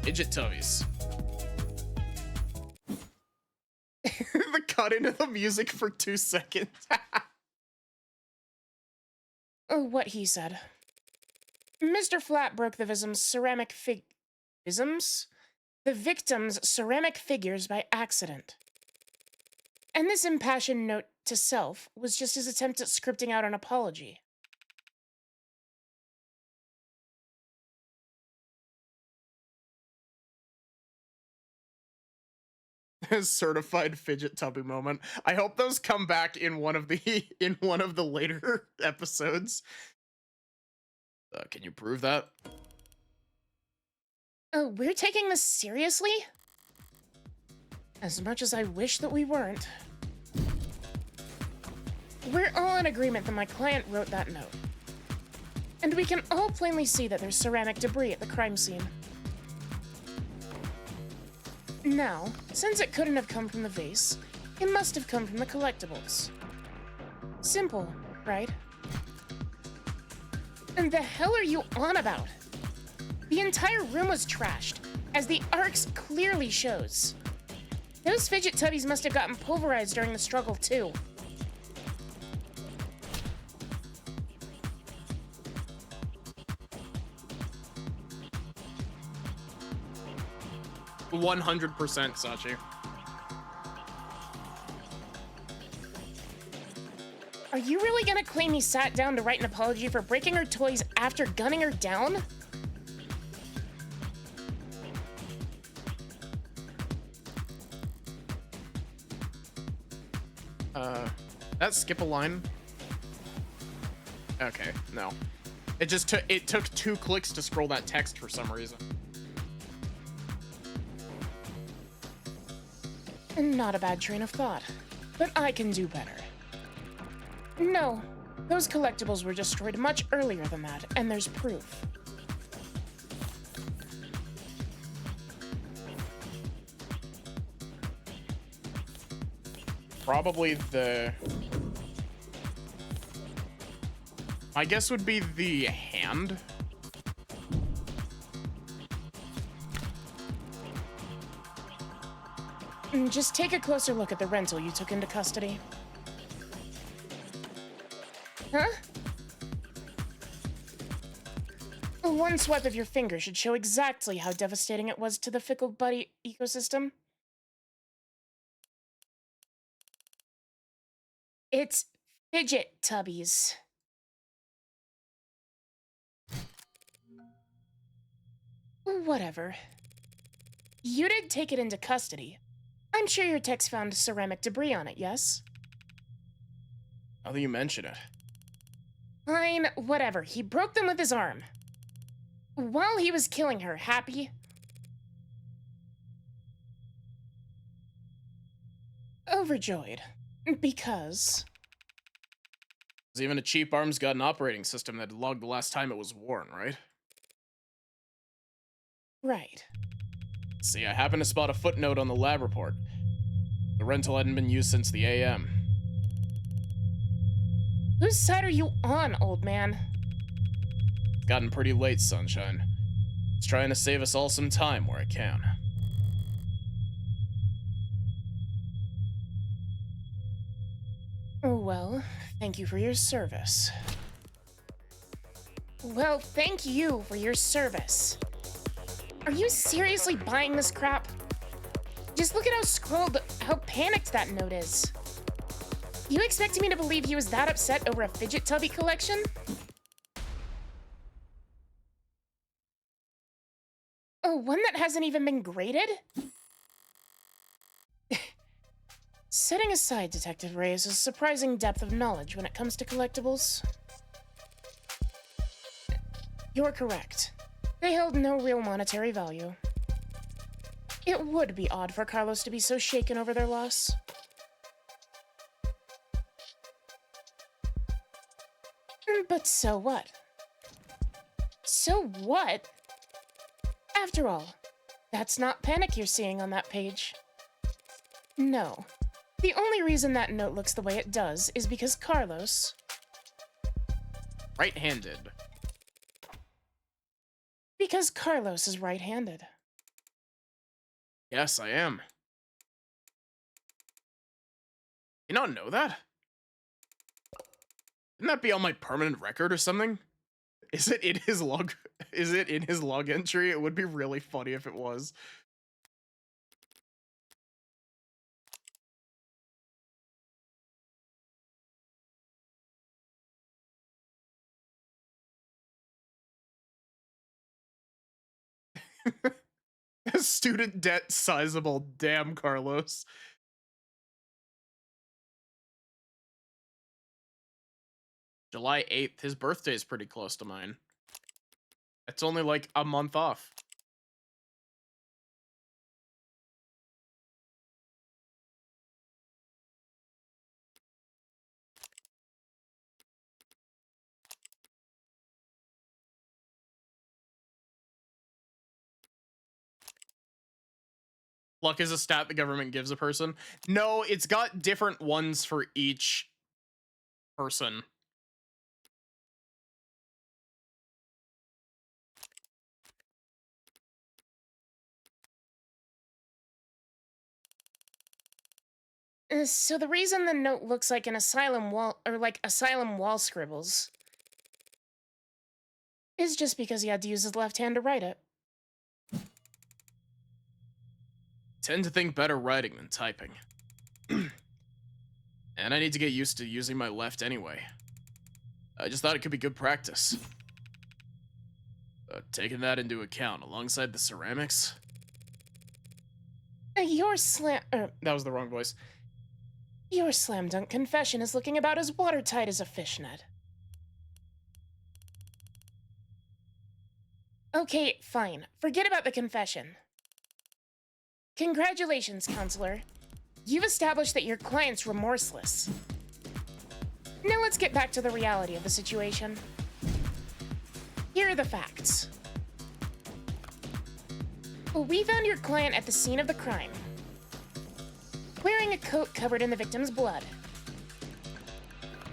Fidget Toys. The cut into the music for 2 seconds. What he said. Mr. Flat broke the victim's ceramic the victim's ceramic figures by accident. And this impassioned note to self was just his attempt at scripting out an apology. Certified fidget tubby moment. I hope those come back in one of the later episodes. Can you prove that? Oh, we're taking this seriously? As much as I wish that we weren't. We're all in agreement that my client wrote that note. And we can all plainly see that there's ceramic debris at the crime scene. Now, since it couldn't have come from the vase, it must have come from the collectibles. Simple, right? And the hell are you on about? The entire room was trashed, as the arcs clearly shows. Those fidget tubbies must have gotten pulverized during the struggle, too. 100%, Sachi. Are you really gonna claim he sat down to write an apology for breaking her toys after gunning her down? That skip a line? Okay, no. It took 2 clicks to scroll that text for some reason. Not a bad train of thought, but I can do better. No, those collectibles were destroyed much earlier than that, and there's proof. Probably my guess would be the hand. Just take a closer look at the rental you took into custody. Huh? One swipe of your finger should show exactly how devastating it was to the fickle buddy ecosystem. It's fidget tubbies. Whatever. You did take it into custody. I'm sure your techs found ceramic debris on it, yes? Now that you mention it. Fine, whatever. He broke them with his arm. While he was killing her, happy? Overjoyed. Because... Because even a cheap arm's got an operating system that logged the last time it was worn, right? Right. See, I happened to spot a footnote on the lab report. The rental hadn't been used since the AM. Whose side are you on, old man? It's gotten pretty late, Sunshine. It's trying to save us all some time where it can. Well, thank you for your service. Well, thank you for your service. Are you seriously buying this crap? Just look at how panicked that note is. You expected me to believe he was that upset over a fidget tubby collection? Oh, one that hasn't even been graded? Setting aside Detective Reyes' surprising depth of knowledge when it comes to collectibles. You're correct. They held no real monetary value. It would be odd for Carlos to be so shaken over their loss. But so what? So what? After all, that's not panic you're seeing on that page. No. The only reason that note looks the way it does is because Carlos... Right-handed. Because Carlos is right-handed. Yes, I am. You not know that? Didn't that be on my permanent record or something? Is it in his log? Is it in his log entry? It would be really funny if it was. Student debt sizable. Damn, Carlos. July 8th. His birthday is pretty close to mine. It's only like a month off. Luck is a stat the government gives a person. No, it's got different ones for each person. So the reason the note looks like an asylum wall, or like asylum wall scribbles, is just because he had to use his left hand to write it. Tend to think better writing than typing. And I need to get used to using my left anyway. I just thought it could be good practice. Taking that into account, alongside the ceramics... Your That was the wrong voice. Your slam dunk confession is looking about as watertight as a fishnet. Okay, fine. Forget about the confession. Congratulations, counselor. You've established that your client's remorseless. Now let's get back to the reality of the situation. Here are the facts. We found your client at the scene of the crime, wearing a coat covered in the victim's blood,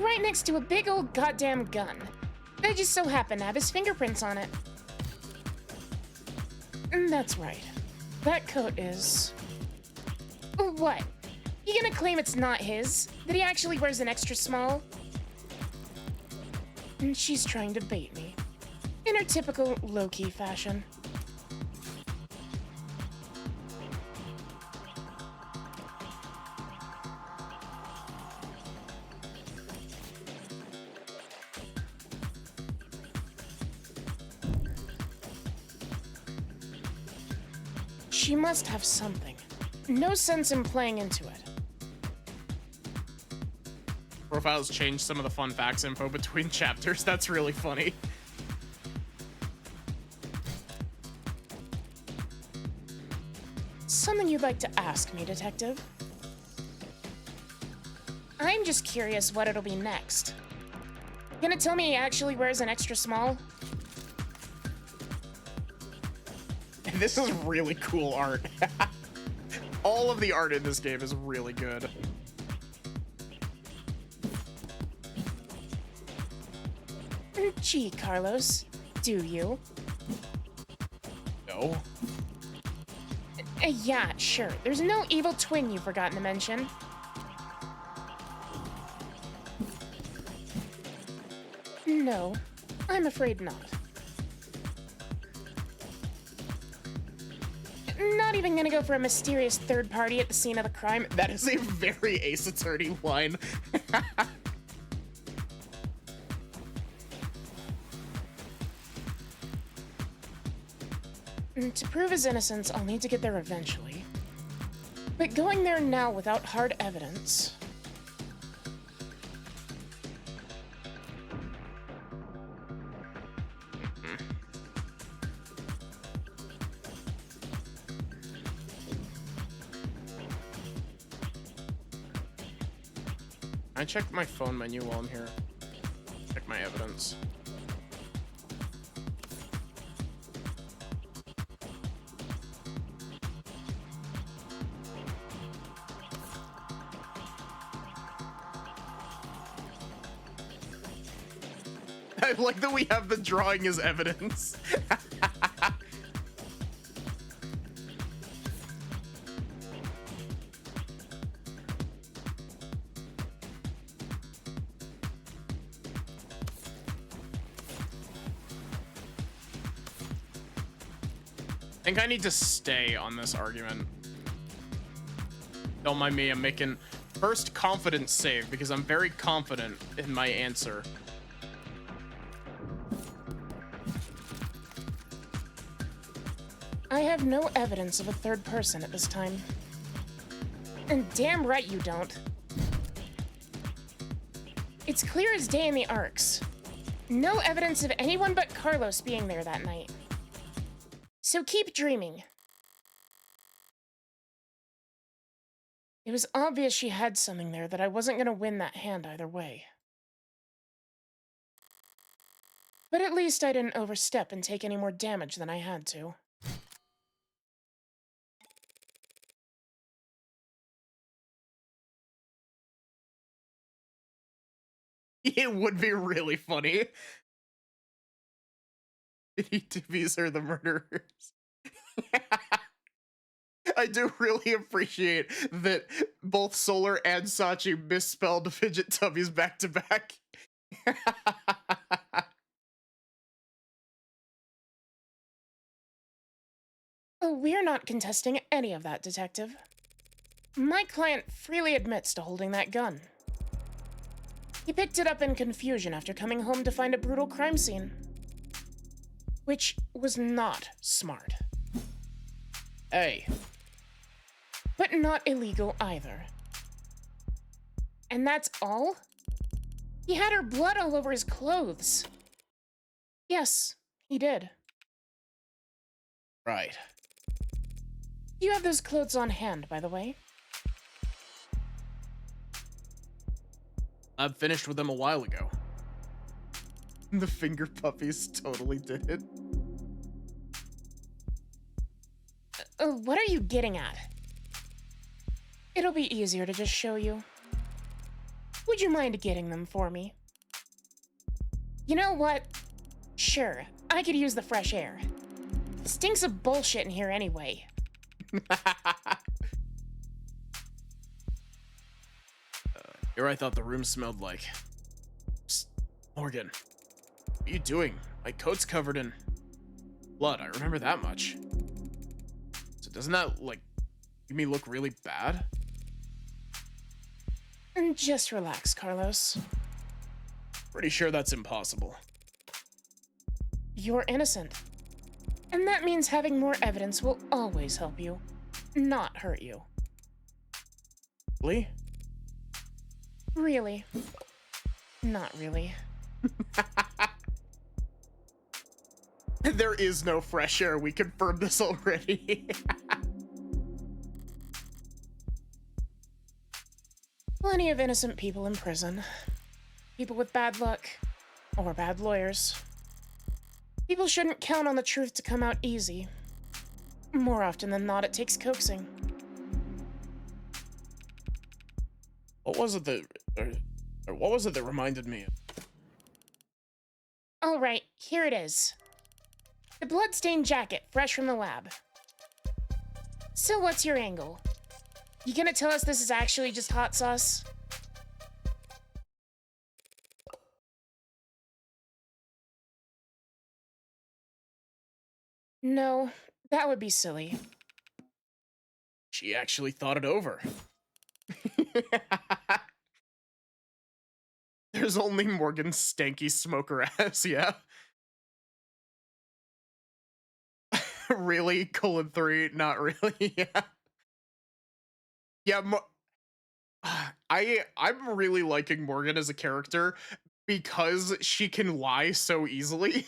right next to a big old goddamn gun that just so happened to have his fingerprints on it. That's right. That coat is... What? You gonna claim it's not his? That he actually wears an extra small? And she's trying to bait me. In her typical low-key fashion. She must have something. No sense in playing into it. Profiles changed some of the fun facts info between chapters. That's really funny. Something you'd like to ask me, Detective? I'm just curious what it'll be next. Gonna tell me he actually wears an extra small? This is really cool art. All of the art in this game is really good. Gee, Carlos, do you? No. Yeah, sure. There's no evil twin you've forgotten to mention. No, I'm afraid not. Not even gonna go for a mysterious third party at the scene of the crime. That is a very Ace Attorney line. To prove his innocence, I'll need to get there eventually. But going there now without hard evidence... I checked my phone menu while I'm here. Check my evidence. I like that we have the drawing as evidence. I think I need to stay on this argument. Don't mind me, I'm making first confidence save because I'm very confident in my answer. I have no evidence of a third person at this time. And damn right you don't. It's clear as day in the arcs. No evidence of anyone but Carlos being there that night. So keep dreaming. It was obvious she had something there that I wasn't gonna win that hand either way. But at least I didn't overstep and take any more damage than I had to. It would be really funny. These are the murderers. I do really appreciate that both Solar and Sachi misspelled fidget tubbies back to back. Oh, we're not contesting any of that, Detective. My client freely admits to holding that gun. He picked it up in confusion after coming home to find a brutal crime scene. Which was not smart. Hey. But not illegal either. And that's all? He had her blood all over his clothes. Yes, he did. Right. You have those clothes on hand, by the way. I finished with them a while ago. The finger puppies totally did it. What are you getting at? It'll be easier to just show you. Would you mind getting them for me? You know what? Sure, I could use the fresh air. It stinks of bullshit in here anyway. Here I thought the room smelled like. Psst, Morgan, what are you doing? My coat's covered in blood. I remember that much. So doesn't that, like, make me look really bad? And just relax, Carlos. Pretty sure that's impossible. You're innocent. And that means having more evidence will always help you, not hurt you. Really? Really. Not really. There is no fresh air. We confirmed this already. Plenty of innocent people in prison. People with bad luck. Or bad lawyers. People shouldn't count on the truth to come out easy. More often than not, it takes coaxing. What was it that... or what was it that reminded me of? Alright, here it is. The bloodstained jacket, fresh from the lab. So what's your angle? You gonna tell us this is actually just hot sauce? No, that would be silly. She actually thought it over. There's only Morgan's stanky smoker ass, yeah. Really? :3, not really, yeah. Yeah, I'm really liking Morgan as a character because she can lie so easily.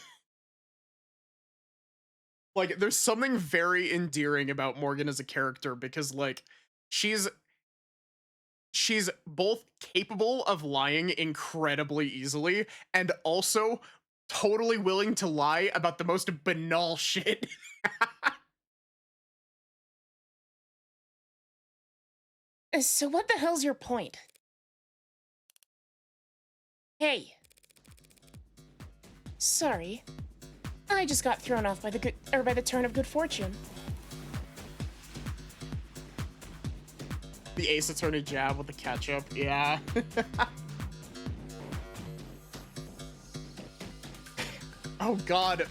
Like, there's something very endearing about Morgan as a character because, like, she's both capable of lying incredibly easily and also totally willing to lie about the most banal shit. So what the hell's your point? Hey. Sorry. I just got thrown off by by the turn of good fortune. The Ace Attorney jab with the ketchup, yeah. Oh god.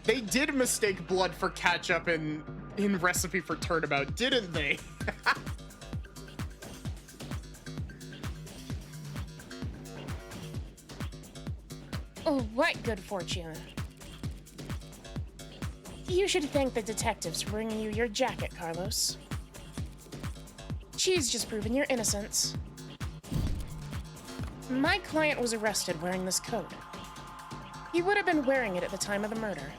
They did mistake blood for ketchup in Recipe for Turnabout, didn't they? Oh, what good fortune. You should thank the detectives for bringing you your jacket, Carlos. She's just proven your innocence. My client was arrested wearing this coat. He would have been wearing it at the time of the murder.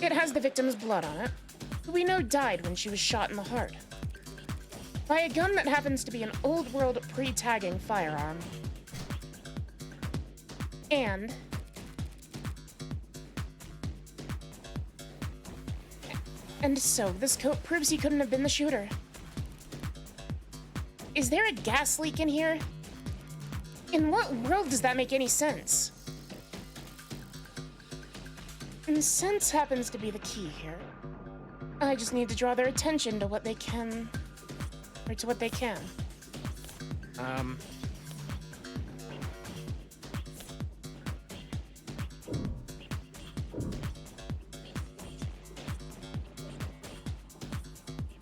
It has the victim's blood on it, who we know died when she was shot in the heart. By a gun that happens to be an old-world pre-tagging firearm. And so, this coat proves he couldn't have been the shooter. Is there a gas leak in here? In what world does that make any sense? And sense happens to be the key here. I just need to draw their attention to what they can... or to what they can.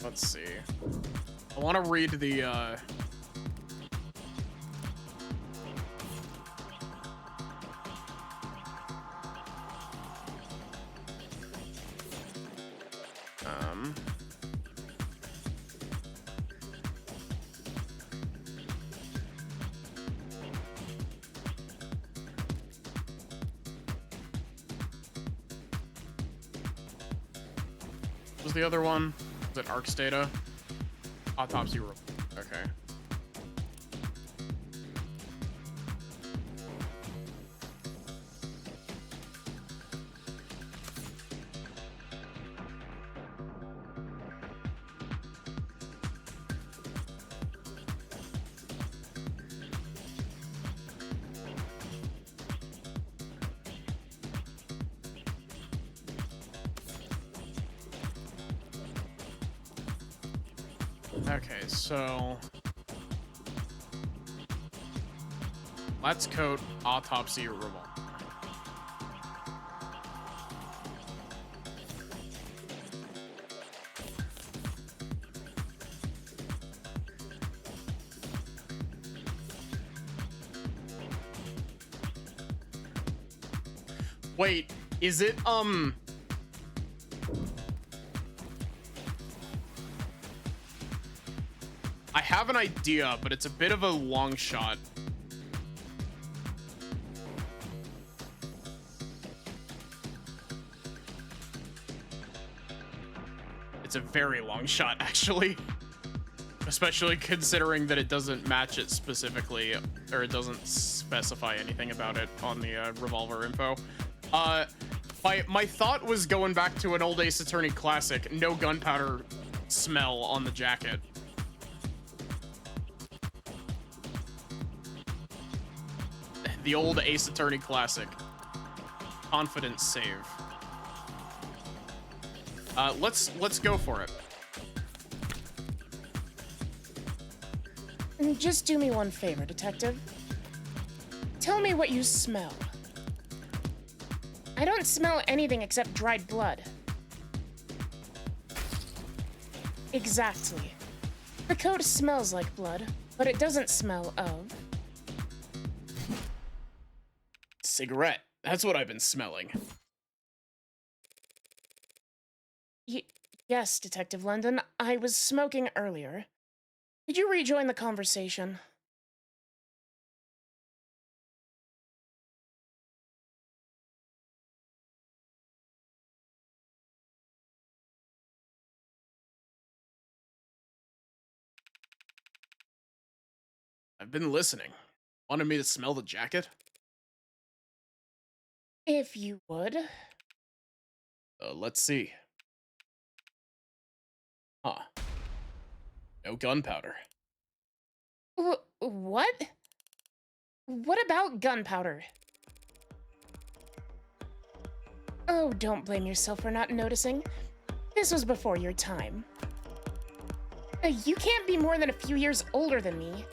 Let's see. I want to read the, Was the other one? Was it ARC's data? Autopsy report. Okay. Okay, so let's code autopsy revolver. Wait, is it I have an idea, but it's a bit of a long shot. It's a very long shot, actually. Especially considering that it doesn't match it specifically, or it doesn't specify anything about it on the revolver info. My thought was going back to an old Ace Attorney classic, no gunpowder smell on the jacket. The old Ace Attorney classic. Confident save. Let's go for it. Just do me one favor, Detective. Tell me what you smell. I don't smell anything except dried blood. Exactly. The code smells like blood, but it doesn't smell of... Cigarette. That's what I've been smelling. Yes, Detective London. I was smoking earlier. Could you rejoin the conversation? I've been listening. Wanted me to smell the jacket? If you would. Let's see. Huh. No gunpowder. What? What about gunpowder? Oh, don't blame yourself for not noticing. This was before your time. You can't be more than a few years older than me.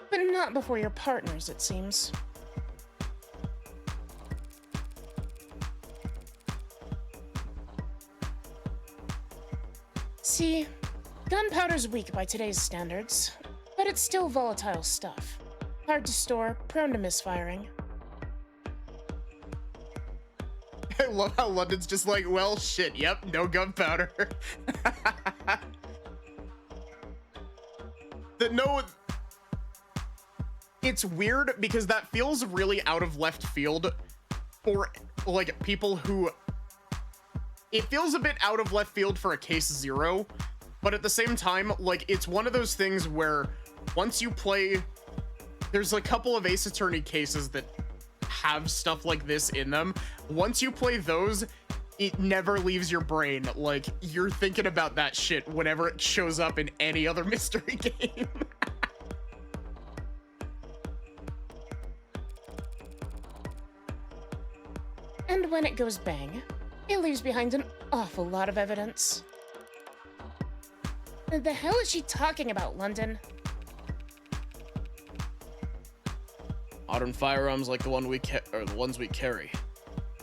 But not before your partners, it seems. See, gunpowder's weak by today's standards, but it's still volatile stuff. Hard to store, prone to misfiring. I love how London's just like, well, shit, yep, no gunpowder. It's weird because that feels really out of left field for, like, people who... It feels a bit out of left field for a case 0, but at the same time, like, it's one of those things where once you play... There's a couple of Ace Attorney cases that have stuff like this in them. Once you play those, it never leaves your brain. Like, you're thinking about that shit whenever it shows up in any other mystery game. And when it goes bang, it leaves behind an awful lot of evidence. The hell is she talking about, London? Modern firearms like the ones we carry.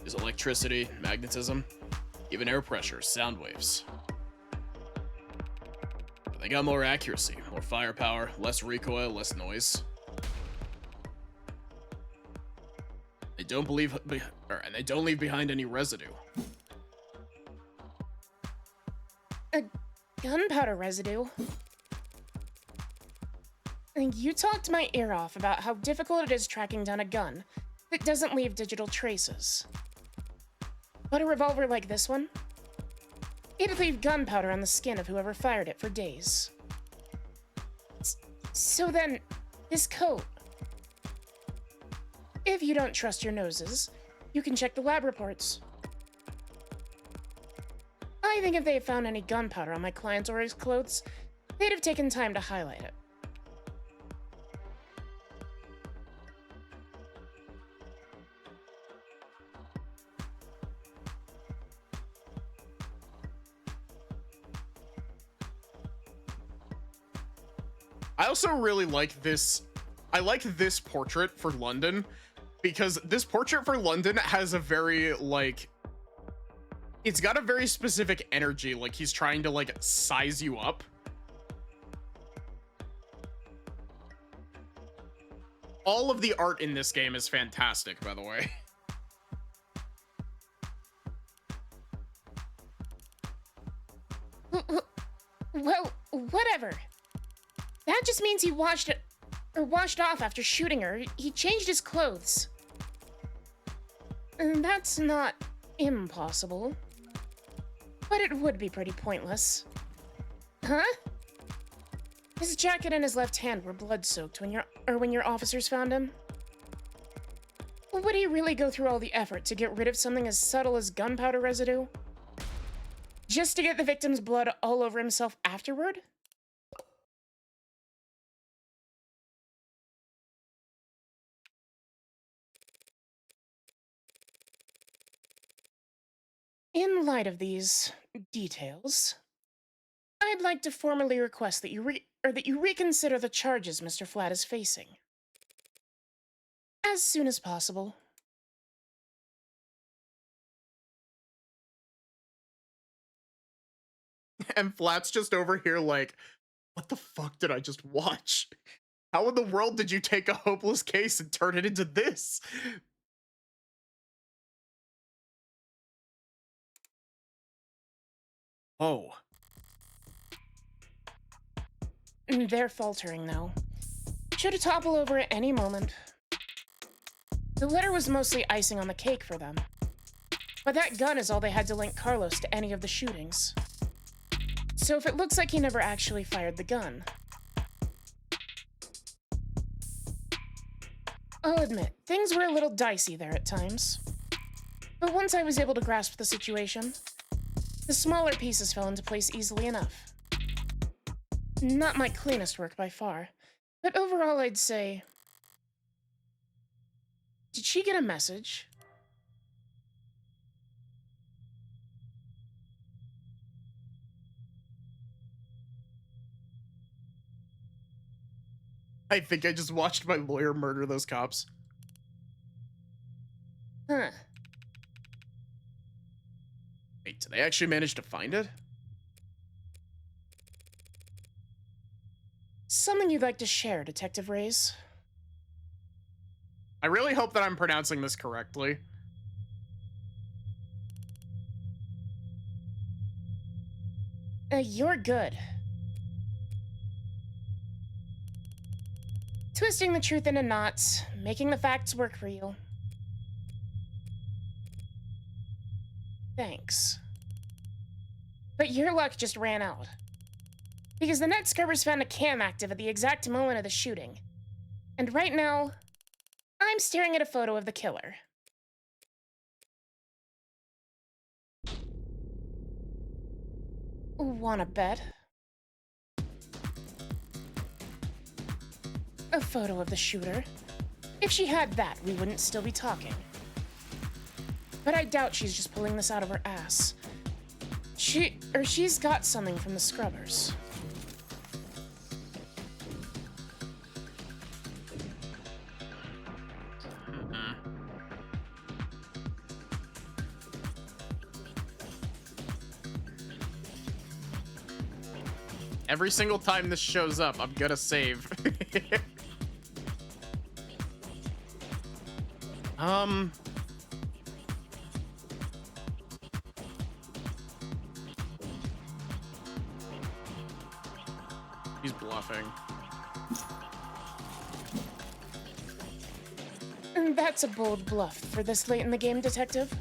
Is electricity, magnetism, even air pressure, sound waves. But they got more accuracy, more firepower, less recoil, less noise. They don't and they don't leave behind any residue. A gunpowder residue? You talked my ear off about how difficult it is tracking down a gun that doesn't leave digital traces. But a revolver like this one? It'd leave gunpowder on the skin of whoever fired it for days. So then, this coat. If you don't trust your noses, you can check the lab reports. I think if they had found any gunpowder on my client's or his clothes, they'd have taken time to highlight it. I also really like this. I like this portrait for London because this portrait for London has a very, like, it's got a very specific energy. Like, he's trying to, like, size you up. All of the art in this game is fantastic, by the way. Well, whatever. That just means he washed off after shooting her. He changed his clothes. And that's not impossible. But it would be pretty pointless. Huh? His jacket and his left hand were blood-soaked when your officers found him. Would he really go through all the effort to get rid of something as subtle as gunpowder residue? Just to get the victim's blood all over himself afterward? In light of these details, I'd like to formally request that you reconsider the charges Mr. Flat is facing. As soon as possible. And Flat's just over here like, what the fuck did I just watch? How in the world did you take a hopeless case and turn it into this? Oh. They're faltering now. Should topple over at any moment. The letter was mostly icing on the cake for them. But that gun is all they had to link Carlos to any of the shootings. So if it looks like he never actually fired the gun... I'll admit, things were a little dicey there at times. But once I was able to grasp the situation, the smaller pieces fell into place easily enough. Not my cleanest work by far, but overall I'd say... Did she get a message? I think I just watched my lawyer murder those cops. Huh. Wait, did they actually manage to find it? Something you'd like to share, Detective Reyes? I really hope that I'm pronouncing this correctly. You're good. Twisting the truth into knots, making the facts work for you. Thanks. But your luck just ran out. Because the net scrubbers found a cam active at the exact moment of the shooting. And right now, I'm staring at a photo of the killer. Wanna bet? A photo of the shooter. If she had that, we wouldn't still be talking. But I doubt she's just pulling this out of her ass. She's got something from the scrubbers. Every single time this shows up, I'm gonna save. He's bluffing. That's a bold bluff for this late in the game, Detective.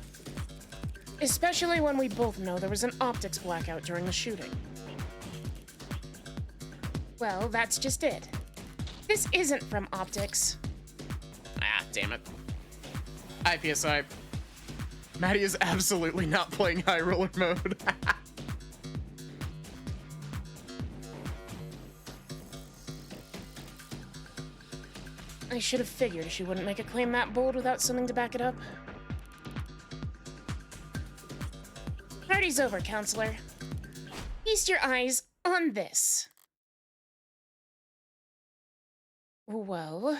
Especially when we both know there was an optics blackout during the shooting. Well, that's just it. This isn't from optics. Ah, damn it. Hi, PSI. Maddie is absolutely not playing high roller mode. I should have figured she wouldn't make a claim that bold without something to back it up. Party's over, counselor. Feast your eyes on this. Well...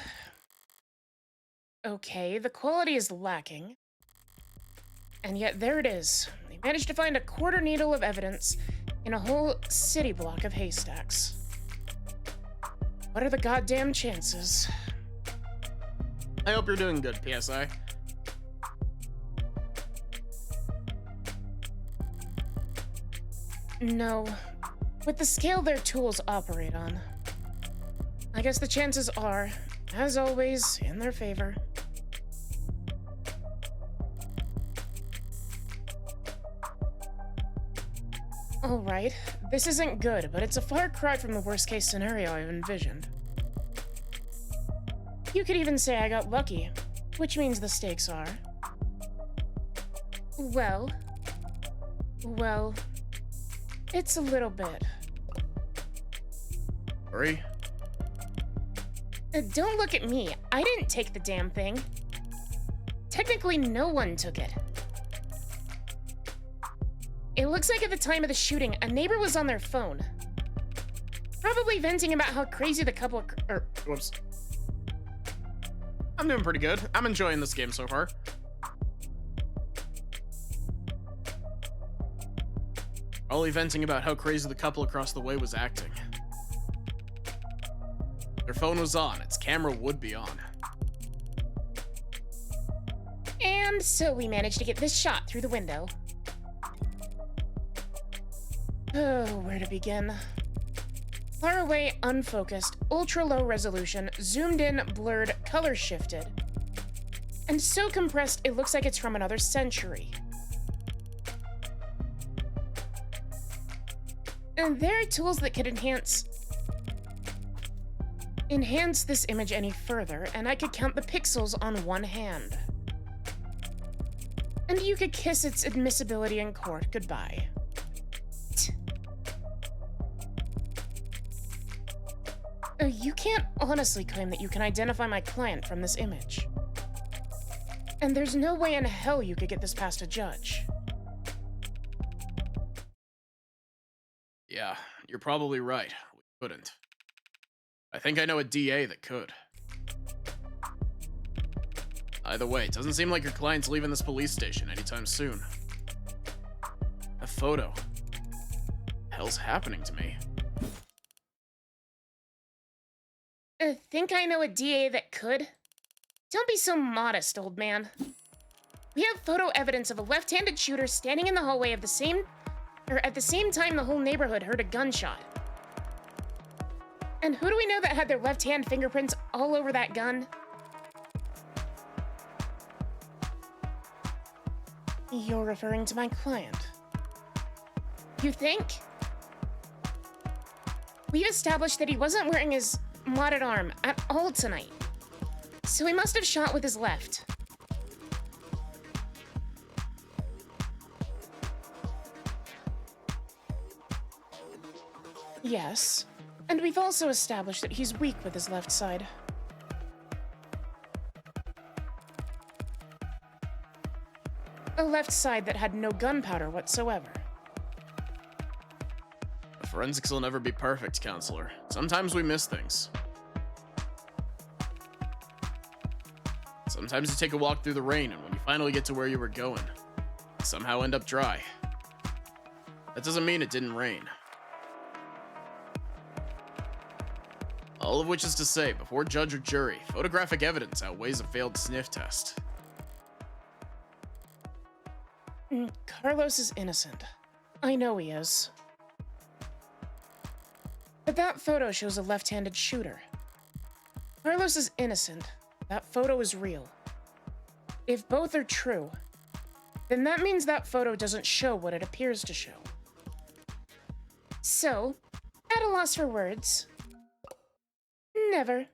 Okay, the quality is lacking. And yet there it is. They managed to find a quarter needle of evidence in a whole city block of haystacks. What are the goddamn chances? I hope you're doing good, PSI. No. With the scale their tools operate on, I guess the chances are, as always, in their favor. Alright, this isn't good, but it's a far cry from the worst case scenario I've envisioned. You could even say I got lucky, which means the stakes are... Well, it's a little bit. Hurry. Don't look at me. I didn't take the damn thing. Technically, no one took it. It looks like at the time of the shooting, a neighbor was on their phone. Probably venting about how crazy the couple... Whoops. I'm doing pretty good. I'm enjoying this game so far. Probably venting about how crazy the couple across the way was acting. Their phone was on. Its camera would be on. And so we managed to get this shot through the window. Oh, where to begin? Far away, unfocused, ultra-low resolution, zoomed in, blurred, color shifted. And so compressed, it looks like it's from another century. And there are tools that could enhance this image any further, and I could count the pixels on one hand. And you could kiss its admissibility in court goodbye. You can't honestly claim that you can identify my client from this image. And there's no way in hell you could get this past a judge. Yeah, you're probably right. We couldn't. I think I know a DA that could. Either way, it doesn't seem like your client's leaving this police station anytime soon. A photo. What the hell's happening to me? Think I know a DA that could? Don't be so modest, old man. We have photo evidence of a left-handed shooter standing in the hallway at the same time the whole neighborhood heard a gunshot. And who do we know that had their left hand fingerprints all over that gun? You're referring to my client. You think? We've established that he wasn't wearing his modded arm at all tonight. So he must have shot with his left. Yes, and we've also established that he's weak with his left side. A left side that had no gunpowder whatsoever. Forensics will never be perfect, counselor. Sometimes we miss things. Sometimes you take a walk through the rain, and when you finally get to where you were going, you somehow end up dry. That doesn't mean it didn't rain. All of which is to say, before judge or jury, photographic evidence outweighs a failed sniff test. Carlos is innocent. I know he is. But that photo shows a left-handed shooter. Carlos is innocent. That photo is real. If both are true, then that means that photo doesn't show what it appears to show. So, at a loss for words, never.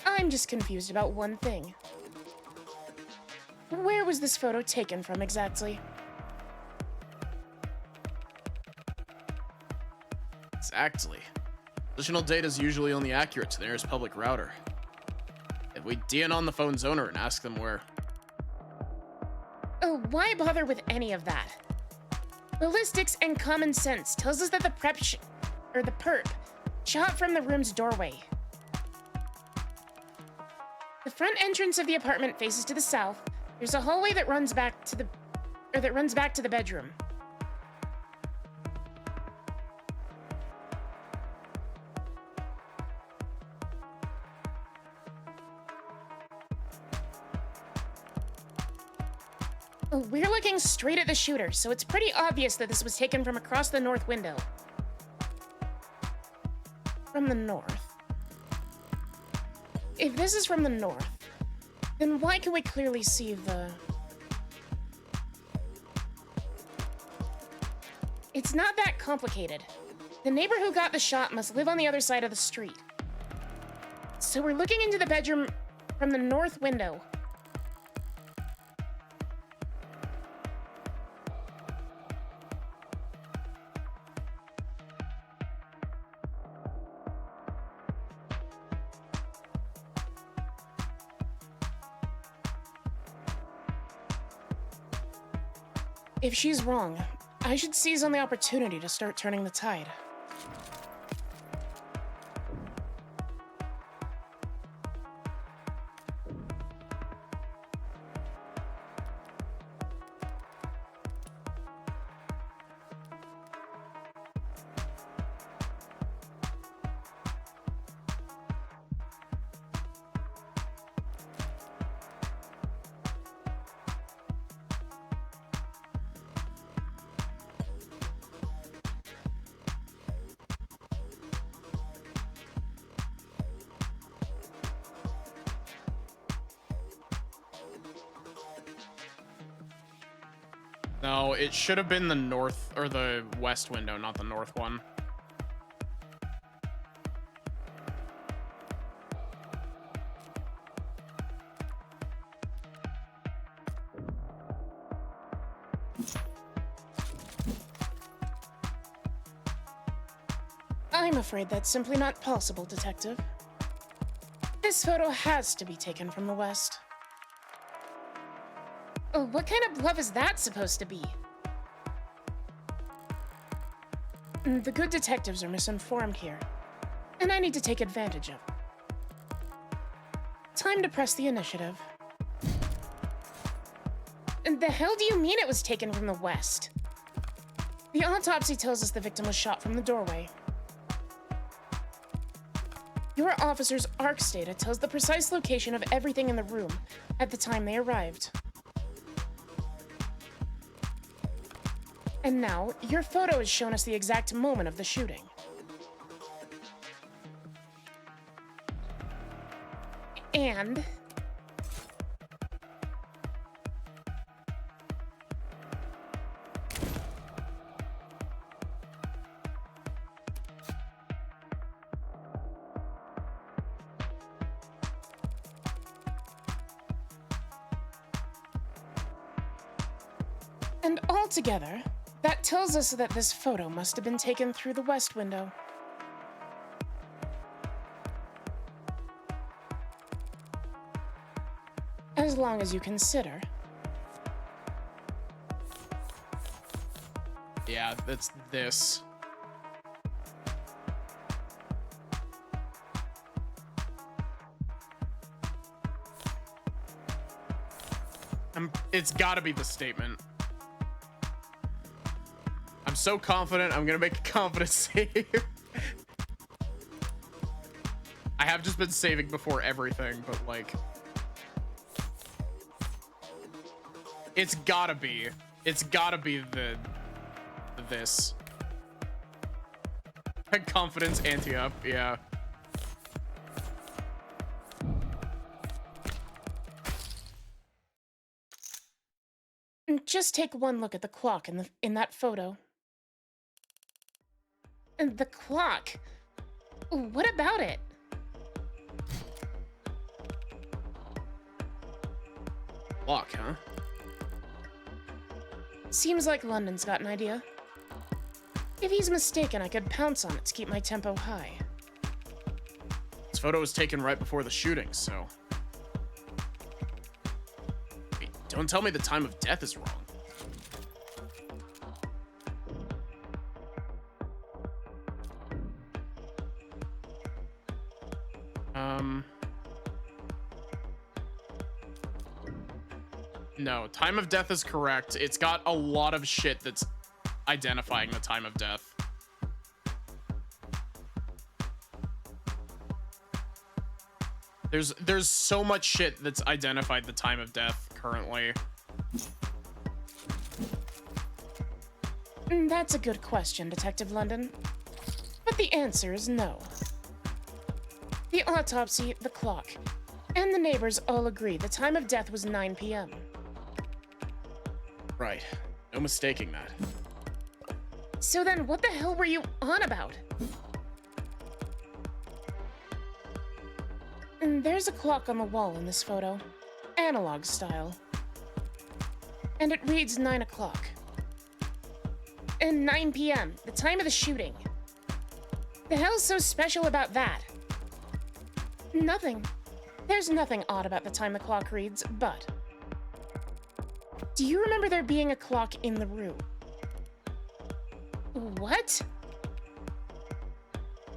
I'm just confused about one thing. Where was this photo taken from exactly? Exactly. Additional data is usually only accurate to the nearest public router. If we DN on the phone's owner and ask them where. Oh, why bother with any of that? Ballistics and common sense tells us that the perp shot from the room's doorway. The front entrance of the apartment faces to the south. There's a hallway that runs back to the bedroom. We're looking straight at the shooter, so it's pretty obvious that this was taken from across the north window. From the north. If this is from the north, then why can we clearly see the... It's not that complicated. The neighbor who got the shot must live on the other side of the street. So we're looking into the bedroom from the north window. If she's wrong, I should seize on the opportunity to start turning the tide. No, it should have been the north or the west window, not the north one. I'm afraid that's simply not possible, Detective. This photo has to be taken from the west. Oh, what kind of bluff is that supposed to be? The good detectives are misinformed here, and I need to take advantage of it. Time to press the initiative. And the hell do you mean it was taken from the west? The autopsy tells us the victim was shot from the doorway. Your officer's ARCS data tells the precise location of everything in the room at the time they arrived. And now, your photo has shown us the exact moment of the shooting. And... And altogether, that tells us that this photo must have been taken through the west window. As long as you consider. Yeah, that's this. It's gotta be the statement. I'm so confident I'm gonna make a confident save. I have just been saving before everything, but like... It's gotta be the this. Confidence ante-up, yeah. just take one look at the clock in that photo. And the clock? What about it? Clock, huh? Seems like London's got an idea. If he's mistaken, I could pounce on it to keep my tempo high. This photo was taken right before the shooting, so... Wait, don't tell me the time of death is wrong. No, time of death is correct. It's got a lot of shit that's identifying the time of death. There's so much shit that's identified the time of death currently. That's a good question, Detective London. But the answer is no. The autopsy, the clock, and the neighbors all agree the time of death was 9 p.m. Right. No mistaking that. So then what the hell were you on about? And there's a clock on the wall in this photo. Analog style. And it reads 9 o'clock. And 9 p.m., the time of the shooting. The hell's so special about that? Nothing. There's nothing odd about the time the clock reads, but... Do you remember there being a clock in the room? What?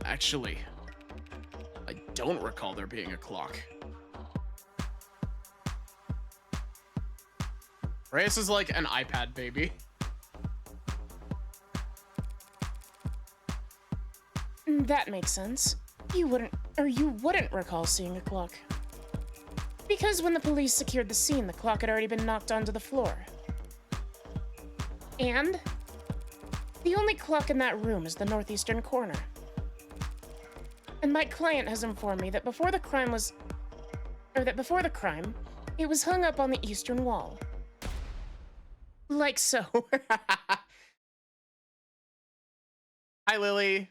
Actually, I don't recall there being a clock. Reyes is like an iPad baby. That makes sense. You wouldn't recall seeing a clock. Because when the police secured the scene, the clock had already been knocked onto the floor. And the only clock in that room is the northeastern corner. And my client has informed me that before the crime, it was hung up on the eastern wall. Like so. Hi, Lily.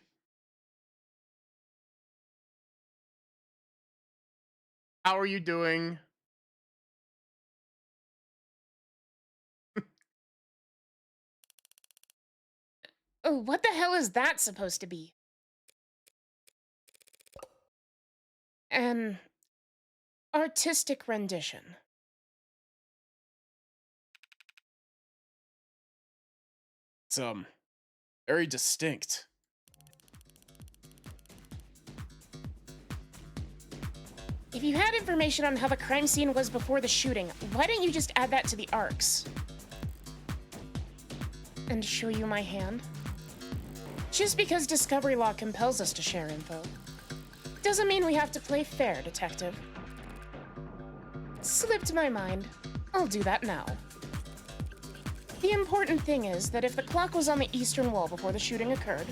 How are you doing? Oh, what the hell is that supposed to be? An artistic rendition. It's, very distinct. If you had information on how the crime scene was before the shooting, why didn't you just add that to the arcs? And show you my hand? Just because discovery law compels us to share info, doesn't mean we have to play fair, Detective. Slipped my mind. I'll do that now. The important thing is that if the clock was on the eastern wall before the shooting occurred...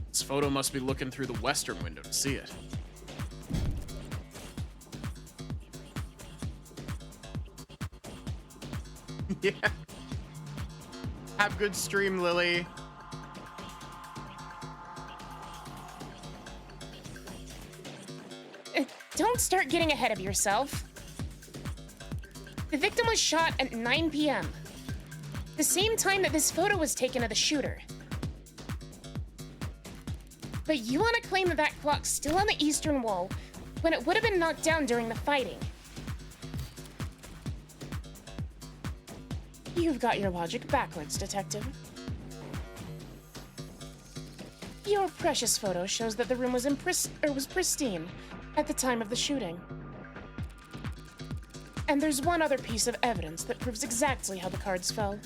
This photo must be looking through the western window to see it. Yeah. Have good stream, Lily. Don't start getting ahead of yourself. The victim was shot at 9 p.m. The same time that this photo was taken of the shooter. But you want to claim that that clock's still on the eastern wall when it would have been knocked down during the fighting. You've got your logic backwards, Detective. Your precious photo shows that the room was pristine at the time of the shooting. And there's one other piece of evidence that proves exactly how the cards fell.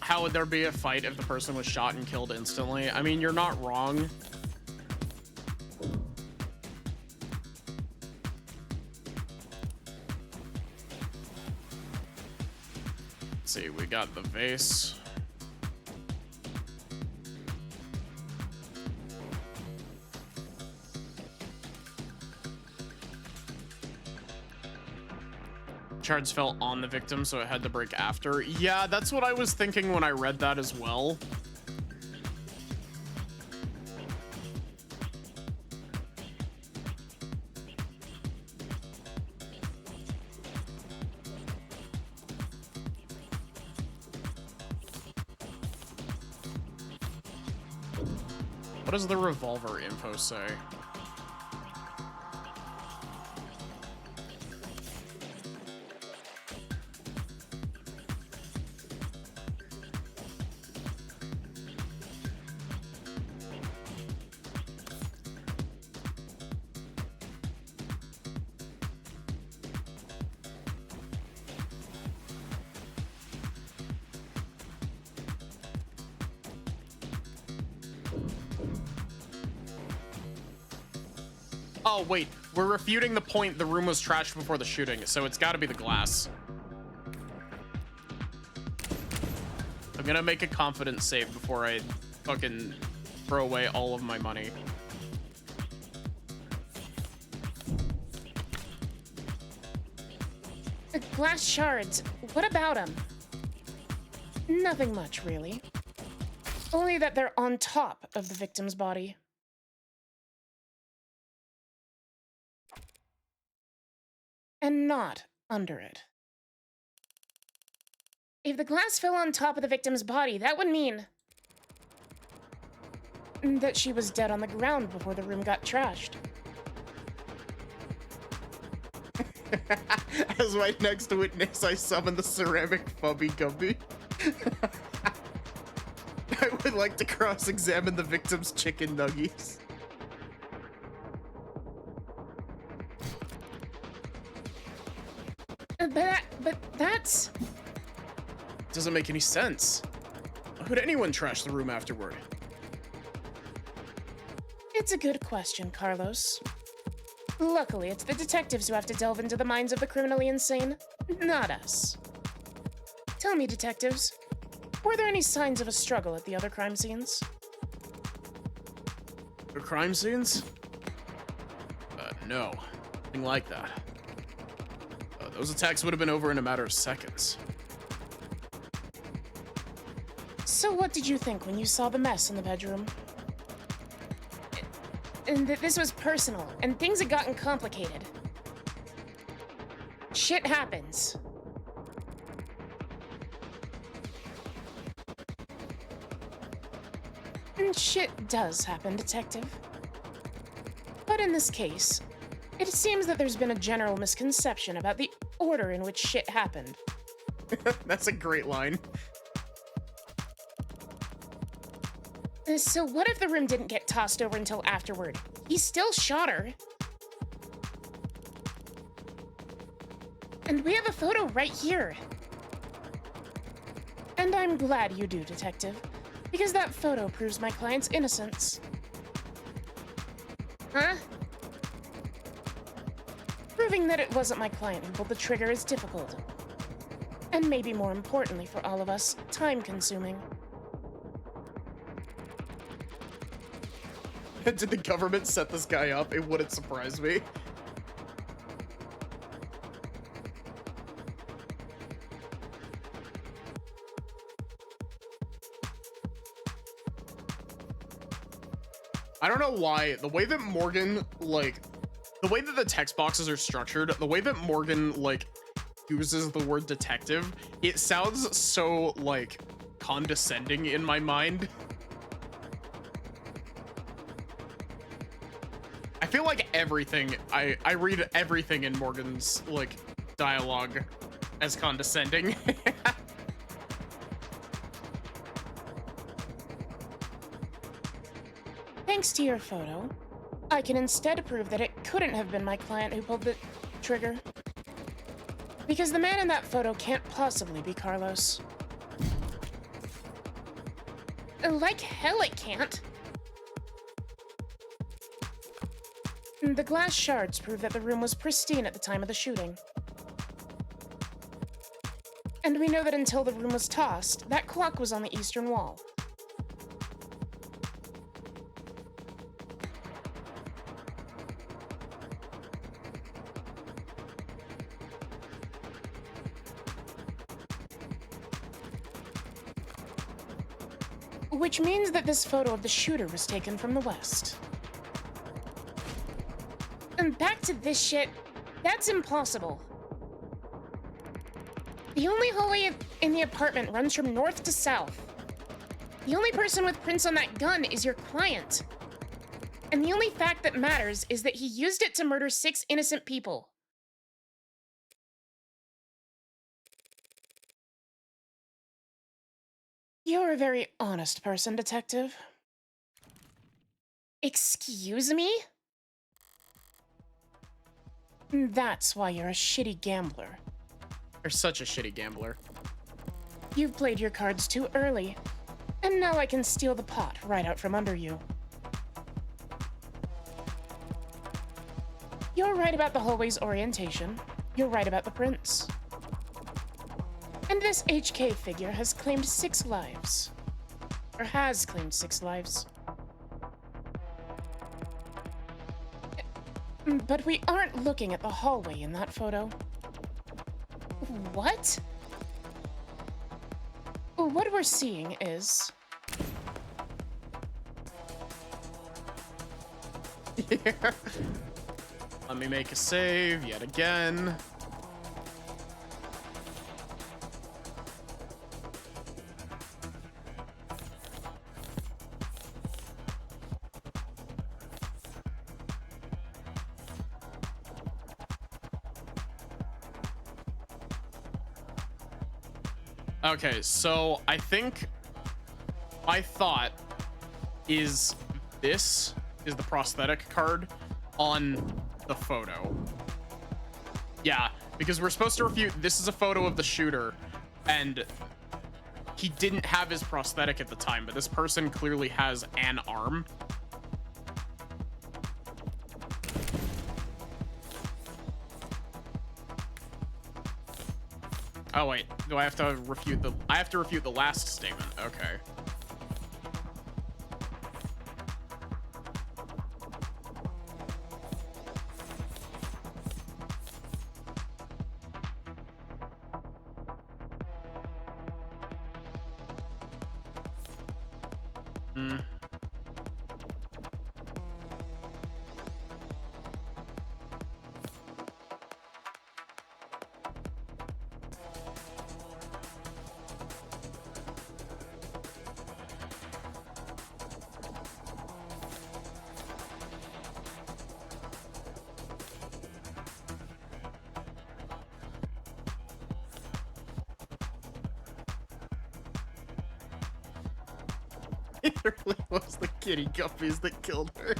how would there be a fight if the person was shot and killed instantly? I mean, you're not wrong. Let's see, we got the vase. Shards fell on the victim, so it had to break after. Yeah, that's what I was thinking when I read that as well. What does the revolver info say? Oh, wait, we're refuting the point the room was trashed before the shooting, so it's gotta be the glass. I'm gonna make a confident save before I fucking throw away all of my money. The glass shards, what about them? Nothing much, really. Only that they're on top of the victim's body. And not under it. If the glass fell on top of the victim's body, that would mean that she was dead on the ground before the room got trashed. As my next witness, I summon the ceramic Fubby Gumby. I would like to cross-examine the victim's chicken nuggies. But that's... Doesn't make any sense. How could anyone trash the room afterward? It's a good question, Carlos. Luckily, it's the detectives who have to delve into the minds of the criminally insane, not us. Tell me, detectives, were there any signs of a struggle at the other crime scenes? The crime scenes? No. Nothing like that. Those attacks would have been over in a matter of seconds. So what did you think when you saw the mess in the bedroom? And that this was personal, and things had gotten complicated. Shit happens. And shit does happen, detective. But in this case, it seems that there's been a general misconception about the order in which shit happened. That's a great line. So what if the room didn't get tossed over until afterward? He still shot her. And we have a photo right here. And I'm glad you do, detective, because that photo proves my client's innocence. Huh? Proving that it wasn't my client who pulled the trigger is difficult. And maybe more importantly for all of us, time-consuming. Did the government set this guy up? It wouldn't surprise me. I don't know why, the way that Morgan, like, the way that the text boxes are structured, the way that Morgan, like, uses the word detective, it sounds so, like, condescending in my mind. I feel like everything, I read everything in Morgan's, like, dialogue as condescending. Thanks to your photo, I can instead prove that it couldn't have been my client who pulled the trigger. Because the man in that photo can't possibly be Carlos. Like hell it can't. The glass shards prove that the room was pristine at the time of the shooting. And we know that until the room was tossed, that clock was on the eastern wall. Which means that this photo of the shooter was taken from the west. And back to this shit, that's impossible. The only hallway in the apartment runs from north to south. The only person with prints on that gun is your client. And the only fact that matters is that he used it to murder 6 innocent people. You're a very honest person, Detective. Excuse me? That's why you're a shitty gambler. You're such a shitty gambler. You've played your cards too early, and now I can steal the pot right out from under you. You're right about the hallway's orientation. You're right about the prints. And this HK figure has claimed 6 lives. Or has claimed 6 lives. But we aren't looking at the hallway in that photo. What? What we're seeing is... Here. Let me make a save yet again. Okay, so I think my thought is this is the prosthetic card on the photo. Yeah, because we're supposed to refute this is a photo of the shooter and he didn't have his prosthetic at the time, but this person clearly has an arm. Oh wait, do I have to refute the last statement? Okay. It really was the kitty guppies that killed her.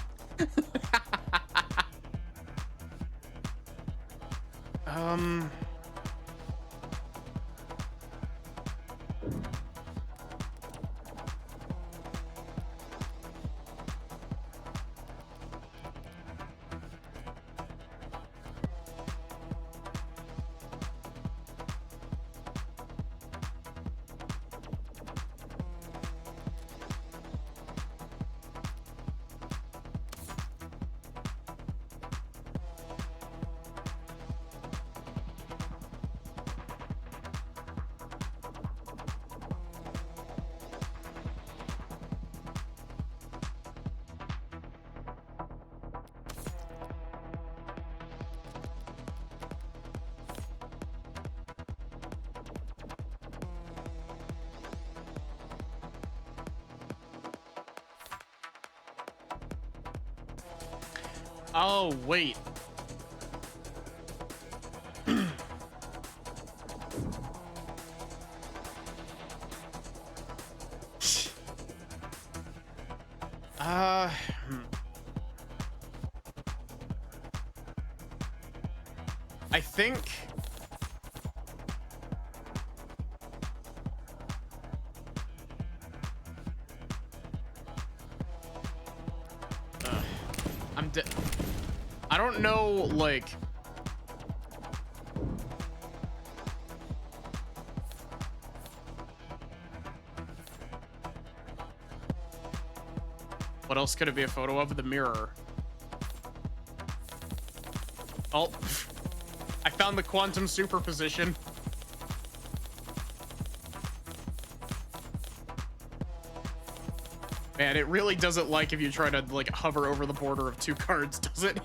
Oh, wait. I think I don't know, like... What else could it be a photo of? The mirror. Oh, I found the quantum superposition. Man, it really doesn't like if you try to like hover over the border of two cards, does it?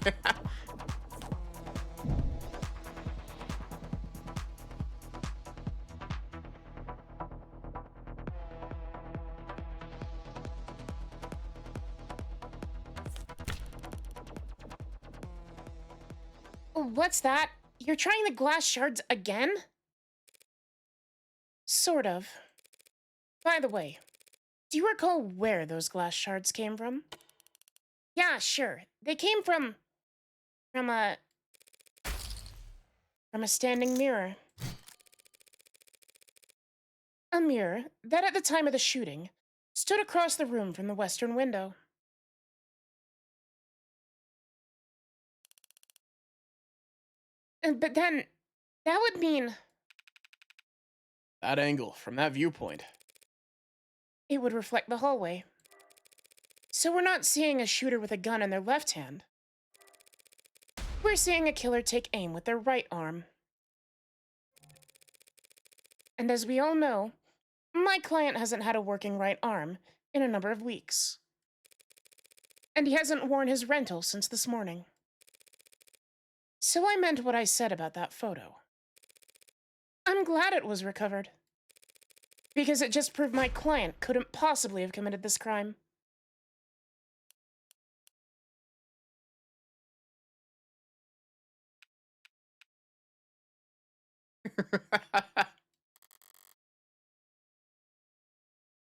What's that? You're trying the glass shards again? Sort of. By the way, do you recall where those glass shards came from? Yeah, sure. They came from a standing mirror. A mirror that at the time of the shooting stood across the room from the western window. But then, that would mean That angle, from that viewpoint. it would reflect the hallway. So we're not seeing a shooter with a gun in their left hand. We're seeing a killer take aim with their right arm. And as we all know, my client hasn't had a working right arm in a number of weeks. And he hasn't worn his rental since this morning. So I meant what I said about that photo. I'm glad it was recovered. Because it just proved my client couldn't possibly have committed this crime.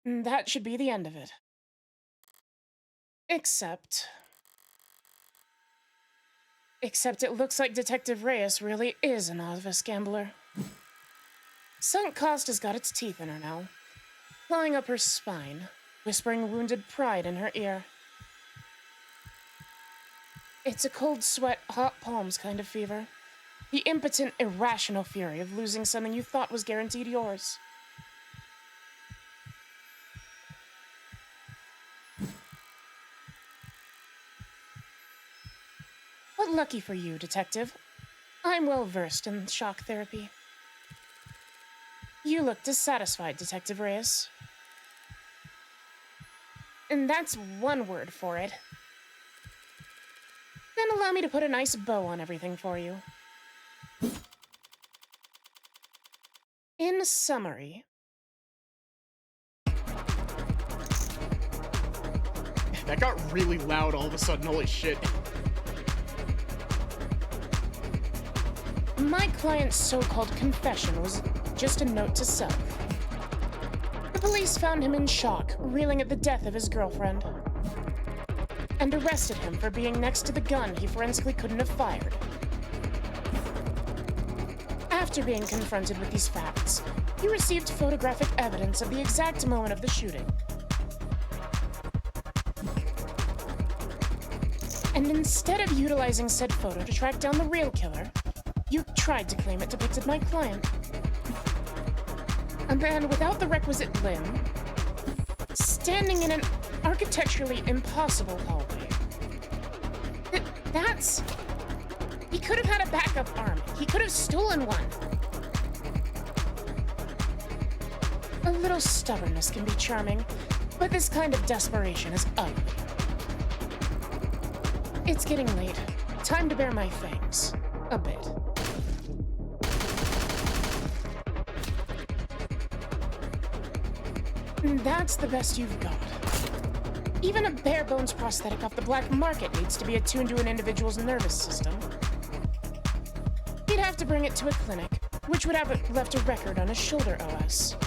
And that should be the end of it. Except it looks like Detective Reyes really is a novice gambler. Sunk cost has got its teeth in her now, clawing up her spine, whispering wounded pride in her ear. It's a cold sweat, hot palms kind of fever. The impotent, irrational fury of losing something you thought was guaranteed yours. But lucky for you, Detective. I'm well versed in shock therapy. You look dissatisfied, Detective Reyes. And that's one word for it. Then allow me to put a nice bow on everything for you. In summary, That got really loud all of a sudden, holy shit. my client's so-called confession was just a note to self. The police found him in shock, reeling at the death of his girlfriend, and arrested him for being next to the gun he forensically couldn't have fired. After being confronted with these facts, he received photographic evidence of the exact moment of the shooting. And instead of utilizing said photo to track down the real killer, you tried to claim it depicted my client. A man without the requisite limb, standing in an architecturally impossible hallway. That's... He could have had a backup arm. He could have stolen one. A little stubbornness can be charming, but this kind of desperation is ugly. It's getting late. Time to bare my fangs. A bit. And that's the best you've got. Even a bare-bones prosthetic off the black market needs to be attuned to an individual's nervous system. He'd have to bring it to a clinic, which would have left a record on his shoulder OS.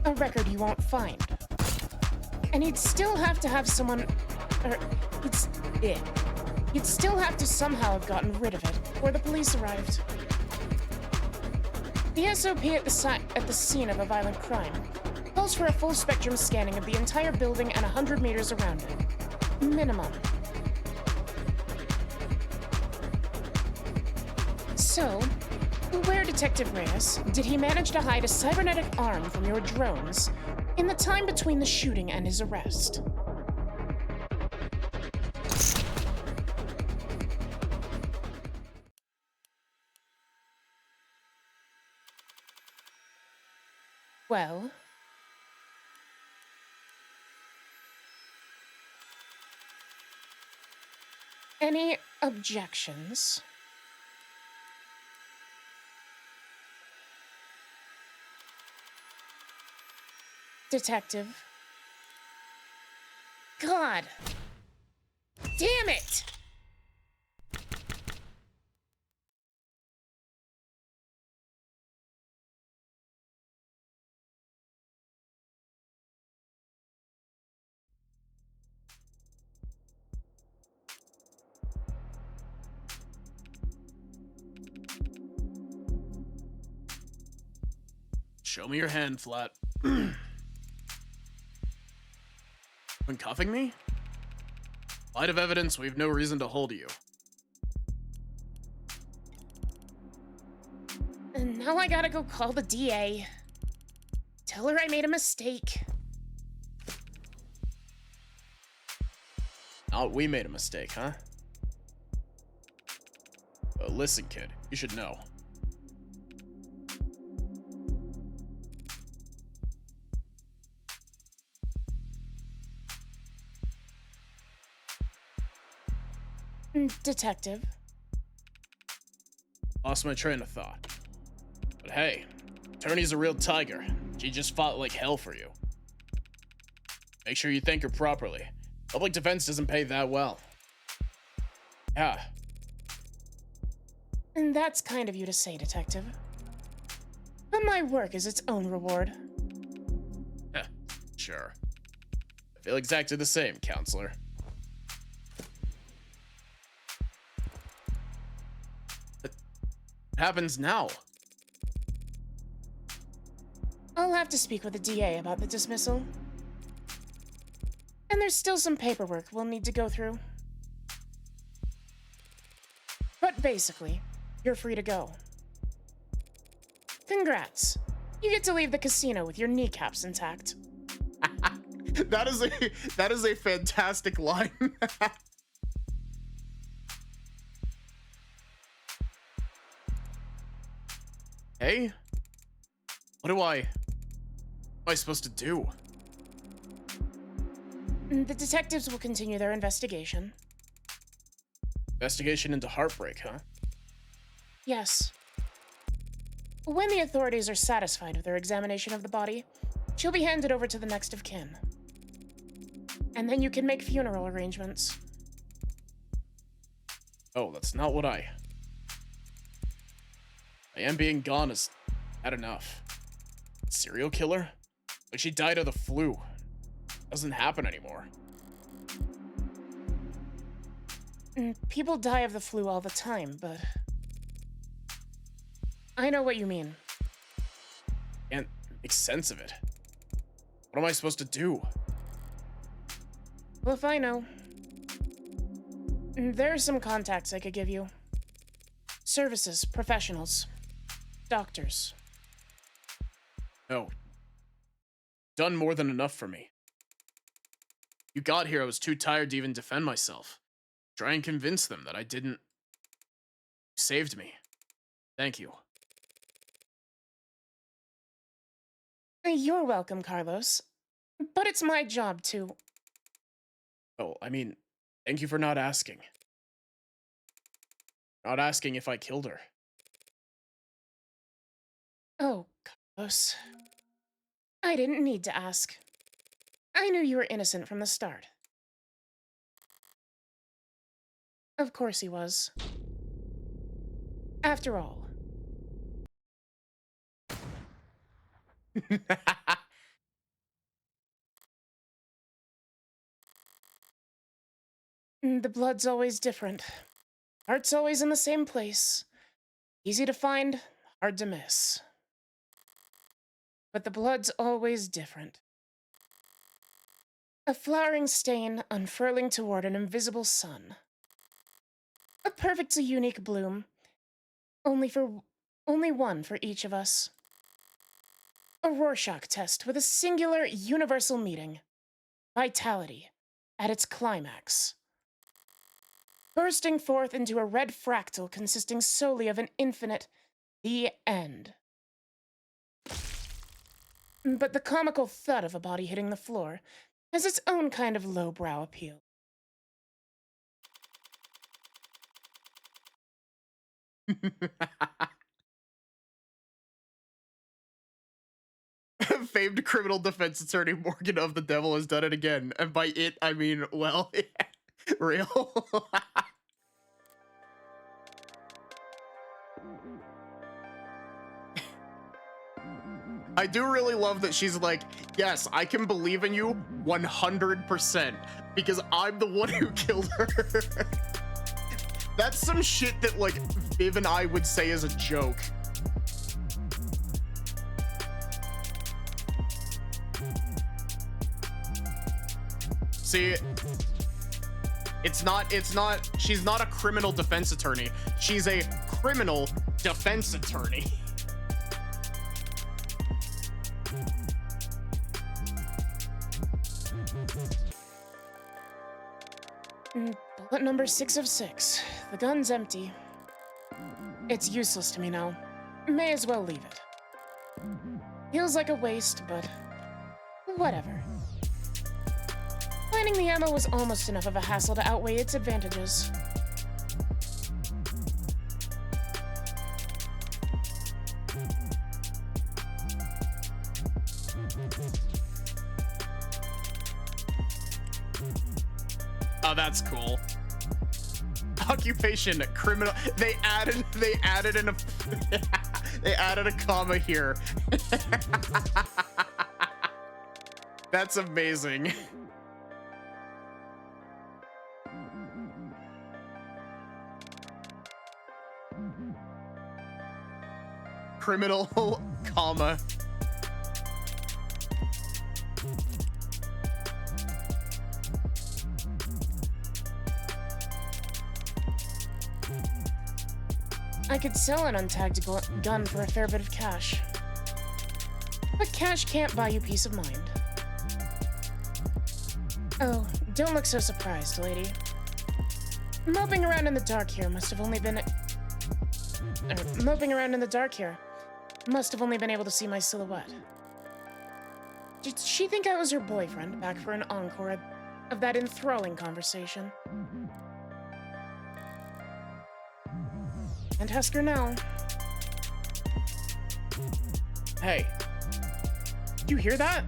A record you won't find. And he'd still have to have someone... He'd still have to somehow have gotten rid of it before the police arrived. The SOP at the scene of a violent crime calls for a full-spectrum scanning of the entire building and 100 meters around it. Minimum. So, where, Detective Reyes, did he manage to hide a cybernetic arm from your drones in the time between the shooting and his arrest? Well, any objections? Detective. God! Damn it! Show me your hand, Flat. When cuffing me? Light of evidence, we've no reason to hold you. And now I gotta go call the DA. Tell her I made a mistake. Now we made a mistake, huh? Listen, kid, you should know. Detective. Lost my train of thought. But hey, attorney's a real tiger. She just fought like hell for you. Make sure you thank her properly. Public defense doesn't pay that well. Yeah. And that's kind of you to say, Detective. But my work is its own reward. Sure. I feel exactly the same, counselor. What happens now? I'll have to speak with the DA about the dismissal. And there's still some paperwork we'll need to go through. But basically, you're free to go. Congrats. You get to leave the casino with your kneecaps intact. That is a fantastic line. Hey? What am I supposed to do? The detectives will continue their investigation. Investigation into heartbreak, huh? Yes. When the authorities are satisfied with their examination of the body, she'll be handed over to the next of kin. And then you can make funeral arrangements. Oh, that's not what I am being gone is had enough. Serial killer? Like she died of the flu. Doesn't happen anymore. People die of the flu all the time, but I know what you mean. Can't make sense of it. What am I supposed to do? Well, if I know. There are some contacts I could give you. Services, professionals, doctors. No. Done more than enough for me. You got here, I was too tired to even defend myself. Try and convince them that I didn't. You saved me. Thank you. You're welcome, Carlos. But it's my job to... Oh, I mean, thank you for not asking. Not asking if I killed her. Oh, Carlos. I didn't need to ask. I knew you were innocent from the start. Of course he was. After all. The blood's always different. Heart's always in the same place. Easy to find, hard to miss. But the blood's always different. A flowering stain unfurling toward an invisible sun. A perfectly unique bloom, Only one for each of us. A Rorschach test with a singular universal meeting. Vitality at its climax. Bursting forth into a red fractal consisting solely of an infinite the end. But the comical thud of a body hitting the floor has its own kind of lowbrow appeal. Famed criminal defense attorney Morgan of the Devil has done it again. And by it, I mean, well, real. I do really love that she's like, yes, I can believe in you 100% because I'm the one who killed her. That's some shit that like Viv and I would say as a joke. See, she's not a criminal defense attorney. She's a criminal defense attorney. Bullet number 6 of 6. The gun's empty. It's useless to me now. May as well leave it. Feels like a waste, but whatever. Finding the ammo was almost enough of a hassle to outweigh its advantages. Oh, that's cool. Occupation, criminal. They added a comma here. That's amazing. Criminal, comma. I could sell an untagged gun for a fair bit of cash. But cash can't buy you peace of mind. Oh, don't look so surprised, lady. Moping around in the dark here must have only been... moping around in the dark here must have only been able to see my silhouette. Did she think I was her boyfriend, back for an encore of that enthralling conversation? And ask her now. Hey, you hear that?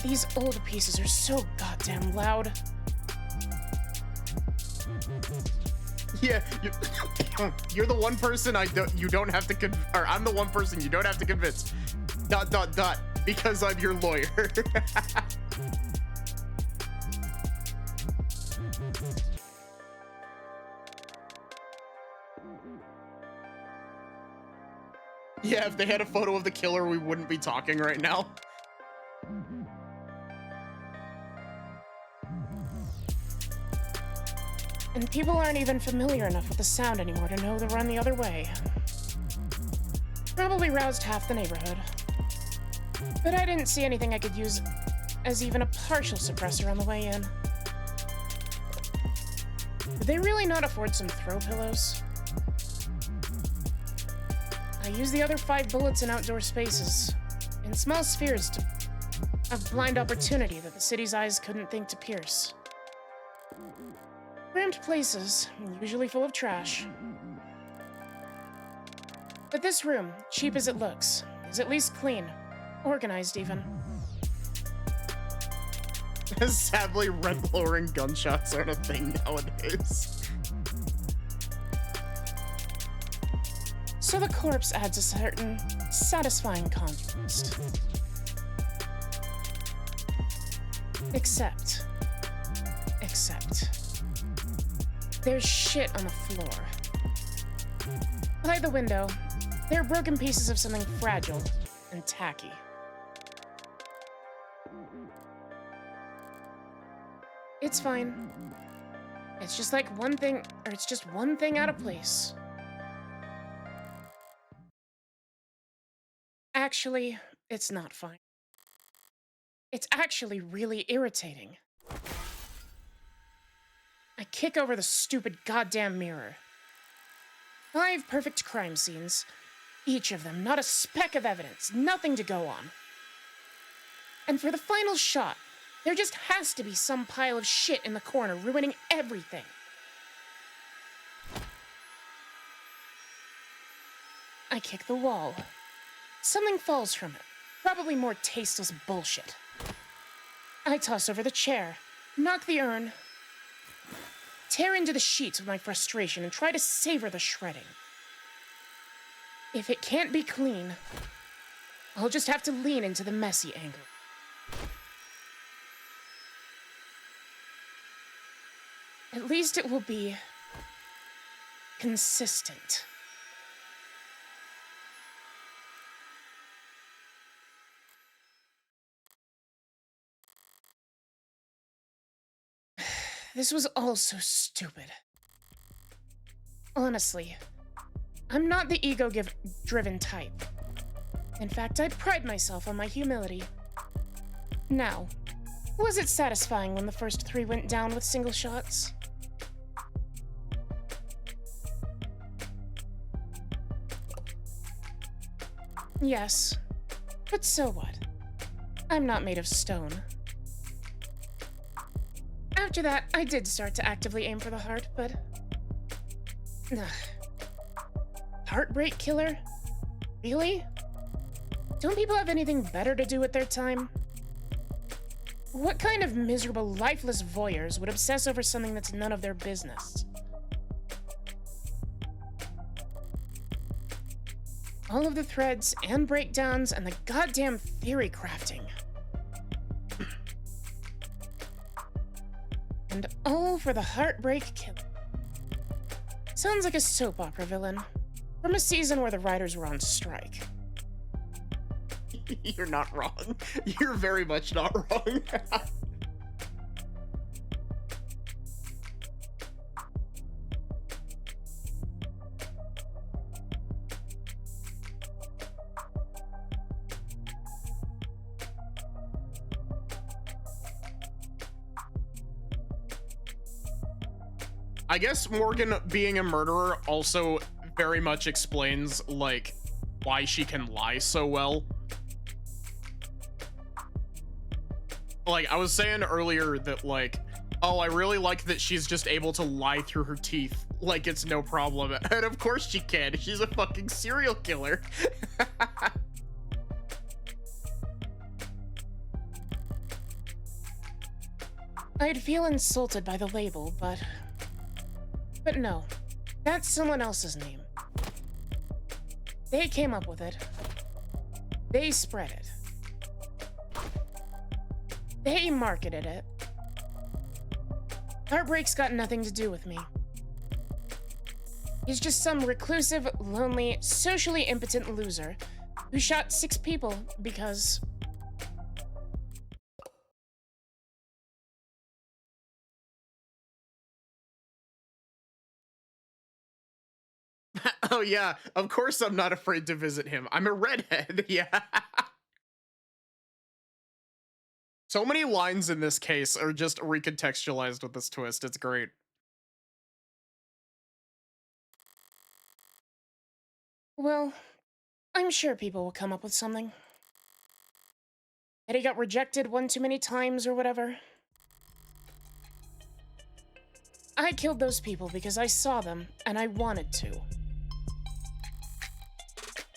These old pieces are so goddamn loud. Yeah, you're the one person you don't have to or I'm the one person you don't have to convince. ... because I'm your lawyer. Yeah, if they had a photo of the killer, we wouldn't be talking right now. And people aren't even familiar enough with the sound anymore to know to run the other way. Probably roused half the neighborhood. But I didn't see anything I could use as even a partial suppressor on the way in. Did they really not afford some throw pillows? I use the other 5 bullets in outdoor spaces, in small spheres of blind opportunity that the city's eyes couldn't think to pierce. Cramped places, usually full of trash. But this room, cheap as it looks, is at least clean. Organized, even. Sadly, rent-lowering gunshots aren't a thing nowadays. So the corpse adds a certain satisfying contrast. Except, there's shit on the floor. By the window, there are broken pieces of something fragile and tacky. It's fine. It's just one thing out of place. Actually, it's not fine. It's actually really irritating. I kick over the stupid goddamn mirror. 5 perfect crime scenes. Each of them, not a speck of evidence, nothing to go on. And for the final shot, there just has to be some pile of shit in the corner ruining everything. I kick the wall. Something falls from it. Probably more tasteless bullshit. I toss over the chair, knock the urn, tear into the sheets with my frustration, and try to savor the shredding. If it can't be clean, I'll just have to lean into the messy angle. At least it will be consistent. This was all so stupid. Honestly, I'm not the ego-driven type. In fact, I pride myself on my humility. Now, was it satisfying when the first 3 went down with single shots? Yes, but so what? I'm not made of stone. After that, I did start to actively aim for the heart, but... Heartbreak killer? Really? Don't people have anything better to do with their time? What kind of miserable, lifeless voyeurs would obsess over something that's none of their business? All of the threads and breakdowns and the goddamn theory crafting. And all for the heartbreak killer. Sounds like a soap opera villain from a season where the writers were on strike. You're not wrong. You're very much not wrong. I guess Morgan being a murderer also very much explains, like, why she can lie so well. Like, I was saying earlier that, like, oh, I really like that she's just able to lie through her teeth like it's no problem. And of course she can. She's a fucking serial killer. I'd feel insulted by the label, but no. That's someone else's name. They came up with it. They spread it. They marketed it. Heartbreak's got nothing to do with me. He's just some reclusive, lonely, socially impotent loser who shot 6 people because... Oh yeah, of course I'm not afraid to visit him. I'm a redhead. Yeah. So many lines in this case are just recontextualized with this twist. It's great. Well, I'm sure people will come up with something. That he got rejected one too many times or whatever. I killed those people because I saw them and I wanted to.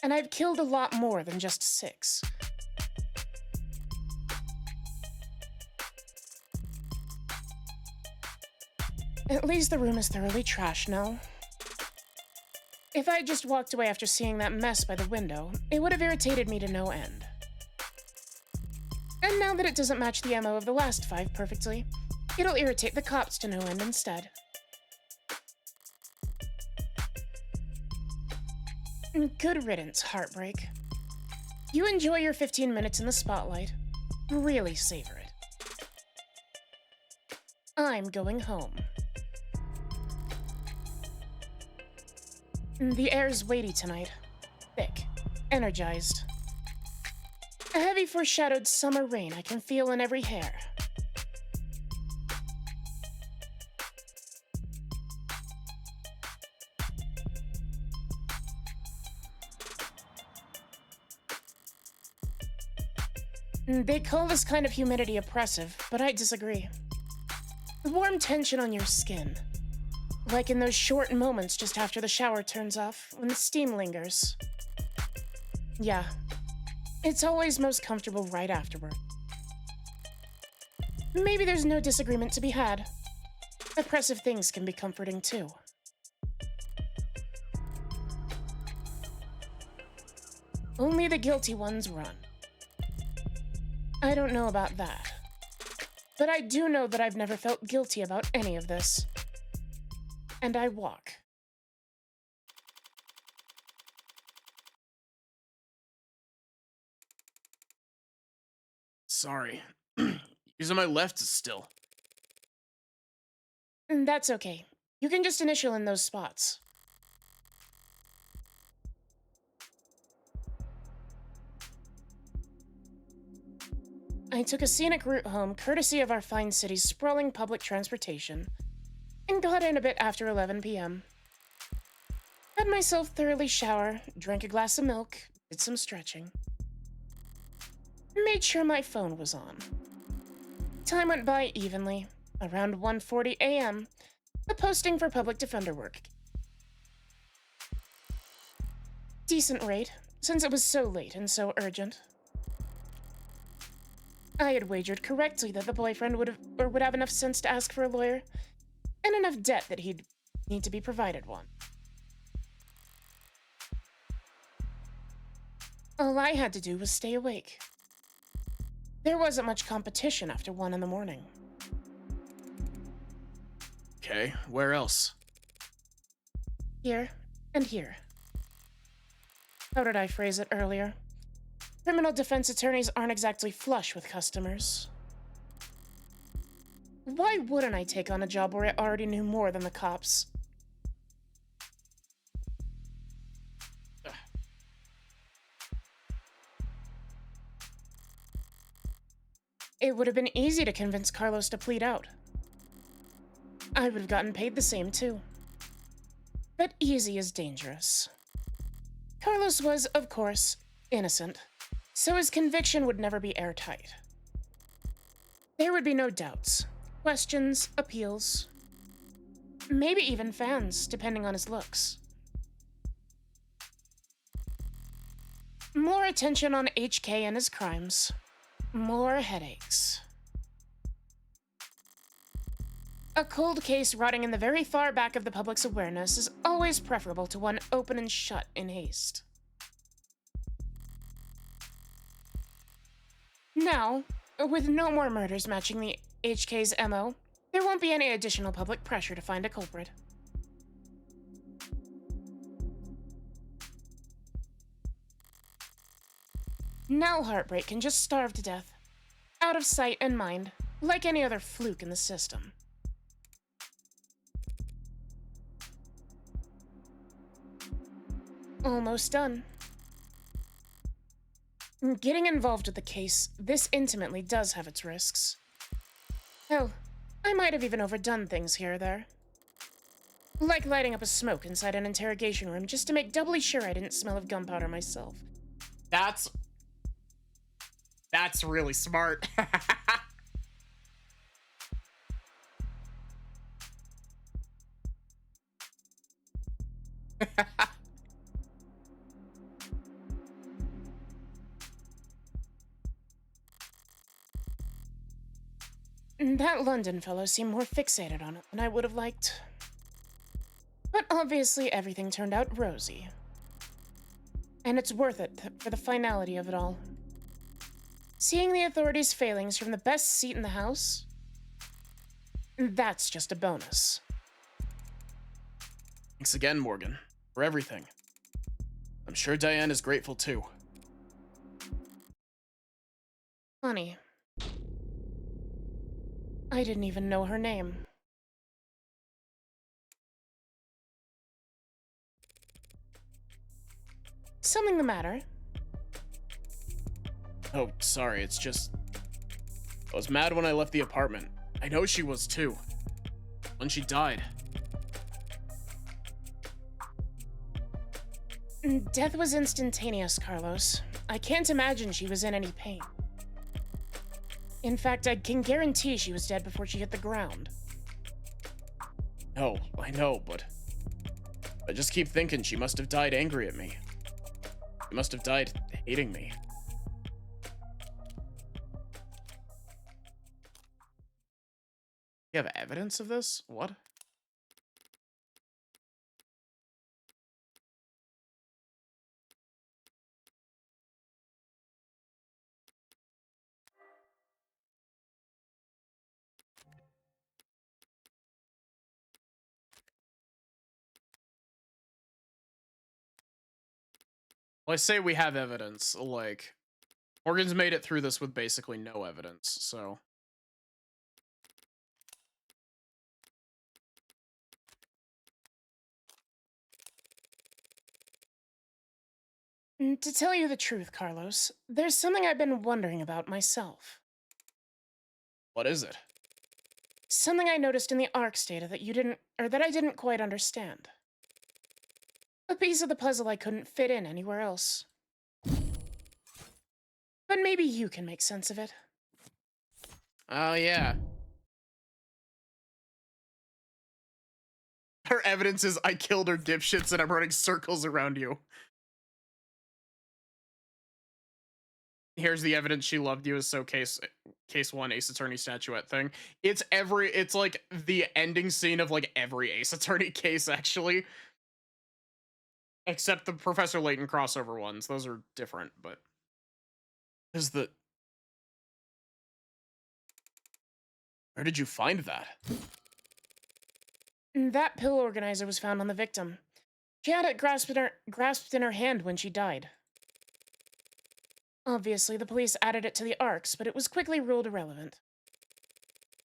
And I've killed a lot more than just 6. At least the room is thoroughly trashed now. If I had just walked away after seeing that mess by the window, it would have irritated me to no end. And now that it doesn't match the MO of the last 5 perfectly, it'll irritate the cops to no end instead. Good riddance, Heartbreak. You enjoy your 15 minutes in the spotlight. Really savor it. I'm going home. The air's weighty tonight. Thick. Energized. A heavy foreshadowed summer rain I can feel in every hair. They call this kind of humidity oppressive, but I disagree. The warm tension on your skin. Like in those short moments just after the shower turns off, when the steam lingers. Yeah, it's always most comfortable right afterward. Maybe there's no disagreement to be had. Oppressive things can be comforting too. Only the guilty ones run. I don't know about that. But I do know that I've never felt guilty about any of this. And I walk. Sorry. Using my left still. That's okay. You can just initial in those spots. I took a scenic route home, courtesy of our fine city's sprawling public transportation, and got in a bit after 11 p.m. Had myself thoroughly shower, drank a glass of milk, did some stretching. Made sure my phone was on. Time went by evenly. Around 1:40 a.m., a posting for public defender work. Decent rate, since it was so late and so urgent. I had wagered correctly that the boyfriend would have enough sense to ask for a lawyer, and enough debt that he'd need to be provided one. All I had to do was stay awake. There wasn't much competition after 1 in the morning. Okay, where else? Here and here. How did I phrase it earlier? Criminal defense attorneys aren't exactly flush with customers. Why wouldn't I take on a job where I already knew more than the cops? It would have been easy to convince Carlos to plead out. I would have gotten paid the same, too. But easy is dangerous. Carlos was, of course, innocent, so his conviction would never be airtight. There would be no doubts, questions, appeals, maybe even fans, depending on his looks. More attention on HK and his crimes. More headaches. A cold case rotting in the very far back of the public's awareness is always preferable to one open and shut in haste. Now, with no more murders matching the HK's MO, there won't be any additional public pressure to find a culprit. Now Heartbreak can just starve to death, out of sight and mind, like any other fluke in the system. Almost done. Getting involved with the case this intimately does have its risks. Hell, I might have even overdone things here or there. Like lighting up a smoke inside an interrogation room just to make doubly sure I didn't smell of gunpowder myself. That's really smart. That London fellow seemed more fixated on it than I would have liked. But obviously everything turned out rosy. And it's worth it for the finality of it all. Seeing the authorities' failings from the best seat in the house, that's just a bonus. Thanks again, Morgan, for everything. I'm sure Diane is grateful too. Funny. I didn't even know her name. Something the matter? Oh, sorry, it's just... I was mad when I left the apartment. I know she was too. When she died. Death was instantaneous, Carlos. I can't imagine she was in any pain. In fact, I can guarantee she was dead before she hit the ground. No, I know, but... I just keep thinking she must have died angry at me. She must have died hating me. You have evidence of this? What? Well, I say we have evidence. Like, Morgan's made it through this with basically no evidence, so... To tell you the truth, Carlos, there's something I've been wondering about myself. What is it? Something I noticed in the ARC's data that I didn't quite understand. A piece of the puzzle I couldn't fit in anywhere else. But maybe you can make sense of it. Oh, yeah. Her evidence is I killed her dipshits and I'm running circles around you. Here's the evidence she loved you, is so case one Ace Attorney statuette thing. It's like the ending scene of like every Ace Attorney case, actually. Except the Professor Layton crossover ones. Those are different, but... Is the... Where did you find that? That pill organizer was found on the victim. She had it grasped in her hand when she died. Obviously, the police added it to the ARCs, but it was quickly ruled irrelevant.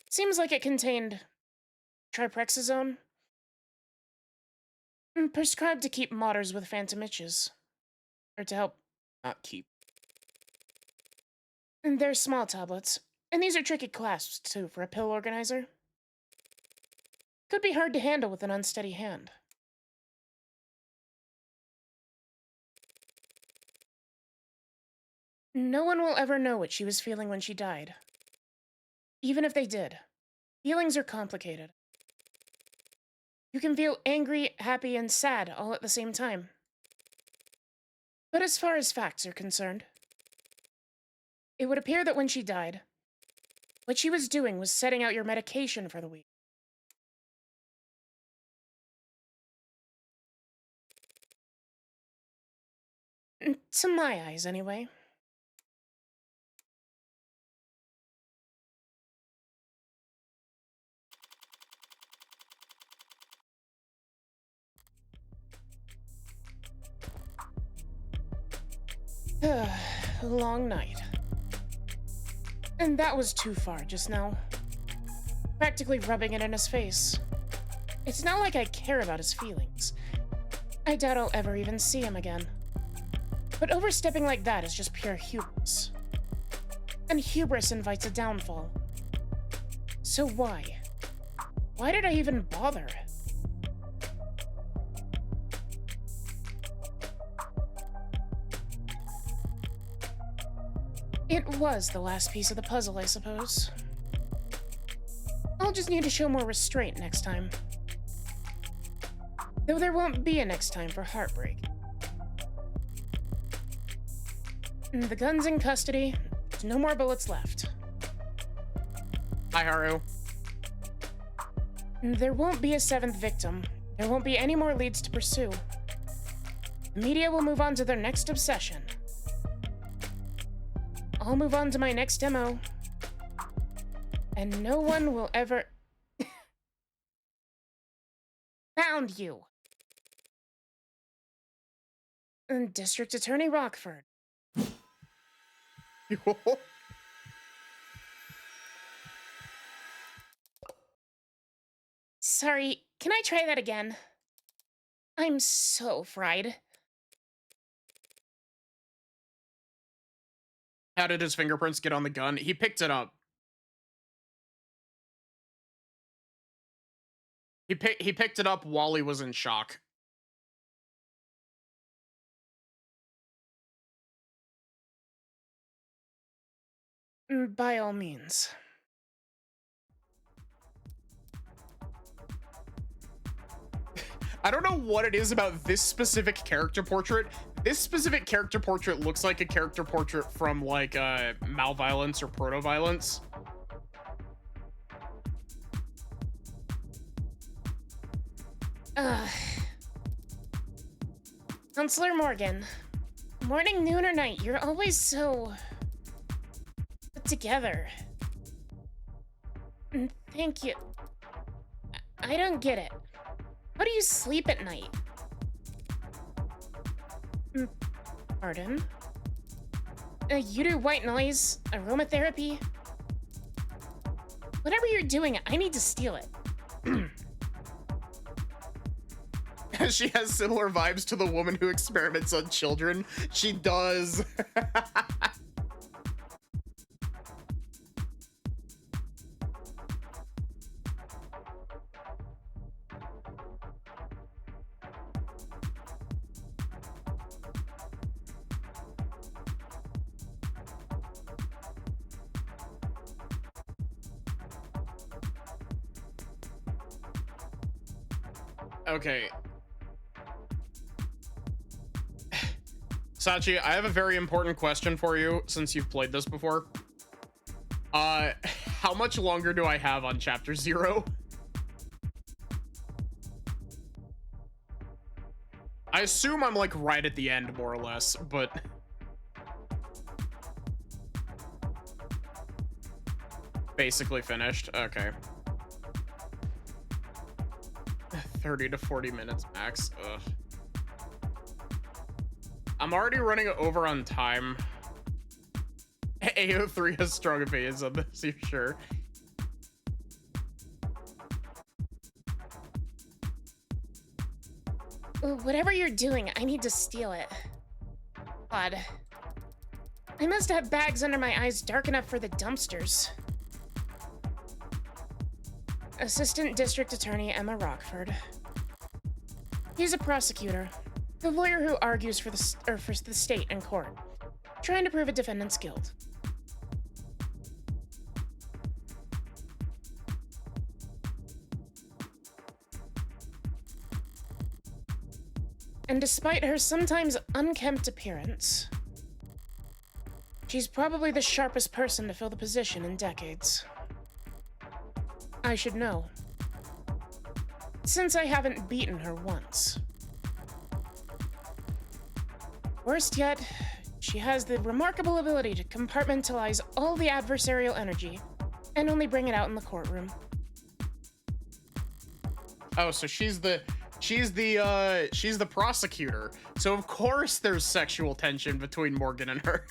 Seems like it contained triprexazone, prescribed to keep modders with phantom itches. Or to help Not keep. They're small tablets, and these are tricky clasps, too, for a pill organizer. Could be hard to handle with an unsteady hand. No one will ever know what she was feeling when she died. Even if they did, feelings are complicated. You can feel angry, happy, and sad all at the same time. But as far as facts are concerned, it would appear that when she died, what she was doing was setting out your medication for the week. To my eyes, anyway. Long night. And that was too far just now. Practically rubbing it in his face. It's not like I care about his feelings. I doubt I'll ever even see him again. But overstepping like that is just pure hubris. And hubris invites a downfall. So why? Why did I even bother? It was the last piece of the puzzle, I suppose. I'll just need to show more restraint next time. Though there won't be a next time for heartbreak. The gun's in custody. There's no more bullets left. Hi, Haru. There won't be a seventh victim. There won't be any more leads to pursue. The media will move on to their next obsession. I'll move on to my next demo. And no one will ever... Found you! District Attorney Rockford. Sorry, can I try that again? I'm so fried. How did his fingerprints get on the gun? He picked it up. He picked it up while he was in shock. By all means. I don't know what it is about this specific character portrait. This specific character portrait looks like a character portrait from like Malviolence or Proto-Violence. Counselor Morgan, morning, noon, or night, you're always so put together. Thank you. I don't get it. How do you sleep at night? Pardon? You do white noise, aromatherapy? Whatever you're doing, I need to steal it. She has similar vibes to the woman who experiments on children. She does. Okay. Sachi, I have a very important question for you since you've played this before. How much longer do I have on chapter 0? I assume I'm like right at the end, more or less, but basically finished. Okay. 30 to 40 minutes max. Ugh. I'm already running over on time. AO3 has strong opinions on this, you're sure? Whatever you're doing, I need to steal it. Odd. I must have bags under my eyes dark enough for the dumpsters. Assistant District Attorney Emma Rockford. He's a prosecutor, the lawyer who argues for the state in court, trying to prove a defendant's guilt. And despite her sometimes unkempt appearance, she's probably the sharpest person to fill the position in decades. I should know, since I haven't beaten her once. Worst yet, she has the remarkable ability to compartmentalize all the adversarial energy and only bring it out in the courtroom. Oh, so she's the prosecutor. So of course there's sexual tension between Morgan and her.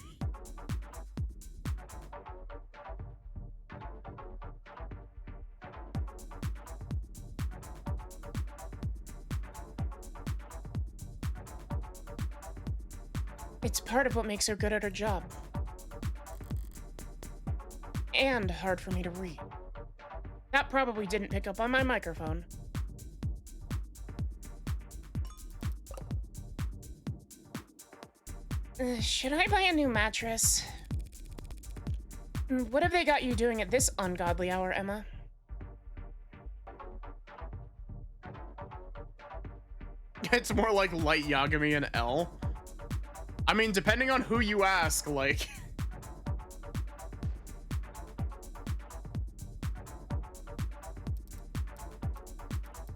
It's part of what makes her good at her job. And hard for me to read. That probably didn't pick up on my microphone. Should I buy a new mattress? What have they got you doing at this ungodly hour, Emma? It's more like Light Yagami and L. I mean, depending on who you ask, like...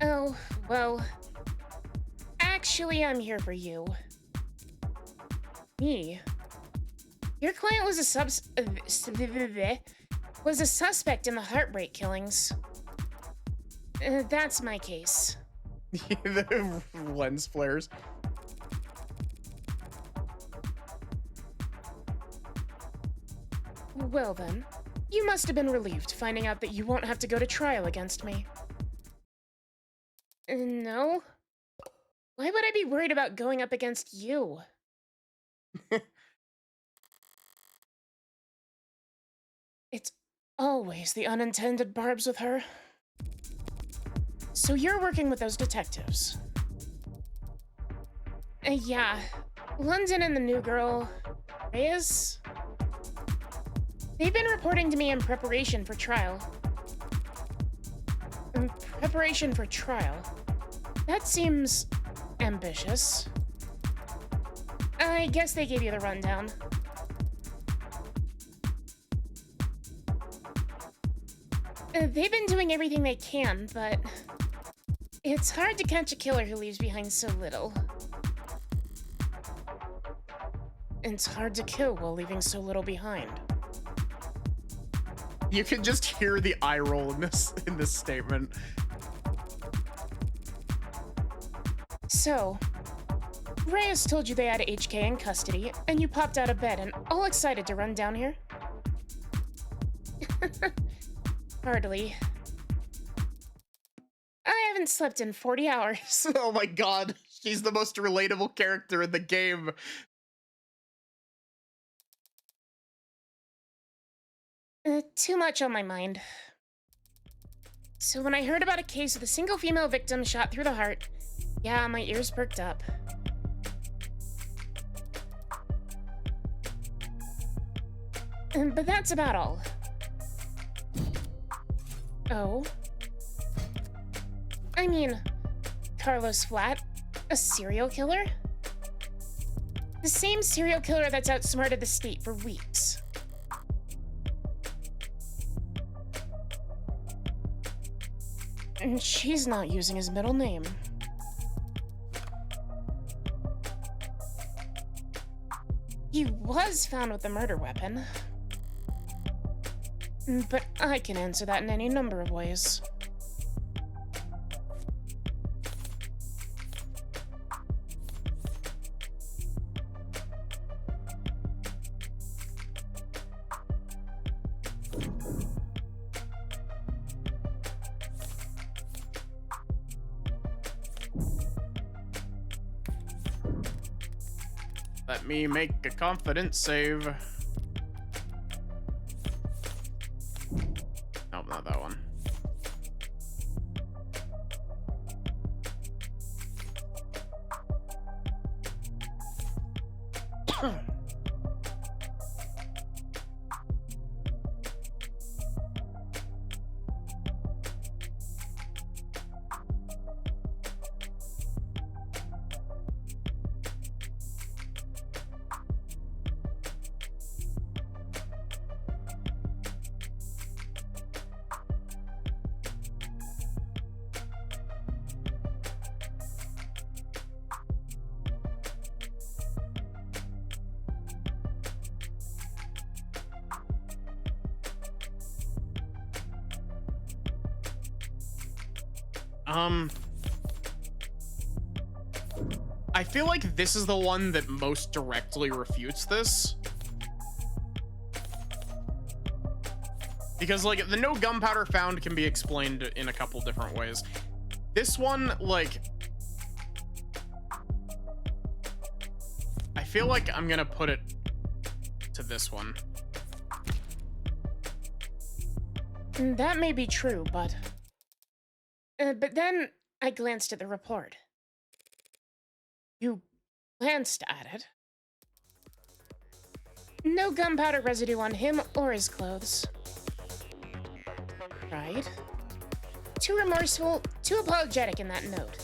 Oh, well... Actually, I'm here for you. Me? Your client was a suspect in the Heartbreak killings. That's my case. The lens flares. Well then, you must have been relieved finding out that you won't have to go to trial against me. No? Why would I be worried about going up against you? It's always the unintended barbs with her. So you're working with those detectives? Yeah. London and the new girl, Reyes? They've been reporting to me in preparation for trial. In preparation for trial? That seems ambitious. I guess they gave you the rundown. They've been doing everything they can, but it's hard to catch a killer who leaves behind so little. It's hard to kill while leaving so little behind. You can just hear the eye roll in this statement. So, Reyes told you they had HK in custody, and you popped out of bed and all excited to run down here? Hardly. I haven't slept in 40 hours. Oh my god, she's the most relatable character in the game. Too much on my mind. So when I heard about a case with a single female victim shot through the heart, yeah, my ears perked up. But that's about all. Oh? I mean, Carlos Flat, a serial killer? The same serial killer that's outsmarted the state for weeks. And she's not using his middle name. He was found with the murder weapon. But I can answer that in any number of ways. Let me make a confidence save. Nope, not that one. I feel like this is the one that most directly refutes this. Because, like, the no gunpowder found can be explained in a couple different ways. This one, like, I feel like I'm gonna put it to this one. That may be true, but then I glanced at the report. You glanced at it? No gunpowder residue on him or his clothes. Right? Too remorseful, too apologetic in that note.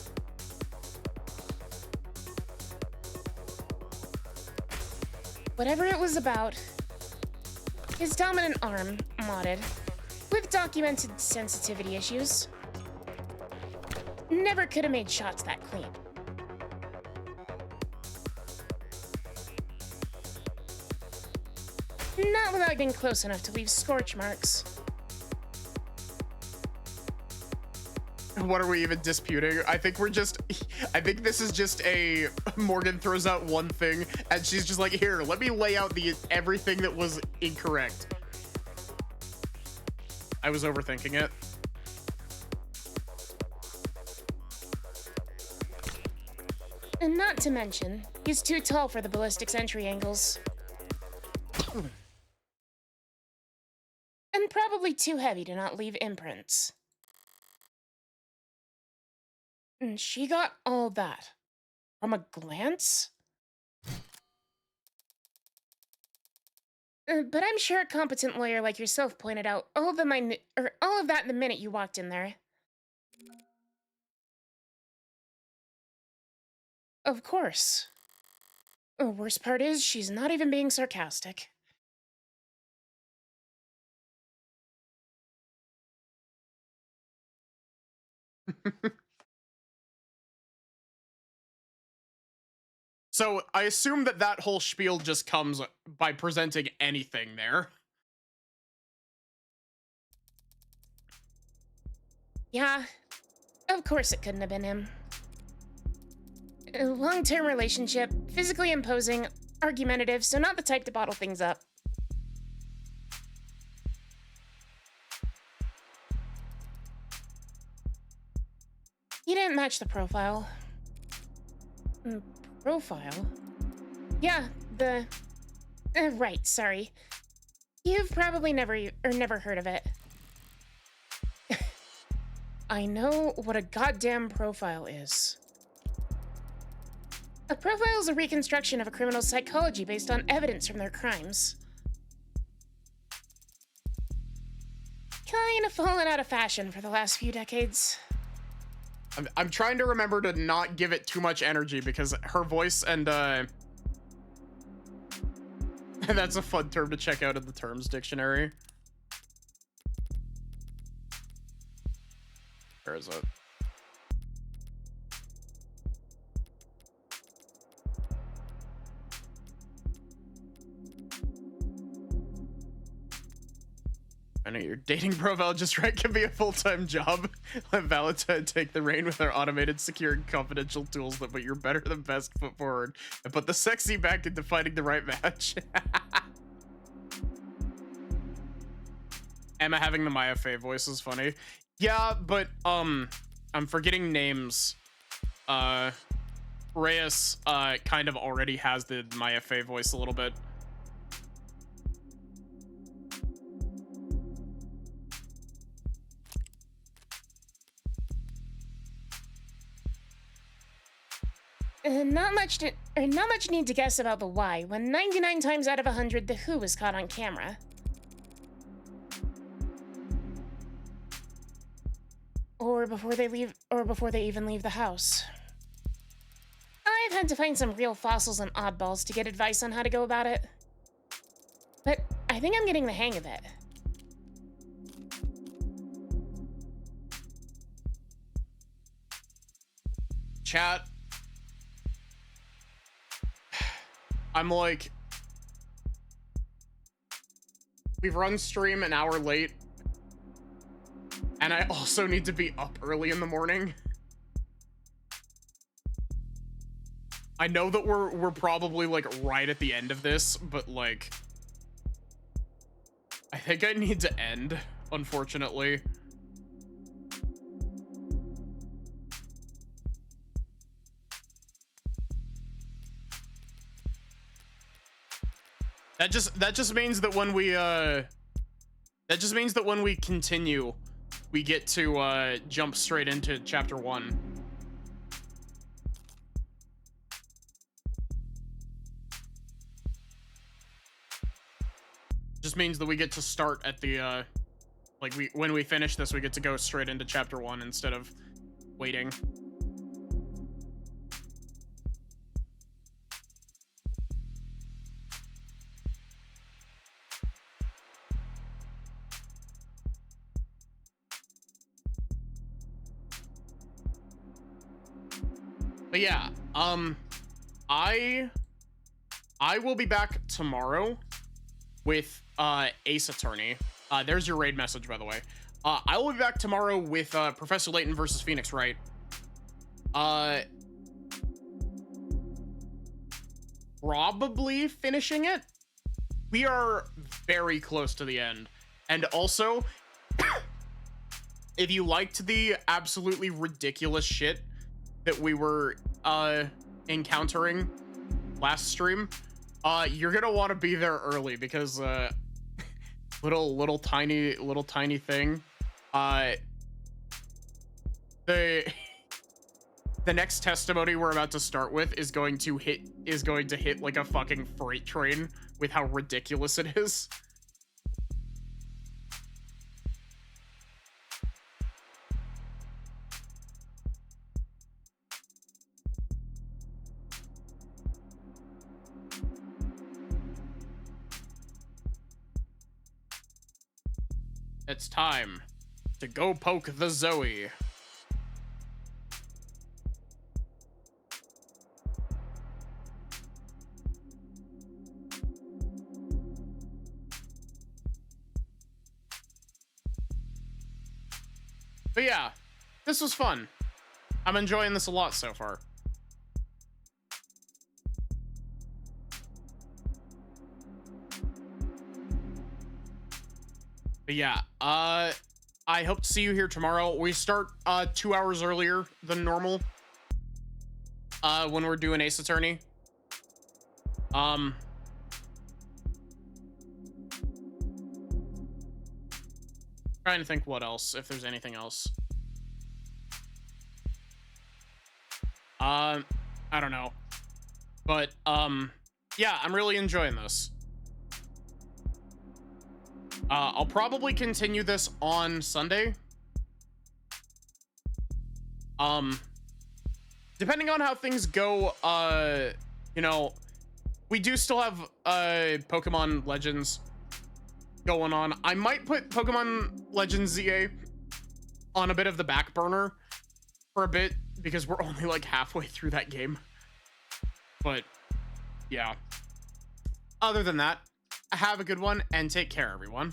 Whatever it was about, his dominant arm, modded, with documented sensitivity issues, never could have made shots that clean. Not without being close enough to leave scorch marks. What are we even disputing? I think this is just a Morgan throws out one thing and she's just like, here, let me lay out everything that was incorrect. I was overthinking it. And not to mention, he's too tall for the ballistics entry angles. probably too heavy to not leave imprints. And she got all that from a glance? But I'm sure a competent lawyer like yourself pointed out all of that the minute you walked in there. Of course. The worst part is, she's not even being sarcastic. So I assume that that whole spiel just comes by presenting anything there. Yeah, of course it couldn't have been him. A long-term relationship, physically imposing, argumentative, so not the type to bottle things up. He didn't match the profile. Profile? Yeah, right, sorry. You've probably never heard of it. I know what a goddamn profile is. A profile is a reconstruction of a criminal's psychology based on evidence from their crimes. Kinda fallen out of fashion for the last few decades. I'm trying to remember to not give it too much energy because her voice and that's a fun term to check out in the terms dictionary. Where is it? I know your dating profile just right can be a full-time job. Let Valentine take the reign with our automated, secure, and confidential tools that put your better than best foot forward and put the sexy back into finding the right match. Emma having the Maya Fey voice is funny. Yeah, but I'm forgetting names. Reyes kind of already has the Maya Fey voice a little bit. Not much need to guess about the why, when 99 times out of 100 the who was caught on camera. Or before they even leave the house. I've had to find some real fossils and oddballs to get advice on how to go about it. But I think I'm getting the hang of it. Chat. I'm like, we've run stream an hour late, and I also need to be up early in the morning. I know that we're probably like right at the end of this, but like, I think I need to end, unfortunately. That just means that when we continue, we get to jump straight into chapter 1. Just means that we get to start at the like when we finish this, we get to go straight into chapter 1 instead of waiting. But yeah, I will be back tomorrow with Ace Attorney. There's your raid message, by the way. I will be back tomorrow with Professor Layton versus Phoenix Wright. Probably finishing it. We are very close to the end. And also, if you liked the absolutely ridiculous shit that we were encountering last stream, you're gonna want to be there early because little tiny thing. The the next testimony we're about to start with is going to hit like a fucking freight train with how ridiculous it is. It's time to go poke the Zoe. But yeah, this was fun. I'm enjoying this a lot so far. But yeah, I hope to see you here tomorrow. We start 2 hours earlier than normal when we're doing Ace Attorney. Trying to think what else, if there's anything else. I don't know. But yeah, I'm really enjoying this. I'll probably continue this on Sunday. Depending on how things go, you know, we do still have Pokemon Legends going on. I might put Pokemon Legends ZA on a bit of the back burner for a bit because we're only like halfway through that game. But yeah, other than that, have a good one and take care, everyone.